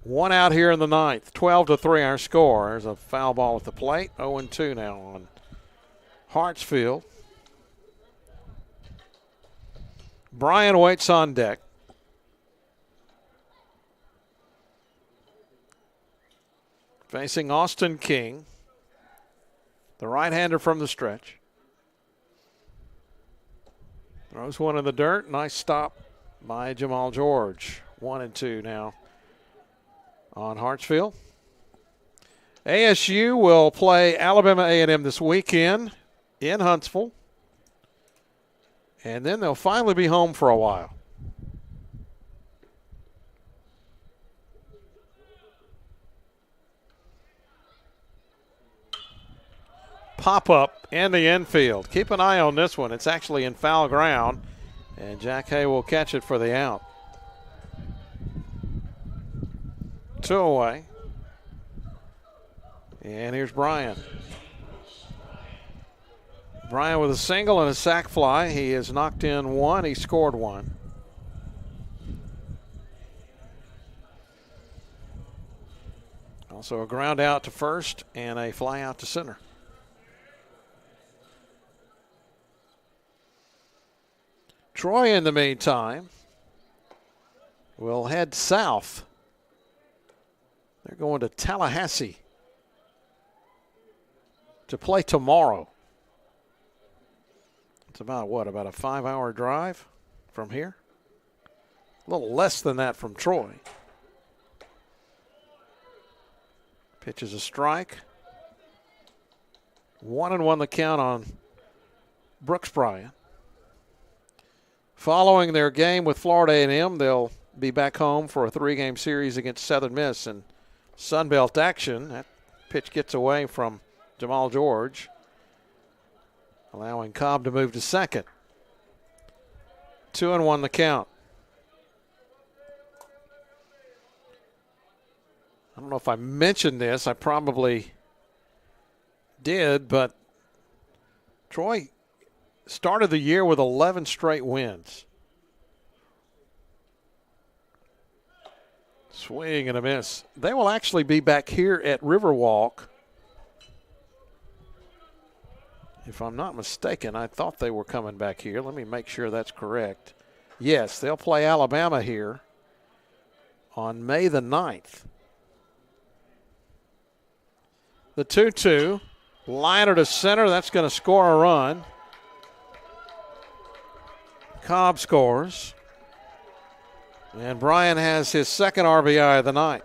[SPEAKER 1] 1 out here in the 9th. 12-3 our score. There's a foul ball at the plate. 0-2 now on Hartsfield. Brian waits on deck. Facing Austin King, the right-hander from the stretch. Throws one in the dirt. Nice stop by Jamal George. 1-2 now on Hartsfield. ASU will play Alabama A&M this weekend in Huntsville. And then they'll finally be home for a while. Pop-up in the infield. Keep an eye on this one. It's actually in foul ground, and Jack Hay will catch it for the out. 2 away. And here's Brian. Brian with a single and a sac fly. He has knocked in 1. He scored 1. Also a ground out to first and a fly out to center. Troy, in the meantime, will head south. They're going to Tallahassee to play tomorrow. It's about what, about a 5-hour drive from here? A little less than that from Troy. Pitch is a strike. 1-1 the count on Brooks Bryant. Following their game with Florida A&M, they'll be back home for a 3-game series against Southern Miss in Sunbelt action. That pitch gets away from Jamal George, allowing Cobb to move to second. 2-1 the count. I don't know if I mentioned this. I probably did, but Troy started the year with 11 straight wins. Swing and a miss. They will actually be back here at Riverwalk. If I'm not mistaken, I thought they were coming back here. Let me make sure that's correct. Yes, they'll play Alabama here on May the 9th. The 2-2. Liner to center. That's going to score a run. Cobb scores. And Brian has his second RBI of the night.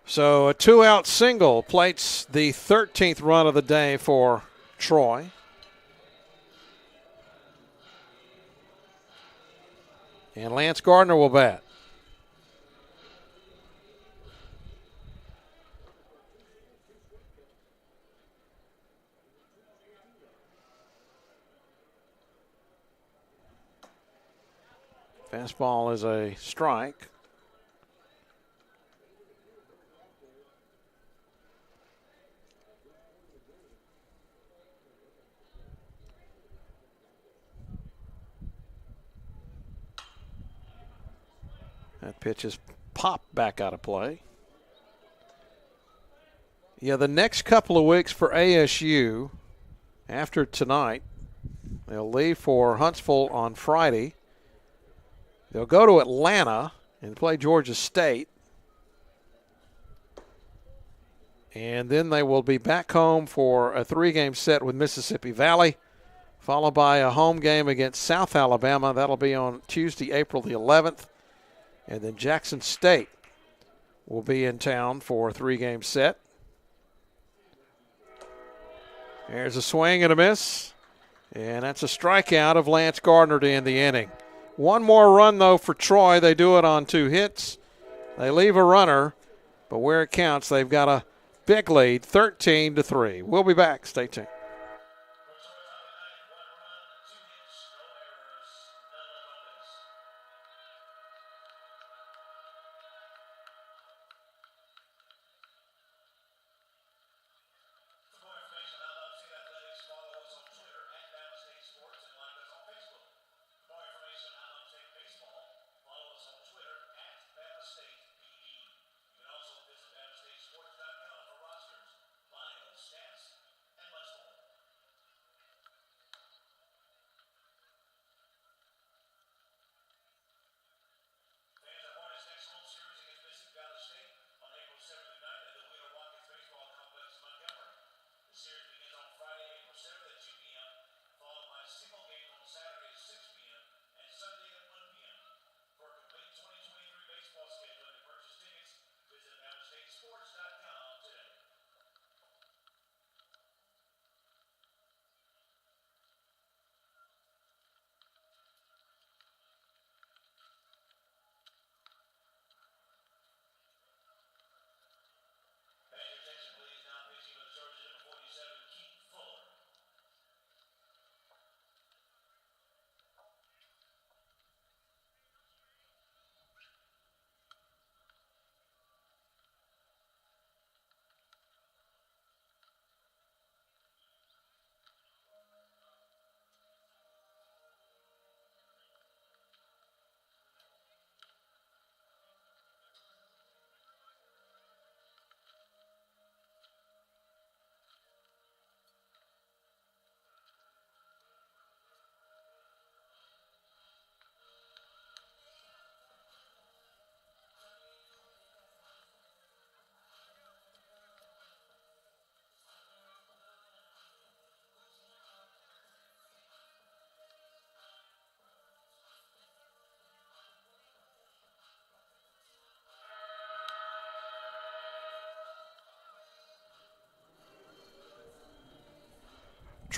[SPEAKER 1] So a 2-out single plates the 13th run of the day for Troy. And Lance Gardner will bat. Fastball is a strike. That pitch is popped back out of play. Yeah, the next couple of weeks for ASU, after tonight, they'll leave for Huntsville on Friday. They'll go to Atlanta and play Georgia State. And then they will be back home for a 3-game set with Mississippi Valley, followed by a home game against South Alabama. That'll be on Tuesday, April the 11th. And then Jackson State will be in town for a 3-game set. There's a swing and a miss. And that's a strikeout of Lance Gardner to end the inning. One more run, though, for Troy. They do it on 2 hits. They leave a runner, but where it counts, they've got a big lead, 13-3. We'll be back. Stay tuned.
[SPEAKER 2] Sports.com for rosters, bios, stats, and much more.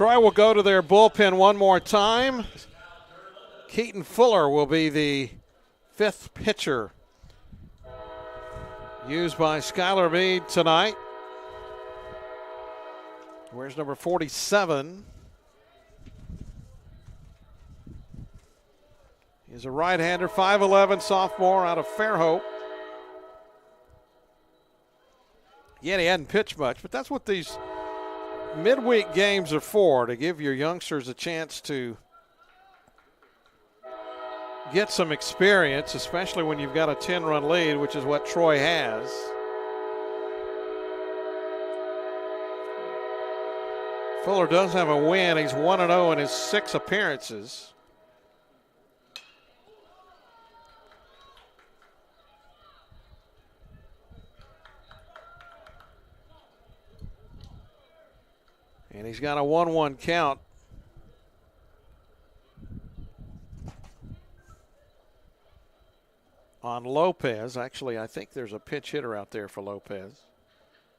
[SPEAKER 1] Troy will go to their bullpen one more time. Keaton Fuller will be the fifth pitcher used by Skylar Meade tonight. Where's number 47? He's a right-hander, 5'11", sophomore out of Fairhope. Yet he hadn't pitched much, but that's what these midweek games are for, to give your youngsters a chance to get some experience, especially when you've got a 10-run lead, which is what Troy has. Fuller does have a win. He's 1-0 in his 6 appearances. And he's got a 1-1 count. On Lopez. Actually, I think there's a pinch hitter out there for Lopez.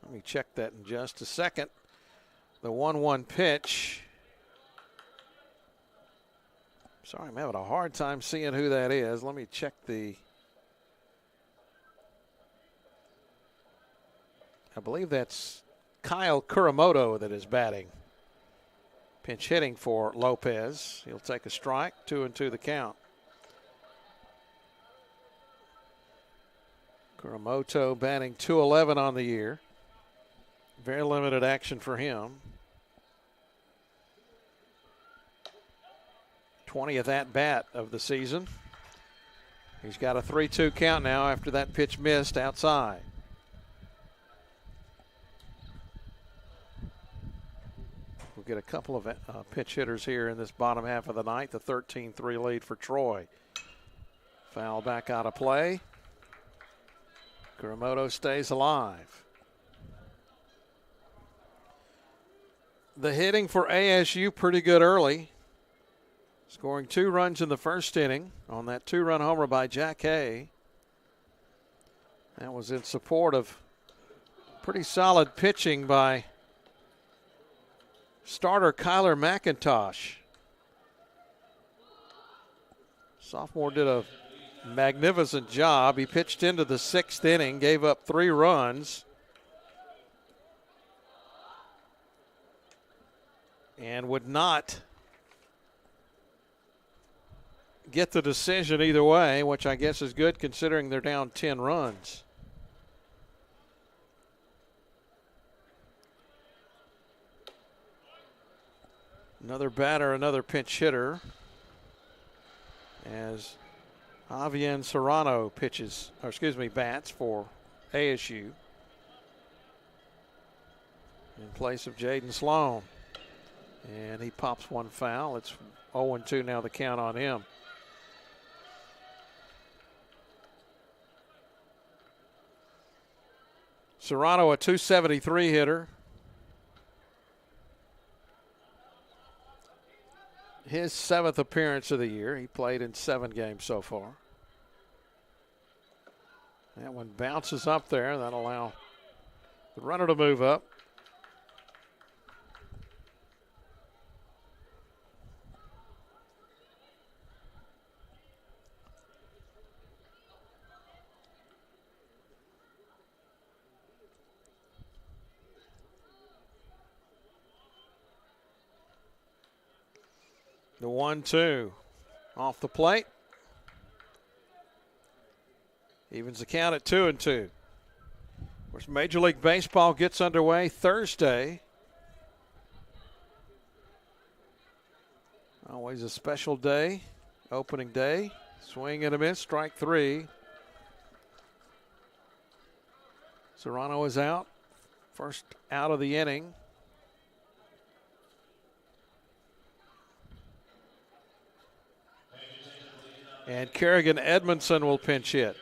[SPEAKER 1] Let me check that in just a second. The 1-1 pitch. Sorry, I'm having a hard time seeing who that is. Let me check the. I believe that's Kyle Kuramoto that is batting. Pinch hitting for Lopez. He'll take a strike. 2-2 the count. Kuramoto batting .211 on the year. Very limited action for him. 20th at-bat of the season. He's got a 3-2 count now after that pitch missed outside. We'll get a couple of pitch hitters here in this bottom half of the ninth. The 13-3 lead for Troy. Foul back out of play. Kuramoto stays alive. The hitting for ASU pretty good early. Scoring 2 runs in the first inning on that 2-run homer by Jack Hay. That was in support of pretty solid pitching by starter Kyler McIntosh. Sophomore did a magnificent job. He pitched into the 6th inning, gave up 3 runs. And would not get the decision either way, which I guess is good considering they're down 10 runs. Another batter, another pinch hitter, as Javier Serrano bats for ASU in place of Jaden Sloan. And he pops one foul. It's 0-2 now, the count on him. Serrano, a .273 hitter. His 7th appearance of the year. He played in 7 games so far. That one bounces up there. That'll allow the runner to move up. The 1-2 off the plate. Evens the count at 2-2. Of course, Major League Baseball gets underway Thursday. Always a special day, opening day. Swing and a miss, strike 3. Serrano is out. First out of the inning. And Kerrigan Edmondson will pinch hit.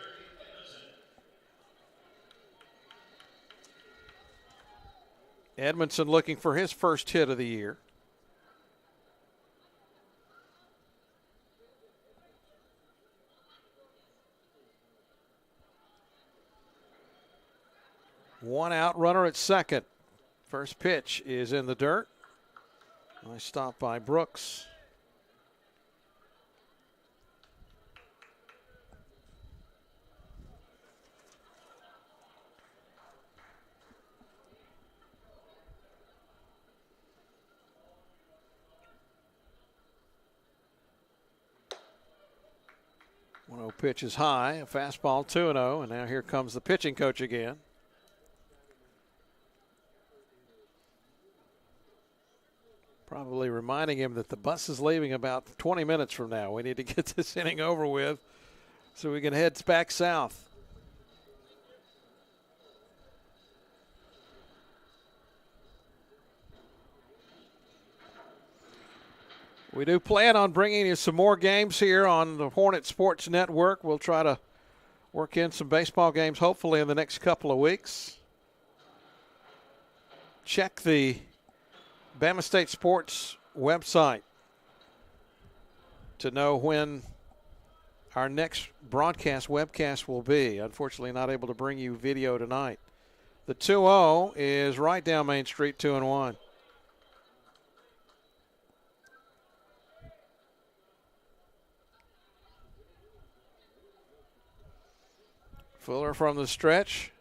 [SPEAKER 1] Edmondson looking for his first hit of the year. One out, runner at second. First pitch is in the dirt. Nice stop by Brooks. One-0 pitch is high, a fastball 2-0, and now here comes the pitching coach again. Probably reminding him that the bus is leaving about 20 minutes from now. We need to get this inning over with so we can head back south. We do plan on bringing you some more games here on the Hornet Sports Network. We'll try to work in some baseball games hopefully in the next couple of weeks. Check the Bama State Sports website to know when our next broadcast webcast will be. Unfortunately, not able to bring you video tonight. The 2-0 is right down Main Street, 2-1. Fuller from the stretch.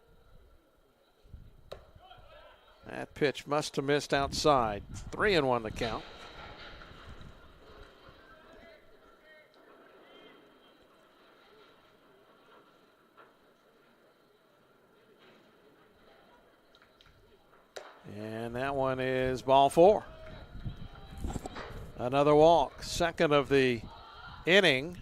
[SPEAKER 1] That pitch must have missed outside. 3-1 the count. And that one is ball 4. Another walk. Second of the inning.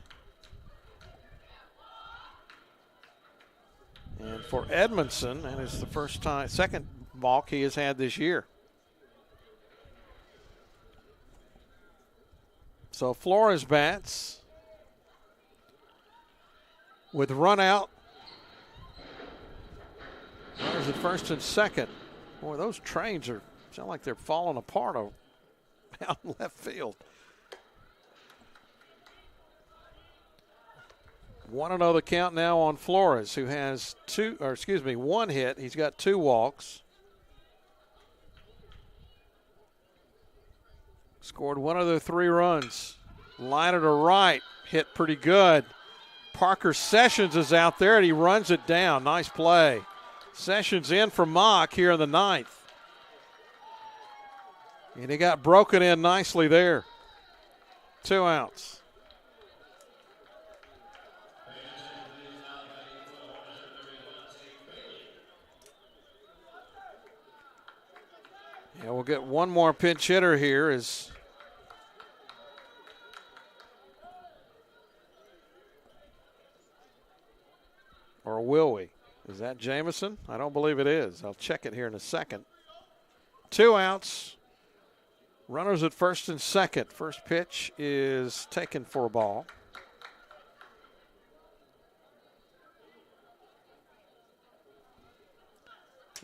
[SPEAKER 1] And for Edmondson, and it's the second balk he has had this year. So Flores bats with run out. Runners at first and second. Boy, those trains sound like they're falling apart out in left field. 1-0 the count now on Flores, who has one hit. He's got 2 walks. Scored 1 of their 3 runs. Liner to right, hit pretty good. Parker Sessions is out there, and he runs it down. Nice play. Sessions in for Mock here in the 9th. And he got broken in nicely there. 2 outs. Yeah, we'll get one more pinch hitter here or will we? Is that Jamison? I don't believe it is. I'll check it here in a second. 2 outs. Runners at first and second. First pitch is taken for a ball.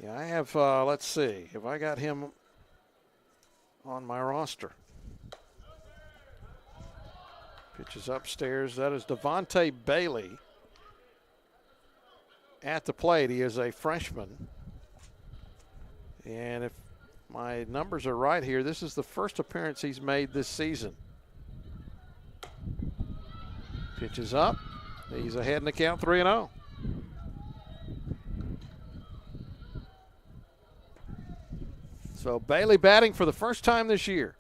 [SPEAKER 1] Yeah, I have, let's see, have I got him on my roster? Pitches upstairs. That is Devontae Bailey at the plate. He is a freshman. And if my numbers are right here, this is the first appearance he's made this season. Pitches up. He's ahead in the count, 3-0. So Bailey batting for the first time this year.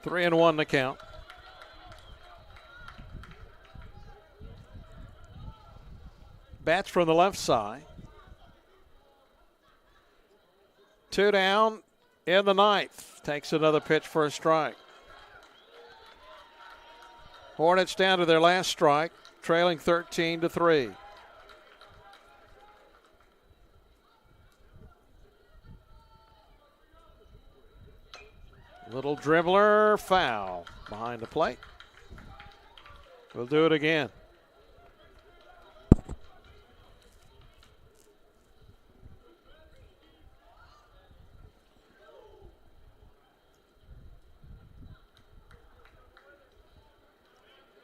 [SPEAKER 1] Three and 1 the count. Bats from the left side. 2 down in the 9th. Takes another pitch for a strike. Hornets down to their last strike, trailing 13-3. Little dribbler, foul behind the plate. We'll do it again.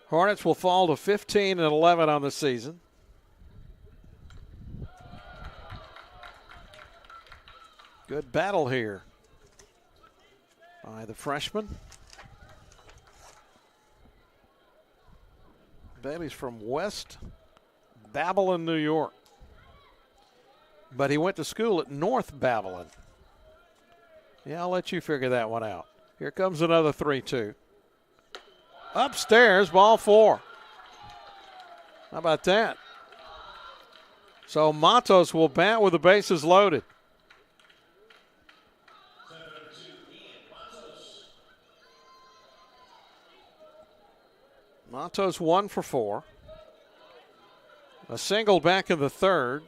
[SPEAKER 1] Hornets will fall to 15-11 on the season. Good battle here by the freshman. Bailey's from West Babylon, New York. But he went to school at North Babylon. Yeah, I'll let you figure that one out. Here comes another 3-2. Upstairs, ball 4. How about that? So Matos will bat with the bases loaded. Matos 1 for 4. A single back in the third.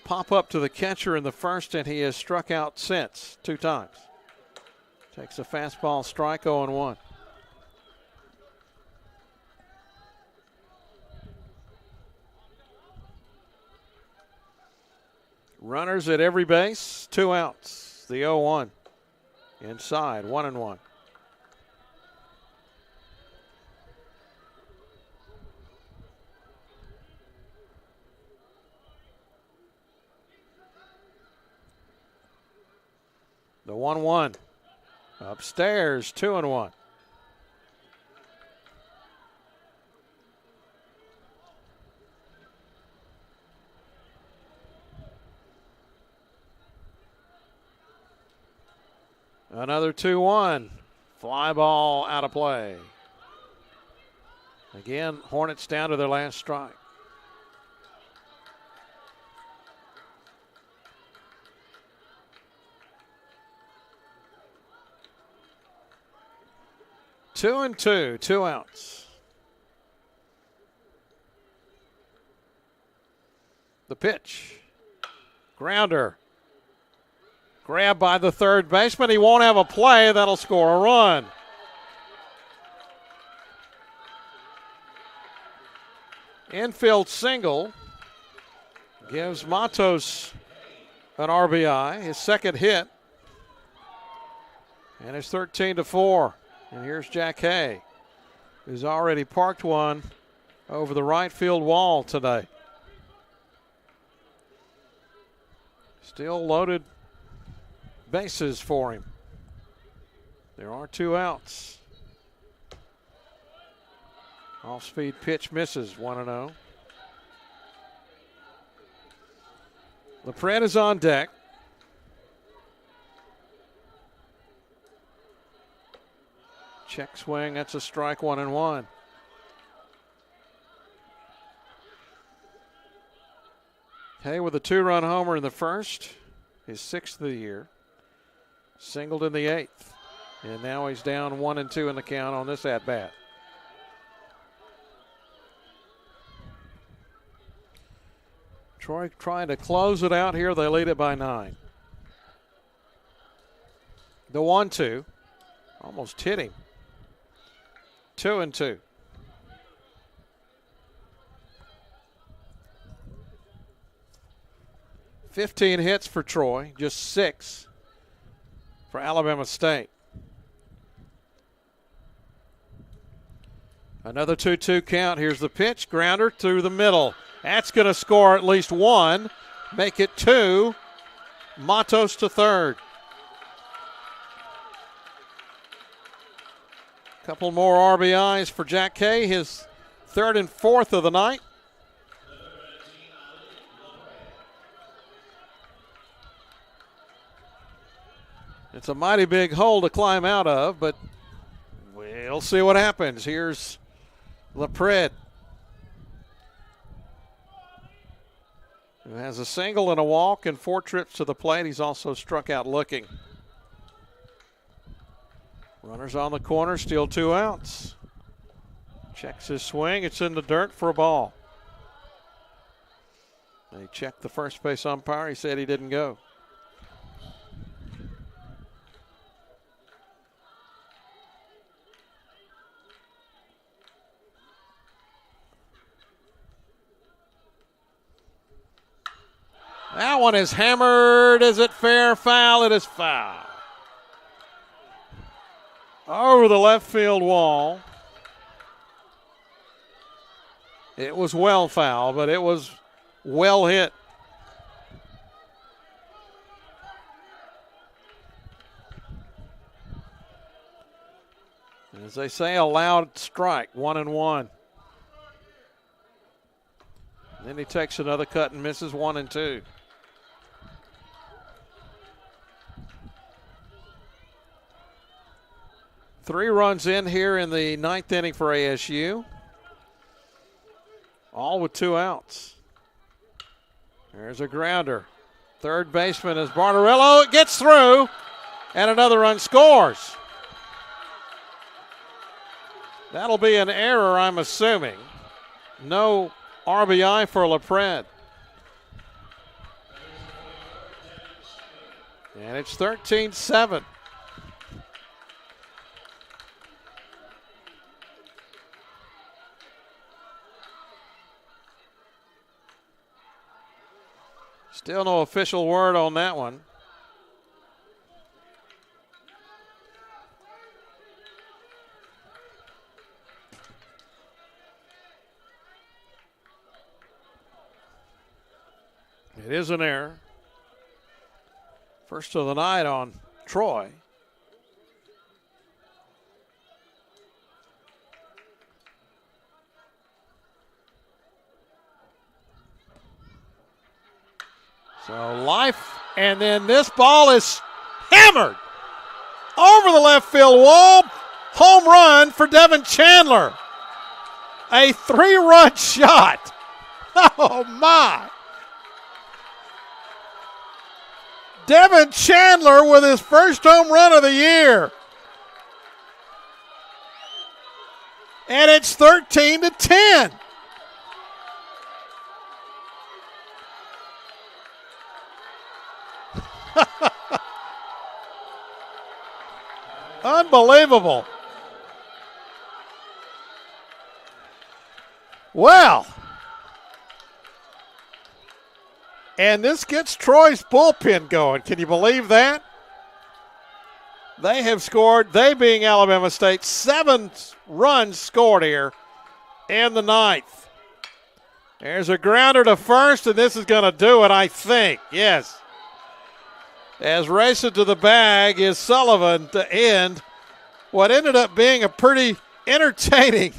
[SPEAKER 1] Pop up to the catcher in the first, and he has struck out since 2 times. Takes a fastball strike, 0-1. Runners at every base, 2 outs. The 0-1. Inside, 1-1. The 1-1. Upstairs, 2-1. Another 2-1. Fly ball out of play. Again, Hornets down to their last strike. Two and two, 2 outs. The pitch. Grounder. Grabbed by the third baseman. He won't have a play. That'll score a run. Infield single gives Matos an RBI, his second hit. And it's 13-4. And here's Jack Hay, who's already parked one over the right field wall today. Still loaded bases for him. There are 2 outs. Off-speed pitch misses, 1-0. LaPrette is on deck. Check swing, that's a strike, 1-1. Hay with a 2-run homer in the first, his 6th of the year. Singled in the 8th. And now he's down 1-2 in the count on this at-bat. Troy trying to close it out here. They lead it by 9. The 1-2 almost hit him. 2-2. $15 hits for Troy, just 6 for Alabama State. Another 2-2 count. Here's the pitch. Grounder through the middle. That's going to score at least 1. Make it 2. Matos to third. Couple more RBIs for Jack Hay, his 3rd and 4th of the night. It's a mighty big hole to climb out of, but we'll see what happens. Here's LaPrette, who has a single and a walk and 4 trips to the plate. He's also struck out looking. Runners on the corner, still 2 outs. Checks his swing. It's in the dirt for a ball. They checked the first base umpire. He said he didn't go. That one is hammered. Is it fair? Foul? It is foul. Over the left field wall. It was well foul, but it was well hit. they say, a loud strike, 1-1. Then he takes another cut and misses 1-2. Three runs in here in the ninth inning for ASU. All with two outs. There's a grounder. Third baseman is Barbarello. It gets through, and another run scores. That'll be an error, I'm assuming. No RBI for LaPred. And it's 13-7. Still no official word on that one. It is an error. First of the night on Troy. So life, and then this ball is hammered over the left field wall. Home run for Devin Chandler. A 3-run shot. Oh, my. Devin Chandler with his first home run of the year. And it's 13-10. Unbelievable. Well, and this gets Troy's bullpen going. Can you believe that? They have scored, they being Alabama State, 7 runs scored here in the ninth. There's a grounder to first, and this is going to do it, I think. Yes. As racing to the bag is Sullivan to end what ended up being a pretty entertaining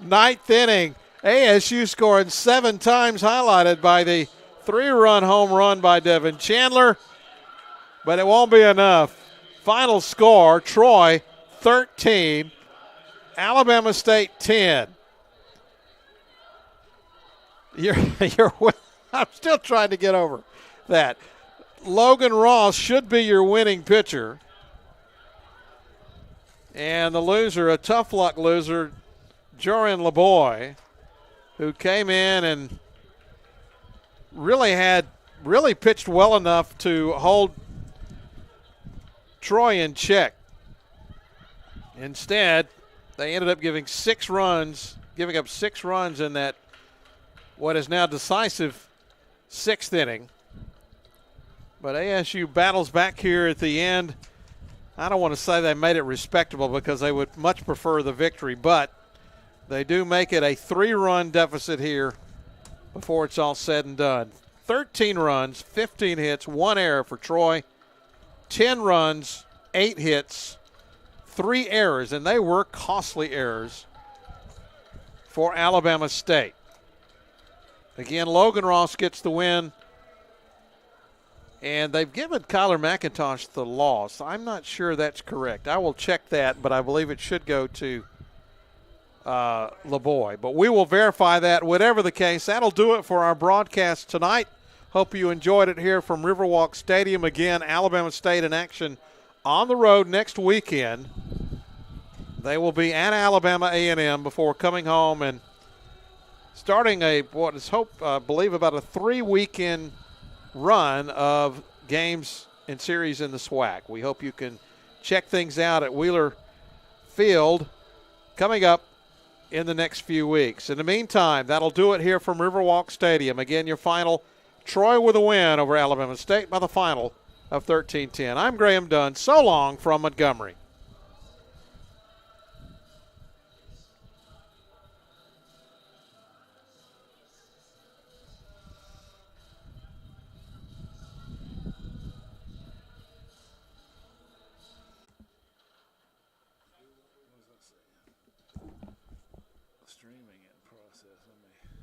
[SPEAKER 1] ninth inning. ASU scoring 7 times, highlighted by the 3-run home run by Devin Chandler, but it won't be enough. Final score, Troy 13, Alabama State 10. I'm still trying to get over that. Logan Ross should be your winning pitcher. And the loser, a tough luck loser, Joran LeBoy, who came in and really pitched well enough to hold Troy in check. Instead, they ended up giving up 6 runs in that what is now decisive 6th inning. But ASU battles back here at the end. I don't want to say they made it respectable because they would much prefer the victory, but they do make it a 3-run deficit here before it's all said and done. 13 runs, 15 hits, 1 error for Troy. 10 runs, 8 hits, 3 errors, and they were costly errors for Alabama State. Again, Logan Ross gets the win. And they've given Kyler McIntosh the loss. I'm not sure that's correct. I will check that, but I believe it should go to LeBoy. But we will verify that. Whatever the case, that'll do it for our broadcast tonight. Hope you enjoyed it here from Riverwalk Stadium. Again, Alabama State in action on the road next weekend. They will be at Alabama A&M before coming home and starting about a 3-weekend run of games and series in the SWAC. We hope you can check things out at Wheeler Field coming up in the next few weeks. In the meantime, that'll do it here from Riverwalk Stadium. Again, your final, Troy with a win over Alabama State by the final of 13-10. I'm Graham Dunn. So long from Montgomery.
[SPEAKER 2] says. Let me.